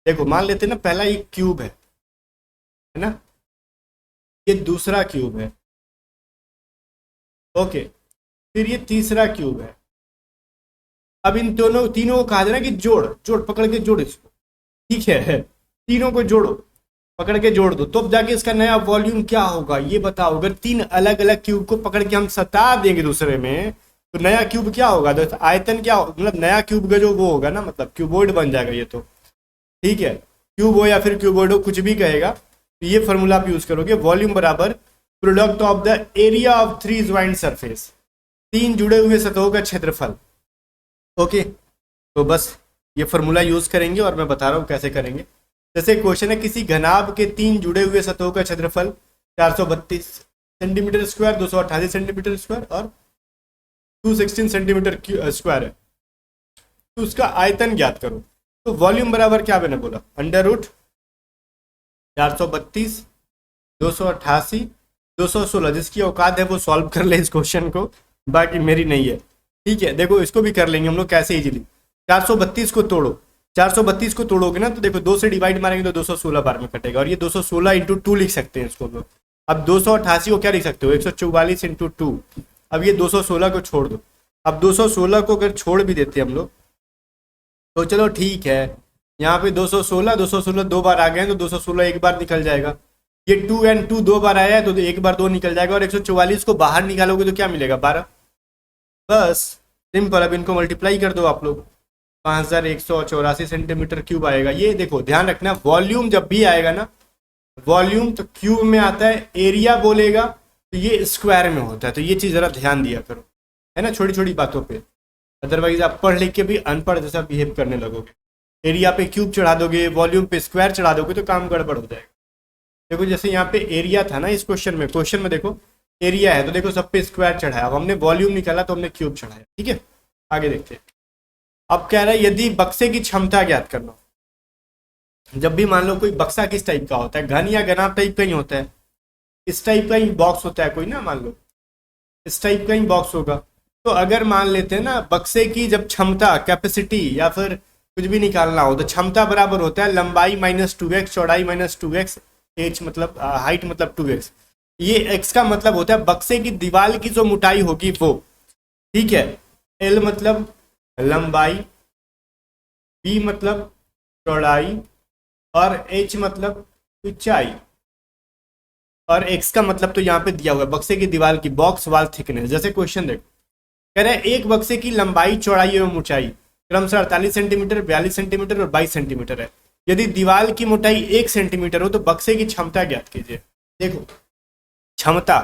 देखो मान लेते हैं ना, पहला एक क्यूब है, है ना। ये दूसरा क्यूब है, ओके। फिर ये तीसरा क्यूब है। अब इन दोनों तीनों को कहा जाए ना कि जोड़ जोड़, पकड़ के जोड़ इसको, ठीक है, तीनों को जोड़ो, पकड़ के जोड़ दो, तो अब जाके इसका नया वॉल्यूम क्या होगा ये बताओ। अगर तीन अलग अलग क्यूब को पकड़ के हम सटा देंगे दूसरे में, तो नया क्यूब क्या होगा, तो आयतन क्या मतलब नया क्यूब का जो वो होगा ना, मतलब क्यूबॉइड बन जाएगा ये तो, ठीक है। क्यूब हो या फिर क्यूबॉइड हो, कुछ भी कहेगा, तो ये फॉर्मूला आप यूज करोगे, वॉल्यूम बराबर product of the area of three joint surface, तीन जुड़े हुए सतहों का क्षेत्रफल, ओके। तो बस ये फॉर्मूला यूज करेंगे और मैं बता रहा हूँ कैसे करेंगे। जैसे क्वेश्चन है, किसी घनाभ के तीन जुड़े हुए सतहों का क्षेत्रफल 432 सेंटीमीटर स्क्वायर, 288 सेंटीमीटर स्क्वायर और 216 सेंटीमीटर स्क्वायर है, तो उसका आयतन ज्ञात करो। तो वॉल्यूम बराबर क्या मैंने बोला, अंडर रूट 432 288 216, जिसकी औकात है वो सॉल्व कर ले इस क्वेश्चन को, बाकी मेरी नहीं है, ठीक है। देखो इसको भी कर लेंगे हम लोग कैसे इजीली, 432 को तोड़ो, 432 को तोड़ोगे ना तो देखो 2 से डिवाइड मारेंगे तो 216 बार में कटेगा, और ये 216 इंटू 2 लिख सकते हैं इसको लोग। अब 288 को क्या लिख सकते हो, 144 इंटू 2। अब ये 216 को छोड़ दो, अब 216 को अगर छोड़ भी देते हम लोग तो चलो ठीक है, यहाँ पे 216 216 दो बार आ गए हैं तो 216 एक बार निकल जाएगा, ये 2 एंड 2 दो बार आया है तो एक बार 2 निकल जाएगा, और 144 को बाहर निकालोगे तो क्या मिलेगा 12, बस सिंपल। अब इनको मल्टीप्लाई कर दो आप लोग, 5184 सेंटीमीटर क्यूब आएगा। ये देखो ध्यान रखना, वॉल्यूम जब भी आएगा ना, वॉल्यूम तो क्यूब में आता है, एरिया बोलेगा तो ये स्क्वायर में होता है, तो ये चीज़ ज़रा ध्यान दिया करो, है ना, छोटी छोटी बातों पे, अदरवाइज आप पढ़ लिख के भी अनपढ़ जैसा बिहेव करने लगोगे। एरिया पे क्यूब चढ़ा दोगे, वॉल्यूम पे स्क्वायर चढ़ा दोगे तो काम गड़बड़ हो जाएगा। देखो जैसे यहाँ पे एरिया था ना इस क्वेश्चन में देखो एरिया है तो देखो सब पे स्क्वायर चढ़ाया, अब हमने वॉल्यूम निकाला तो हमने क्यूब चढ़ाया, ठीक है। आगे देखते हैं। अब कह रहा है यदि बक्से की क्षमता ज्ञात करना, जब भी मान लो कोई बक्सा किस टाइप का होता है, घन या घनाभ टाइप का ही होता है, इस टाइप का ही बॉक्स होता है कोई ना, मान लो इस टाइप का ही बॉक्स होगा, तो अगर मान लेते हैं ना बक्से की जब क्षमता कैपेसिटी या फिर कुछ भी निकालना हो तो क्षमता बराबर होता है लंबाई माइनस 2x, चौड़ाई माइनस 2x, एच मतलब हाइट मतलब 2x, ये x का मतलब होता है बक्से की दीवार की जो मोटाई होगी वो, ठीक है। l मतलब लंबाई, b मतलब चौड़ाई और h मतलब ऊंचाई, और x का मतलब तो यहाँ पे दिया हुआ है बक्से की दीवार की बॉक्स वाल थिकनेस। जैसे क्वेश्चन देखो कह रहे हैं एक बक्से की लंबाई, चौड़ाई एवं ऊंचाई क्रमशः 48 सेंटीमीटर, 42 सेंटीमीटर और 22 सेंटीमीटर है। यदि दीवार की मोटाई 1 सेंटीमीटर हो तो बक्से की क्षमता ज्ञात कीजिए। देखो क्षमता,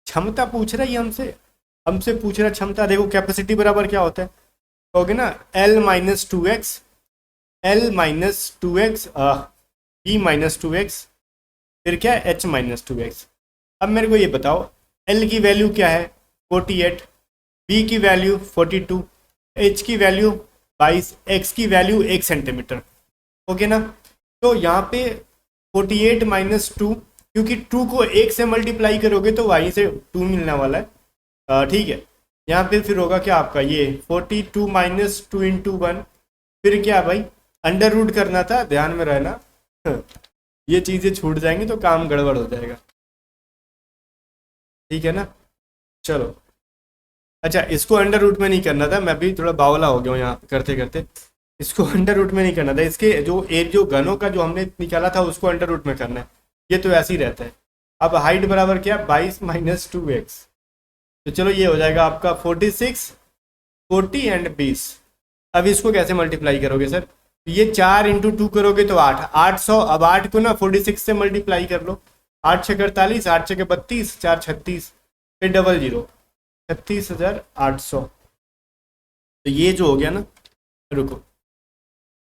क्षमता पूछ रहा है हमसे, हमसे पूछ रहा है क्षमता। देखो कैपेसिटी बराबर क्या होता है, कहोगे ना L minus 2x, L minus 2x, B minus 2x, फिर क्या है H माइनस 2x। अब मेरे को ये बताओ L की वैल्यू क्या है 48, B की वैल्यू 42, H की वैल्यू 22, X की वैल्यू 1 सेंटीमीटर, ओके ना। तो यहाँ पे 48 माइनस 2, क्योंकि 2 को 1 से मल्टीप्लाई करोगे तो वहीं से 2 मिलने वाला है, ठीक है। यहाँ पे फिर होगा क्या आपका ये 42 माइनस 2 इंटू 1, फिर क्या भाई अंडर रूट करना था, ध्यान में रहना ये चीज़ें छूट जाएंगी तो काम गड़बड़ हो जाएगा, ठीक है ना। चलो अच्छा, इसको अंडर रूट में नहीं करना था, मैं भी थोड़ा बावला हो गया हूँ यहाँ करते करते, इसको अंडर रूट में नहीं करना था, इसके जो घनों का जो हमने निकाला था उसको अंडर रूट में करना है, ये तो ऐसे ही रहता है। अब हाइट बराबर क्या 22 माइनस 2x, तो चलो ये हो जाएगा आपका 46, 40 एंड 20। अब इसको कैसे मल्टीप्लाई करोगे सर, ये 4 इंटू 2 करोगे तो 8, 800। अब 8 को ना 46 से मल्टीप्लाई कर लो, 8 छः 48, 8 छः 32, 4 36, फिर डबल जीरो 36,800। तो ये जो हो गया ना, रुको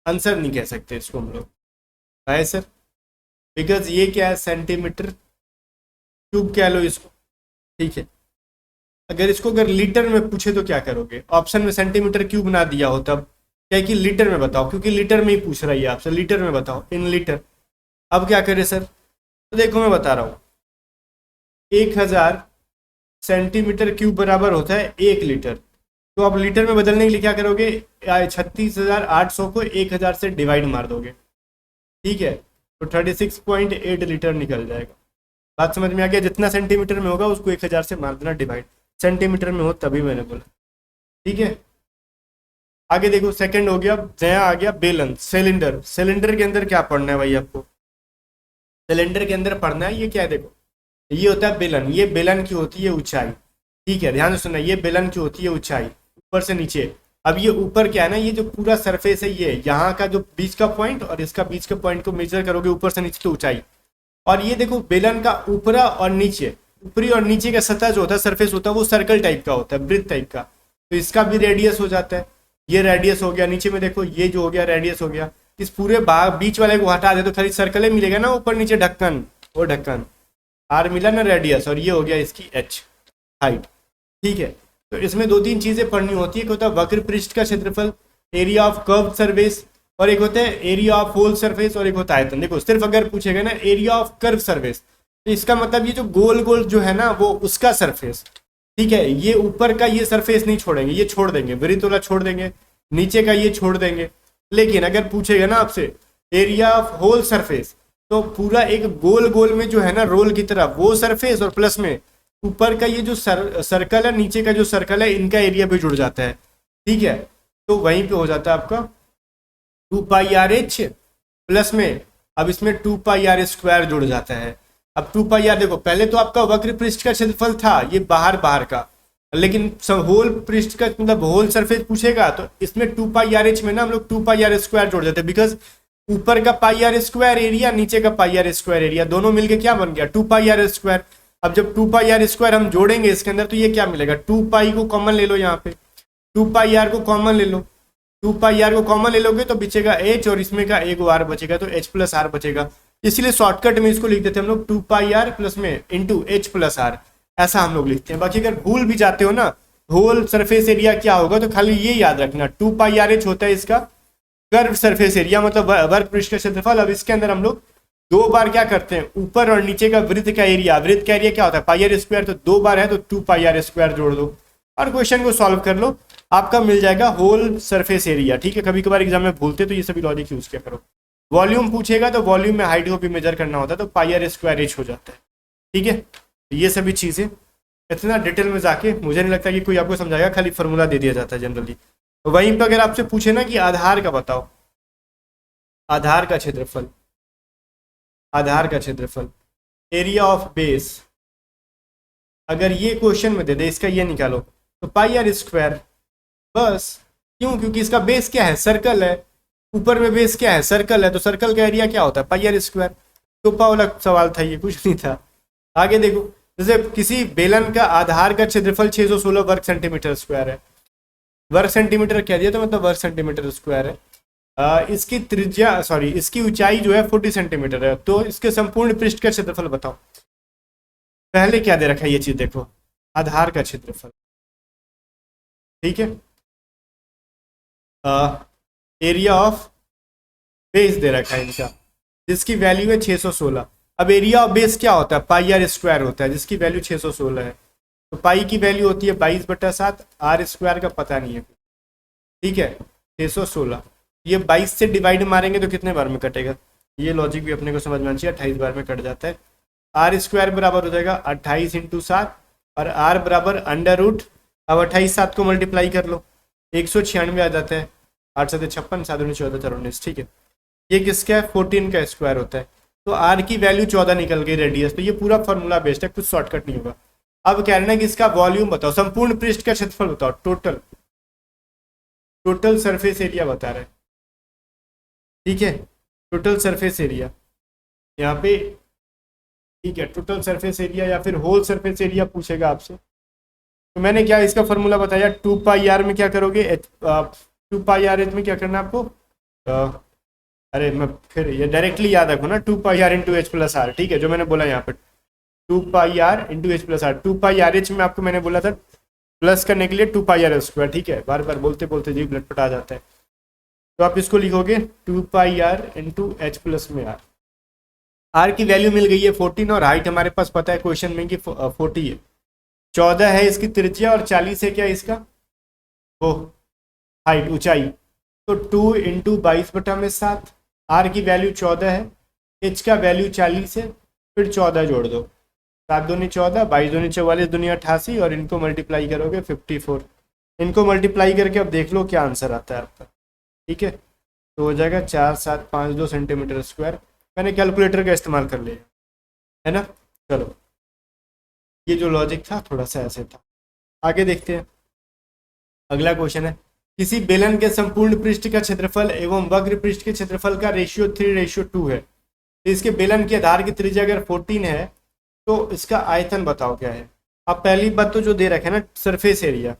आंसर नहीं कह सकते इसको हम लोग, है सर, बिकॉज ये क्या है सेंटीमीटर क्यूब कह लो इसको, ठीक है। अगर इसको अगर लीटर में पूछे तो क्या करोगे, ऑप्शन में सेंटीमीटर क्यूब ना दिया हो तब क्या कि लीटर में बताओ, क्योंकि लीटर में ही पूछ रहा है आपसे, लीटर में बताओ इन लीटर। अब क्या करें सर, तो देखो मैं बता रहा हूँ 1000 सेंटीमीटर क्यूब बराबर होता है 1 लीटर, तो आप लीटर में बदलने के लिए क्या करोगे 36,800 को 1000 से डिवाइड मार दोगे, ठीक है। तो 36.8 लीटर निकल जाएगा। बात समझ में आ गया? जितना सेंटीमीटर में होगा उसको 1000 से मार देना डिवाइड, सेंटीमीटर में हो तभी मैंने बोला, ठीक है। आगे देखो, सेकंड हो गया, नया आ गया बेलन, सिलेंडर। सिलेंडर के अंदर क्या पढ़ना है भाई आपको? सिलेंडर के अंदर पढ़ना है, ये क्या है देखो, ये होता है बेलन। ये बेलन की होती है ऊंचाई, ठीक है, ध्यान से सुनना, ये बेलन की होती है ऊंचाई ऊपर से नीचे। अब ये ऊपर क्या है ना, ये जो पूरा सरफेस है, ये यहाँ का जो बीच का पॉइंट और इसका बीच का पॉइंट को मेजर करोगे ऊपर से नीचे तो ऊंचाई। और ये देखो बेलन का ऊपरा और नीचे, ऊपरी और नीचे का सतह जो होता है, सरफेस होता है, वो सर्कल टाइप का होता है, वृत्त टाइप का। तो इसका भी रेडियस हो जाता है, ये रेडियस हो गया। नीचे में देखो ये जो हो गया रेडियस हो गया। इस पूरे बीच वाले को हटा दे तो खाली सर्कल ही मिलेगा ना, ऊपर नीचे ढक्कन, वो ढक्कन आर मिला ना रेडियस, और ये हो गया इसकी एच हाइट, ठीक है। तो इसमें दो तीन चीजें पढ़नी होती है, एक होता है वक्र पृष्ठ का क्षेत्रफल, एरिया ऑफ कर्व सरफेस, और एक होता है एरिया ऑफ होल सरफेस, और एक होता है आयतन। देखो सिर्फ अगर पूछेगा ना एरिया ऑफ कर्व सरफेस, तो इसका मतलब ये जो गोल गोल जो है ना वो उसका सरफेस, ठीक है। ये ऊपर का ये सरफेस नहीं छोड़ेंगे, ये छोड़ देंगे, वृत्त वाला छोड़ देंगे, नीचे का ये छोड़ देंगे। लेकिन अगर पूछेगा ना आपसे एरिया ऑफ होल सरफेस, तो पूरा एक गोल गोल में जो है ना रोल की तरह वो सरफेस, और प्लस में ऊपर का ये जो सर्कल है, नीचे का जो सर्कल है, इनका एरिया भी जुड़ जाता है, ठीक है। तो वहीं पे हो जाता है आपका 2πr/h प्लस में, अब इसमें 2πr² जुड़ जाता है। अब 2πr देखो, पहले तो आपका वक्र पृष्ठ का क्षेत्रफल था ये बाहर बाहर का, लेकिन होल पृष्ठ का मतलब होल सरफेस पूछेगा तो इसमें 2πr/h में ना हम लोग 2πr² जोड़ देते हैं, बिकॉज ऊपर का πr² एरिया, नीचे का πr² एरिया, दोनों मिलके क्या बन गया 2πr²। अब जब 2πr² हम जोड़ेंगे इसके अंदर तो ये क्या मिलेगा, 2π को कॉमन ले लो, यहाँ पे 2πr को कॉमन ले लो, 2πr को कॉमन ले लोगे तो बचेगा h, और इसमें का एक r बचेगा, तो h+r बचेगा। इसलिए शॉर्टकट में इसको लिख देते हैं हम लोग 2πr प्लस में इंटू h+r, ऐसा हम लोग लिखते हैं। बाकी अगर भूल भी जाते हो ना होल सरफेस एरिया क्या होगा, तो खाली ये याद रखना 2πr/h होता है इसका कर्व सरफेस एरिया, मतलब वर्ग पृष्ठ का क्षेत्रफल। अब इसके अंदर हम लोग दो बार क्या करते हैं, ऊपर और नीचे का वृत्त का एरिया, वृत्त का एरिया क्या होता है πr², तो दो बार है तो 2πr² जोड़ दो और क्वेश्चन को सॉल्व कर लो, आपका मिल जाएगा होल सरफेस एरिया, ठीक है। कभी कभार एग्जाम में भूलते तो ये सभी लॉजिक यूज किया करो। वॉल्यूम पूछेगा तो वॉल्यूम में हाइट को भी मेजर करना होता है, तो πr²h हो जाता है, ठीक है। ये सभी चीजें इतना डिटेल में जाके मुझे नहीं लगता कि कोई आपको समझाएगा, खाली फॉर्मूला दे दिया जाता है जनरली। वहीं पर अगर आपसे पूछे ना कि आधार का बताओ, आधार का क्षेत्रफल, आधार का क्षेत्रफल, एरिया ऑफ बेस, अगर ये क्वेश्चन में दे दे इसका ये निकालो तो πr², बस। क्यों? क्योंकि इसका बेस क्या है, सर्कल है, ऊपर में बेस क्या है, सर्कल है, तो सर्कल का एरिया क्या होता है πr²। तो वाला सवाल था ये, कुछ नहीं था। आगे देखो, जैसे किसी बेलन का आधार का क्षेत्रफल 616 वर्ग सेंटीमीटर स्क्वायर है, वर्ग सेंटीमीटर कह दिया तो मतलब वर्ग सेंटीमीटर स्क्वायर है। इसकी त्रिज्या सॉरी इसकी ऊंचाई जो है 40 सेंटीमीटर है, तो इसके संपूर्ण पृष्ठ का क्षेत्रफल बताओ। पहले क्या दे रखा है ये चीज देखो, आधार का क्षेत्रफल, ठीक है। एरिया ऑफ बेस दे रखा है इनका, जिसकी वैल्यू है 616। अब एरिया ऑफ बेस क्या होता है, πr² होता है, जिसकी वैल्यू 616 है। तो पाई की वैल्यू होती है 22/7, r² का पता नहीं है, ठीक है। 616 ये 22 से डिवाइड मारेंगे तो कितने बार में कटेगा, ये लॉजिक भी अपने को समझ में आना चाहिए। 28 बार में कट जाता है। r² बराबर हो जाएगा 28 × 7 और r बराबर √। अब 28 7 को मल्टीप्लाई कर लो, 196 आ जाता है। 8 7 56, 7 14 4 19, ठीक है। ये किसका है, 14 का स्क्वायर होता है, तो r की वैल्यू 14 निकल गई रेडियस। तो ये पूरा फॉर्मूला बेस्ड है, कुछ शॉर्टकट नहीं होगा। अब कह रहे हैं कि इसका वॉल्यूम बताओ, संपूर्ण पृष्ठ का क्षेत्रफल बताओ, टोटल सरफेस एरिया बता रहे हैं, ठीक है। टोटल सरफेस एरिया यहाँ पे, ठीक है, टोटल सरफेस एरिया या फिर होल सरफेस एरिया पूछेगा आपसे। तो मैंने क्या इसका फॉर्मूला बताया, 2πr में क्या करोगे, 2πr में क्या करना है आपको, अरे मैं फिर ये डायरेक्टली याद रखो ना, 2πr × h+r, ठीक है, जो मैंने बोला यहाँ पे 2πr × h+r। 2πrh में आपको मैंने बोला था प्लस करने के लिए 2πr², ठीक है। बार बार बोलते बोलते जी लटपट आ जाता है, तो आप इसको लिखोगे 2πr × h+r। r की वैल्यू मिल गई है 14 और हाइट हमारे पास पता है क्वेश्चन में कि 40 है। 14 है इसकी त्रिज्या और 40 है क्या इसका वो हाइट, ऊंचाई। तो 2 × 22/7, r की वैल्यू 14 है, एच का वैल्यू 40 है, फिर 14 जोड़ दो, 7 दूनी 14, 22 दूनी 44, दुनिया 88, और इनको मल्टीप्लाई करोगे 54। इनको मल्टीप्लाई करके अब देख लो क्या आंसर आता है आपका। ठीक है, तो हो जाएगा 4752 सेंटीमीटर स्क्वायर। मैंने कैलकुलेटर का इस्तेमाल कर लिया है ना। चलो, ये जो लॉजिक था थोड़ा सा ऐसे था। आगे देखते हैं, अगला क्वेश्चन है, किसी बेलन के संपूर्ण पृष्ठ का क्षेत्रफल एवं वक्र पृष्ठ के क्षेत्रफल का रेशियो 3:2 है। तो इसके बेलन के आधार की त्रिज्या अगर 14 है तो इसका आयतन बताओ क्या है। अब पहली बात तो जो दे रखा है ना, सरफेस एरिया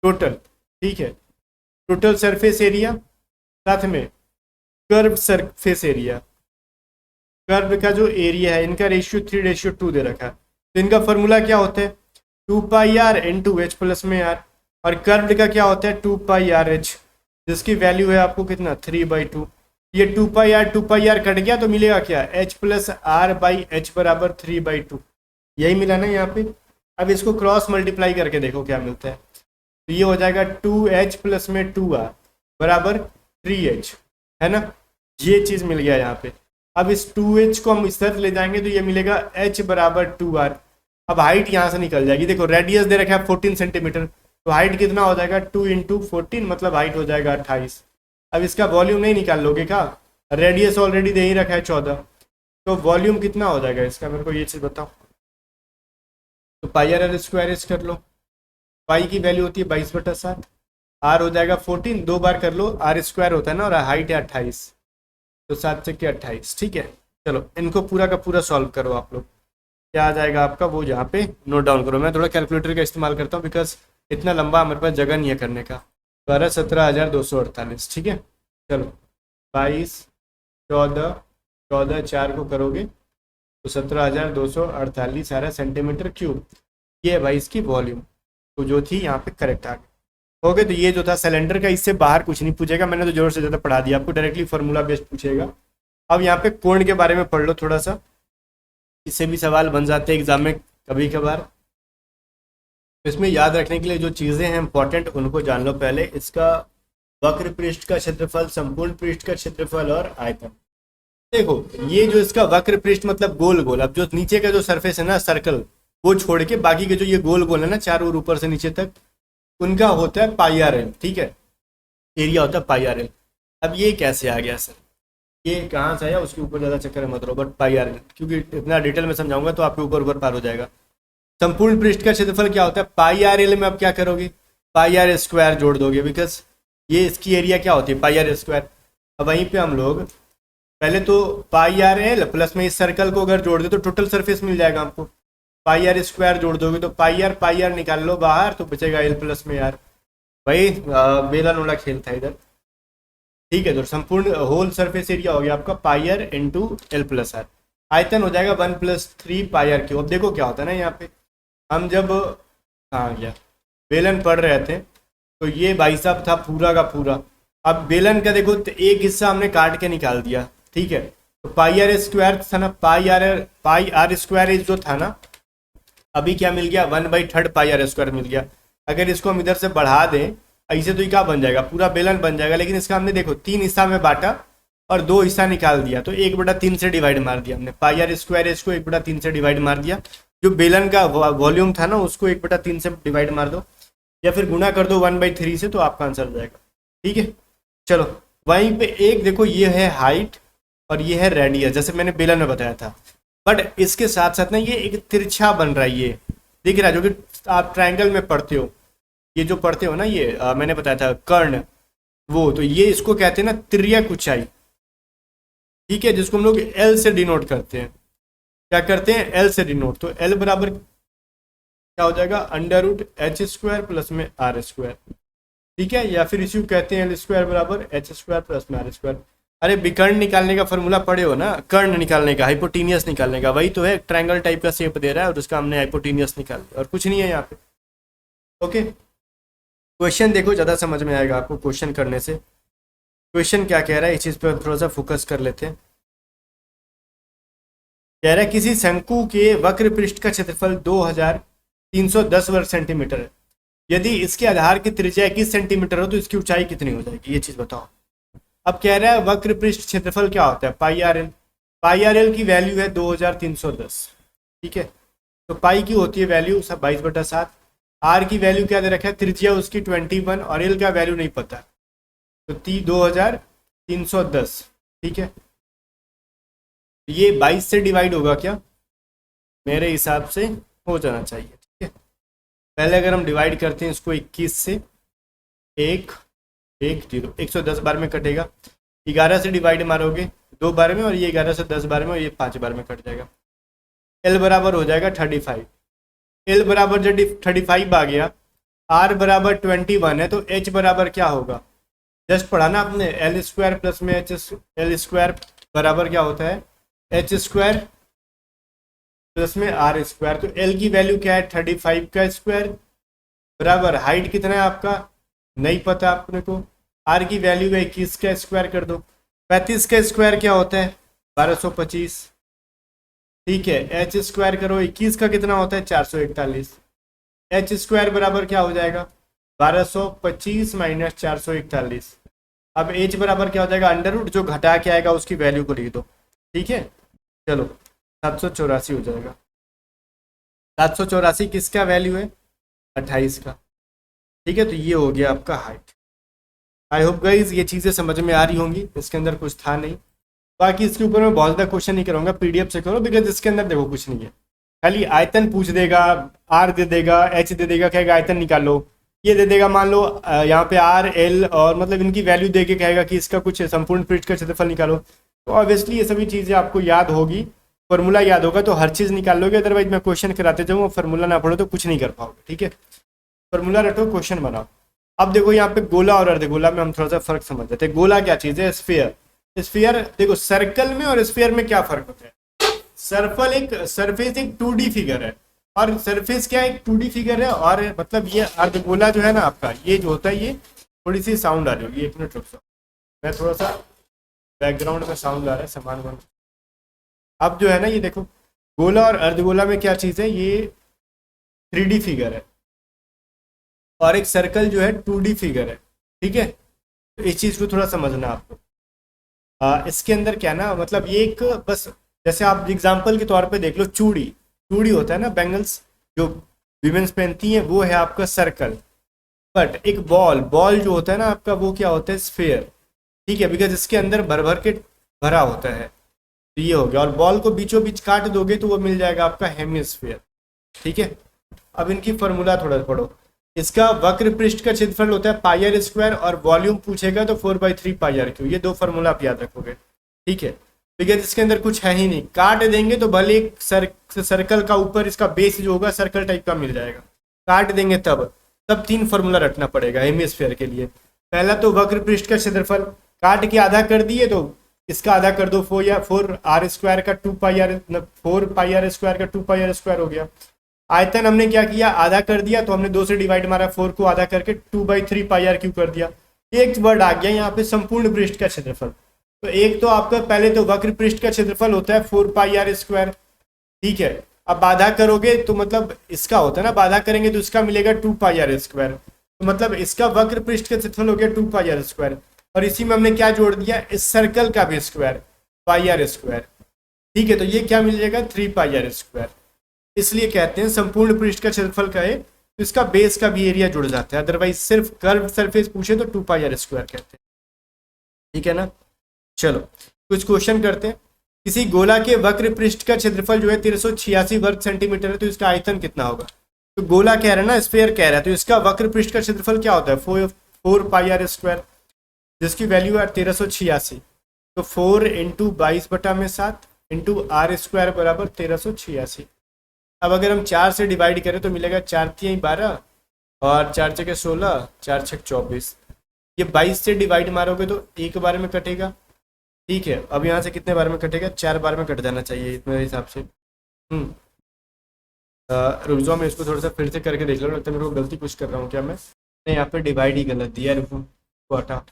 टोटल, ठीक है, टोटल सरफेस एरिया, साथ में कर्व सरफेस एरिया, कर्व का जो एरिया है, इनका रेशियो 3:2 दे रखा है। तो इनका फॉर्मूला क्या होता है, 2πr इंटू एच प्लस में आर, और कर्व का क्या होता है 2πrh, जिसकी वैल्यू है आपको कितना 3/2। ये 2πr कट गया तो मिलेगा क्या, h plus R by H बराबर 3/2, यही मिला ना यहाँ पे। अब इसको क्रॉस मल्टीप्लाई करके देखो क्या मिलता है, तो ये हो जाएगा 2h प्लस में 2r बराबर 3h, है ना, ये चीज मिल गया यहाँ पे। अब इस 2h को हम इस तरफ ले जाएंगे तो ये मिलेगा h बराबर 2r। अब हाइट यहाँ से निकल जाएगी, देखो रेडियस दे रखा है 14 सेंटीमीटर, तो हाइट कितना हो जाएगा 2 इंटू 14, मतलब हाइट हो जाएगा 28। अब इसका वॉल्यूम नहीं निकाल लोगे क्या, रेडियस ऑलरेडी दे ही रखा है 14, तो वॉल्यूम कितना हो जाएगा इसका, मेरे को ये चीज़ बताओ। तो πr स्क्वायर इस कर लो, पाई की वैल्यू होती है 22/7, आर हो जाएगा 14, 2 बार कर लो, आर स्क्वायर होता है ना, और हाइट है 28, तो 7 से 28। ठीक है, चलो इनको पूरा का पूरा सॉल्व करो आप लोग, क्या आ जाएगा आपका वो यहाँ पे नोट डाउन करो। मैं थोड़ा कैलकुलेटर का इस्तेमाल करता हूँ बिकॉज इतना लंबा हमारे पास जगह नहीं है करने का। 17,248, ठीक है। चलो 22, 14, 14 4 को करोगे तो 17,248 आ रहा है सेंटीमीटर क्यूब। ये है भाई इसकी वॉल्यूम, तो जो थी यहाँ पे करेक्ट आ गई। ओके, तो ये जो था सिलेंडर का, इससे बाहर कुछ नहीं पूछेगा, मैंने तो जोर से ज़्यादा पढ़ा दिया आपको, डायरेक्टली फार्मूला बेस्ड पूछेगा। अब यहाँ पे कोण के बारे में पढ़ लो थोड़ा सा, इससे भी सवाल बन जाते हैं एग्जाम में कभी कभार। इसमें याद रखने के लिए जो चीज़ें हैं इंपॉर्टेंट उनको जान लो पहले। इसका वक्र पृष्ठ का क्षेत्रफल, संपूर्ण पृष्ठ का क्षेत्रफल और आयतन। देखो ये जो इसका वक्र पृष्ठ मतलब गोल गोल, अब जो नीचे का जो सरफेस है ना सर्कल, वो छोड़ के बाकी के जो ये गोल गोल है ना चारों ओर ऊपर से नीचे तक, उनका होता है πrl, ठीक है, एरिया होता है πrl। अब ये कैसे आ गया सर, ये कहाँ से आया, उसके ऊपर ज़्यादा चक्कर मत रहो, बट πrl क्योंकि इतना डिटेल में समझाऊंगा तो आपके ऊपर ऊपर पार हो जाएगा। संपूर्ण पृष्ठ का क्षेत्रफल क्या होता है, πrl में अब क्या करोगे, πr स्क्वायर जोड़ दोगे, बिकॉज ये इसकी एरिया क्या होती है πr स्क्वायर। अब वहीं पे हम लोग पहले तो πrl प्लस में इस सर्कल को अगर जोड़ दे तो टोटल सरफेस मिल जाएगा हमको। πr स्क्वायर जोड़ दोगे तो πr निकाल लो बाहर, तो बचेगा l प्लस में r। भाई बेला नोला खेल था इधर, ठीक है। तो संपूर्ण होल सरफेस एरिया हो गया आपका πr into l plus r। आयतन हो जाएगा 1 + 3 πr क्यूब। अब देखो क्या होता है ना, यहाँ पे हम जब कहाँ गया बेलन पढ़ रहे थे तो ये भाई साहब था पूरा का पूरा। अब बेलन का देखो तो एक हिस्सा हमने काट के निकाल दिया, ठीक है। तो πr स्क्वायर था ना, πr स्क्वायर जो था ना, अभी क्या मिल गया 1/3 πr स्क्वायर मिल गया। अगर इसको हम इधर से बढ़ा दें ऐसे तो ये क्या बन जाएगा, पूरा बेलन बन जाएगा। लेकिन इसका हमने देखो 3 हिस्सा में बांटा और 2 हिस्सा निकाल दिया, तो 1/3 से डिवाइड मार दिया हमने। πr स्क्वायर इसको 1/3 से डिवाइड मार दिया, जो बेलन का वॉल्यूम था ना उसको 1/3 से डिवाइड मार दो या फिर गुना कर दो 1/3 से, तो आपका आंसर हो जाएगा, ठीक है। चलो वहीं पे एक देखो ये है हाइट और ये है रेडियस, जैसे मैंने बेलन में बताया था, बट इसके साथ साथ ना ये एक तिरछा बन रहा है, ये दिख रहा है, जो कि आप ट्रायंगल में पढ़ते हो, ये जो पढ़ते हो ना ये मैंने बताया था कर्ण, वो तो ये इसको कहते हैं ना तिर्यक ऊंचाई, ठीक है, जिसको हम लोग एल से डिनोट करते हैं। क्या करते हैं, एल से डिनोट। तो एल बराबर क्या हो जाएगा √h स्क्वायर प्लस में r स्क्वायर, ठीक है, या फिर इसी को कहते हैं एल स्क्वायर बराबर h स्क्वायर प्लस में r स्क्वायर। अरे विकर्ण निकालने का फॉर्मूला पढ़े हो ना, कर्ण निकालने का, हाइपोटेनियस निकालने का, वही तो है, ट्रायंगल टाइप का शेप दे रहा है और उसका हमने हाइपोटेनियस निकाल दिया और कुछ नहीं है यहाँ पे। ओके, क्वेश्चन देखो ज़्यादा समझ में आएगा आपको क्वेश्चन करने से। क्वेश्चन क्या कह रहा है इस चीज़ पर थोड़ा सा फोकस कर लेते हैं। कह रहा है किसी शंकु के वक्र पृष्ठ का क्षेत्रफल 2310 वर्ग सेंटीमीटर है, यदि इसके आधार की त्रिज्या 21 सेंटीमीटर हो तो इसकी ऊंचाई कितनी हो जाएगी, ये चीज़ बताओ। अब कह रहा है वक्र पृष्ठ क्षेत्रफल क्या होता है, पाई आर एल। पाई आर एल की वैल्यू है 2310, ठीक है। तो पाई की होती है वैल्यू सब 22/7। आर की वैल्यू क्या दे रखा है, त्रिज्या उसकी 21 और एल का वैल्यू नहीं पता, तो 2310, ठीक है। ये 22 से डिवाइड होगा क्या, मेरे हिसाब से हो जाना चाहिए, ठीक है। पहले अगर हम डिवाइड करते हैं इसको 21 से, 110 बार में कटेगा। 11 से डिवाइड मारोगे 2 बार में, और ये 11 से 10 बार में, और ये 5 बार में कट जाएगा। एल बराबर हो जाएगा 35। एल बराबर जब 35 आ गया, आर बराबर 21 है, तो एच बराबर क्या होगा, जस्ट पढ़ा ना आपने, एल स्क्वायर प्लस में एच, एल स्क्वायर बराबर क्या होता है, एच स्क्वायर प्लस में आर स्क्वायर। तो एल की वैल्यू क्या है, 35 का स्क्वायर बराबर हाइट कितना है आपका, नहीं पता अपने को। आर की वैल्यू है 21 का स्क्वायर कर दो। 35 का स्क्वायर क्या होता है, 1225, ठीक है। एच स्क्वायर करो, 21 का कितना होता है, 441। एच स्क्वायर बराबर क्या हो जाएगा, 1225 माइनस 441। अब एच बराबर क्या हो जाएगा, अंडर रूट, जो घटा के आएगा उसकी वैल्यू को लिख दो, ठीक है। चलो 784 हो जाएगा। 784 किसका वैल्यू है, 28 का, ठीक है। तो ये हो गया आपका हाइट। आई होप गाइज ये चीज़ें समझ में आ रही होंगी, इसके अंदर कुछ था नहीं। बाकी इसके ऊपर मैं बहुत ज़्यादा क्वेश्चन नहीं करूँगा, पीडीएफ से करो, बिकॉज इसके अंदर देखो कुछ नहीं है, खाली आयतन पूछ देगा, आर दे देगा, एच दे देगा, कहेगा आयतन निकालो। ये दे देगा, मान लो यहाँ पे आर एल और मतलब इनकी वैल्यू दे के कहेगा कि इसका कुछ संपूर्ण पृष्ठ का क्षेत्रफल निकालो। तो ऑब्वियसली ये सभी चीज़ें आपको याद होगी, फॉर्मूला याद होगा तो हर चीज़ निकाल लोगे। अदरवाइज मैं क्वेश्चन कराते जाऊँ, फॉर्मूला ना पढ़ो तो कुछ नहीं कर पाओगे, ठीक है। फॉर्मूला रटो, क्वेश्चन बनाओ। अब देखो यहाँ पे गोला और अर्धगोला में हम थोड़ा सा फर्क समझ जाते हैं। गोला क्या चीज़ है, स्फीयर। स्फीयर देखो, सर्कल में और स्फीयर में क्या फर्क होता है। सर्कल एक सरफेस एक 2D फिगर है, और सरफेस क्या एक 2D फिगर है, और मतलब ये अर्धगोला जो है ना आपका, ये जो होता है, ये थोड़ी सी साउंड आ रही होगी, 1 मिनट रुक जाओ, मैं थोड़ा सा बैकग्राउंड में साउंड आ रहा है, सामान बन। अब जो है ना ये देखो, गोला और अर्धगोला में क्या चीज़ है, ये 3D फिगर है, और एक सर्कल जो है 2D फिगर है, ठीक है। तो इस चीज़ को थोड़ा समझना आपको। इसके अंदर क्या ना, मतलब ये एक बस, जैसे आप एग्जाम्पल के तौर पे देख लो, चूड़ी, चूड़ी होता है ना, बैंगल्स जो विमेंस पहनती हैं, वो है आपका सर्कल। बट एक बॉल, बॉल जो होता है ना आपका, वो क्या होता है, स्फेयर, ठीक है, बिकॉज इसके अंदर भर भर के भरा होता है। तो ये हो गया, और बॉल को बीचों बीच काट दोगे तो वो मिल जाएगा आपका हेमिस्फीयर, ठीक है। अब इनकी फॉर्मूला थोड़ा पढ़ो। इसका वक्र पृष्ठ का क्षेत्रफल होता है पाई आर स्क्वायर, और वॉल्यूम पूछेगा तो 4/3 पाई आर क्यू। ये 2 फॉर्मूला आप याद रखोगे, ठीक है। बिकॉज इसके अंदर कुछ है ही नहीं, काट देंगे तो भले एक सर्कल का ऊपर इसका बेस जो होगा सर्कल टाइप का मिल जाएगा, काट देंगे तब 3 फॉर्मूला रखना पड़ेगा हेमिस्फीयर के लिए। पहला तो वक्र पृष्ठ का क्षेत्रफल, काट के आधा कर दिए तो इसका आधा कर दो, 4 आर स्क्वायर का 2 पाई आर, 4 पाई आर स्क्वायर का 2 पाई आर स्क्वायर हो गया। आयतन हमने क्या किया, आधा कर दिया, तो हमने 2 से डिवाइड मारा, 4 को आधा करके 2/3 पाई आर क्यू कर दिया। एक वर्ड आ गया यहाँ पे, संपूर्ण पृष्ठ का क्षेत्रफल। तो एक तो आपका पहले तो वक्र पृष्ठ का क्षेत्रफल होता है 4 पाई आर स्क्वायर, ठीक है। अब बाधा करोगे तो मतलब इसका होता है ना, बाधा करेंगे तो इसका मिलेगा 2 पाई आर स्क्वायर, तो मतलब इसका वक्र पृष्ठ का क्षेत्रफल हो गया 2 पाई आर स्क्वायर। और इसी में हमने क्या जोड़ दिया, इस सर्कल का भी स्क्वायर, पाई आर स्क्वायर, ठीक है। तो ये क्या मिल जाएगा, 3 पाई आर स्क्वायर। इसलिए कहते हैं संपूर्ण पृष्ठ का क्षेत्रफल का है, तो इसका बेस का भी एरिया जुड़ जाता है। अदरवाइज सिर्फ कर्व सरफेस पूछे तो 2 पाई आर स्क्वायर कहते हैं, ठीक है ना। चलो कुछ क्वेश्चन करते हैं। किसी गोला के वक्र पृष्ठ का क्षेत्रफल जो है 386 वर्ग सेंटीमीटर है, तो इसका आयतन कितना होगा। तो गोला कह रहा है ना, स्फीयर कह रहा है, तो इसका वक्र पृष्ठ का क्षेत्रफल क्या होता है, 4 पाई आर स्क्वायर, जिसकी वैल्यू है 1386। तो 4 इंटू 22/7 इंटू आर स्क्वायर बराबर 1386। अब अगर हम 4 से डिवाइड करें तो मिलेगा 4 × 12 और 4 × 16, 4 × 24। ये 22 से डिवाइड मारोगे तो एक बार में कटेगा, ठीक है। अब यहाँ से कितने बार में कटेगा, 4 बार में कट जाना चाहिए मेरे हिसाब से। रुक जाओ, मैं इसको थोड़ा सा फिर से करके देख लो, लगता है मेरे को गलती कुछ कर रहा हूँ क्या मैं, यहाँ पे डिवाइड ही गलत दिया, रुको को हटा।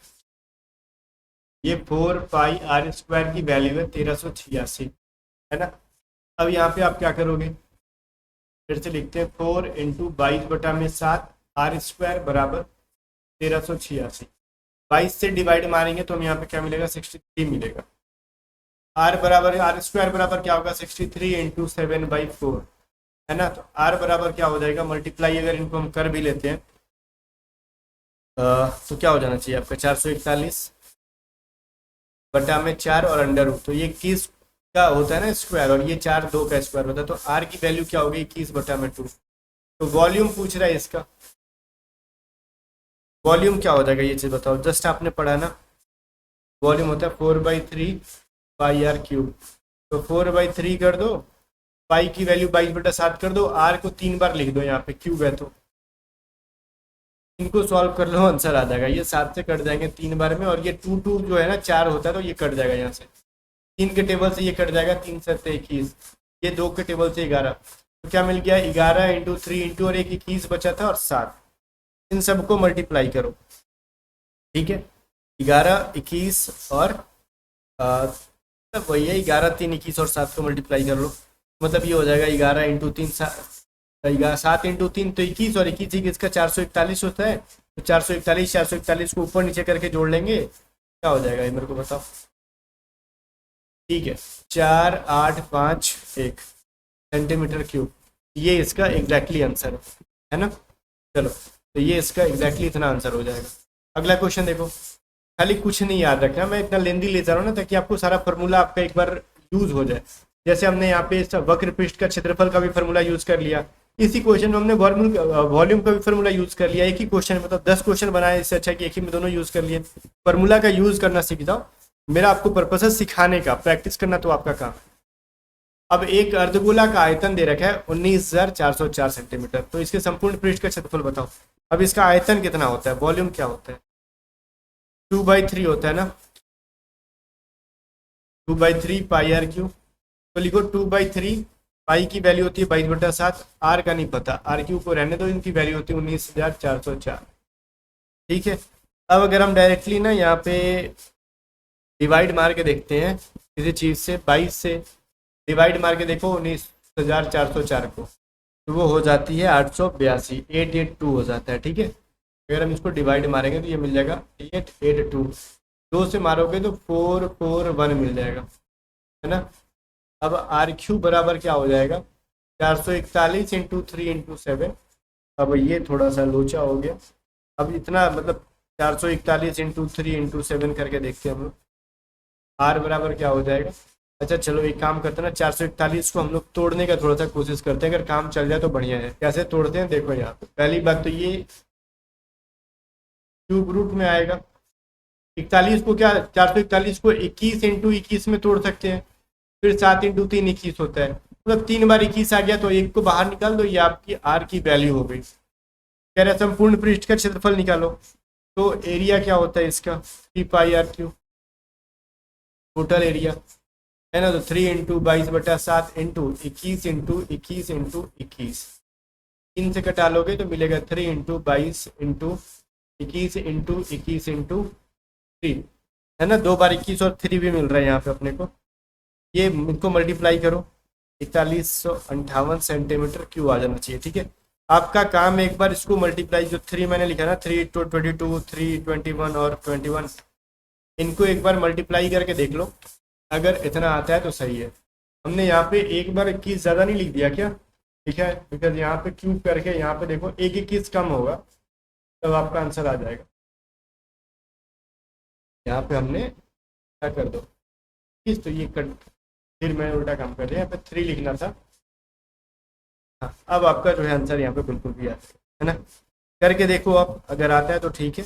ये 4 पाई आर स्क्वायर की वैल्यू है 1386, है ना। अब यहाँ पे आप क्या करोगे, फिर से लिखते हैं 4 इंटू 22/7 आर स्क्वायर बराबर 1386। 22 से डिवाइड मारेंगे तो हम यहाँ पे क्या मिलेगा 63 मिलेगा। आर बराबर आर स्क्वायर बराबर क्या होगा 63 इंटू 7/4 है ना। तो आर बराबर क्या हो जाएगा, मल्टीप्लाई अगर इनको हम कर भी लेते हैं तो क्या हो जाना चाहिए आपका 441 बटा में 4 और अंडर रूट, तो ये 21 का होता है ना स्क्वायर, और ये 4 2 का स्क्वायर होता है। तो आर की वैल्यू क्या होगी 21 बटा में 2। तो वॉल्यूम पूछ रहा है इसका, वॉल्यूम क्या हो जाएगा ये चीज़ बताओ, जस्ट आपने पढ़ा ना, वॉल्यूम होता है 4/3 पाई आर क्यूब। तो 4/3 कर दो, पाई की वैल्यू 22/7 कर दो, आर को 3 बार लिख दो, यहाँ पे क्यूब है तो इनको सॉल्व कर लो, आंसर आ जाएगा। ये 7 से कट जाएंगे 3 बार में, और ये 2 2 जो है ना 4 होता है तो ये कट जाएगा यहाँ से, 3 के टेबल से ये कट जाएगा, 3 7 21, ये 2 के टेबल से 11। तो क्या मिल गया 11 इंटू 3 इंटू और एक 21 बचा था और 7, इन सबको मल्टीप्लाई करो, ठीक है। 11 21 और वही है 11 3 21 और 7 को मल्टीप्लाई कर लो, मतलब ये हो जाएगा 11 इंटू 3 7 इंटू 3 तो 21 और 21 21 का 441 होता है। तो 441 को ऊपर नीचे करके जोड़ लेंगे, क्या हो जाएगा ये मेरे को बताओ। ठीक है 4851 सेंटीमीटर क्यूब, ये इसका एग्जैक्टली आंसर है ना। चलो तो ये इसका एग्जैक्टली इतना आंसर हो जाएगा। अगला क्वेश्चन देखो, खाली कुछ नहीं याद रखना, मैं इतना लेंदी ले जा रहा हूँ ना ताकि आपको सारा फार्मूला आपका एक बार यूज हो जाए। जैसे हमने यहाँ पे वक्र पृष्ठ का क्षेत्रफल का भी फार्मूला यूज कर लिया, इसी क्वेश्चन में हमने वॉल्यूम का भी फार्मूला यूज कर लिया। एक ही क्वेश्चन मतलब 10 क्वेश्चन बनाए, इससे अच्छा कि एक ही में दोनों यूज कर लिए। फार्मूला का यूज करना सीख जाओ, मेरा आपको पर्पस है सिखाने का, प्रैक्टिस करना तो आपका काम है। अब एक अर्धगोला का आयतन दे रखा है 19,404 सेंटीमीटर, तो इसके संपूर्ण पृष्ठ का क्षेत्रफल बताओ। अब इसका आयतन कितना होता है, वॉल्यूम क्या होता है, 2/3 होता है ना, 2/3 पाई आर क्यू। तो लिखो 2/3, पाई की वैल्यू होती है 22/7, आर का नहीं पता, आर क्यू को रहने दो, इनकी वैल्यू होती है 19,404, ठीक है। अब अगर हम डायरेक्टली ना यहाँ पे डिवाइड मार के देखते हैं किसी चीज़ से, 22 से डिवाइड मार के देखो 19,404 को, तो वो हो जाती है 882, 882 हो जाता है, ठीक है। अगर हम इसको डिवाइड मारेंगे तो ये मिल जाएगा 882, 2 से मारोगे तो 441 मिल जाएगा, है ना। अब आर क्यू बराबर क्या हो जाएगा 441 इंटू 3 इंटू 7। अब ये थोड़ा सा लोचा हो गया, अब इतना मतलब 441 इंटू 3 इंटू 7 करके देखते हैं हम लोग, आर बराबर क्या हो जाएगा। अच्छा चलो एक काम करते हैं ना, 441 को हम लोग तोड़ने का थोड़ा सा कोशिश करते हैं, अगर काम चल जाए तो बढ़िया है। कैसे तोड़ते हैं देखो, यहाँ पे पहली बात तो ये क्यूब रूट में आएगा, 41 को क्या 441 को 21 इंटू 21 में तोड़ सकते हैं, फिर 7 इंटू 3 21 होता है, मतलब 3 बार 21 आ गया तो एक को बाहर निकाल दो, ये आपकी आर की वैल्यू हो गई। कह रहे संपूर्ण पृष्ठ का क्षेत्रफल निकालो, तो एरिया क्या होता है इसका 3 पाई आर क्यू, टोटल एरिया है ना। तो 3 इंटू 22/7 इंटू 21 इंटू 21 इंटू 21, 3 से कटा लोगे तो मिलेगा 3 इंटू 22 इंटू 21 इंटू 21 इंटू 3, है ना। 2 बार 21 और 3 भी मिल रहा है यहाँ पे अपने को, ये इनको मल्टीप्लाई करो 4158 सेंटीमीटर क्यूब आ जाना चाहिए, ठीक है। आपका काम एक बार इसको मल्टीप्लाई, जो 3 मैंने लिखा ना 3 to 22 3 21 और 21, इनको एक बार मल्टीप्लाई करके देख लो, अगर इतना आता है तो सही है। हमने यहाँ पे एक बार 21 ज़्यादा नहीं लिख दिया क्या, ठीक है, बिकॉज यहाँ पे क्यूब करके यहाँ पे देखो एक 21 कम होगा तब आपका आंसर आ जाएगा। यहाँ पे हमने क्या कर दो इस, तो ये कट, फिर मैं उल्टा काम कर दिया, यहाँ पे 3 लिखना था। हाँ अब आपका जो है आंसर यहाँ पे बिल्कुल भी आता है ना। करके देखो आप, अगर आता है तो ठीक है,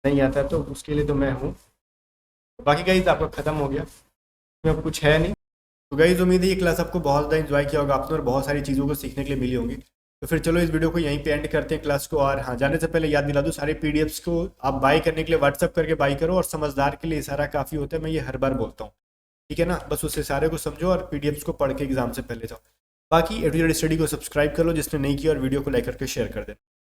नहीं आता है तो उसके लिए तो मैं हूँ। बाकी गाइस आपका ख़त्म हो गया, इसमें अब कुछ है नहीं। तो गाइस उम्मीद है ये क्लास आपको बहुत ज़्यादा एंजॉय किया होगा आपने, और बहुत सारी चीज़ों को सीखने के लिए मिली होंगी। तो फिर चलो इस वीडियो को यहीं पे एंड करते हैं क्लास को। और हाँ, जाने से पहले याद दिला दूँ, सारे पीडीएफ्स को आप बाय करने के लिए व्हाट्सअप करके बाय करो, और समझदार के लिए इशारा काफ़ी होता है, मैं ये हर बार बोलता हूँ, ठीक है ना। बस उस इशारे को समझो और पीडीएफ्स को पढ़ के एग्जाम से पहले जाओ। बाकी एडुकेटेड स्टडी को सब्सक्राइब कर लो जिसने नहीं किया, और वीडियो को लाइक करके शेयर कर देना।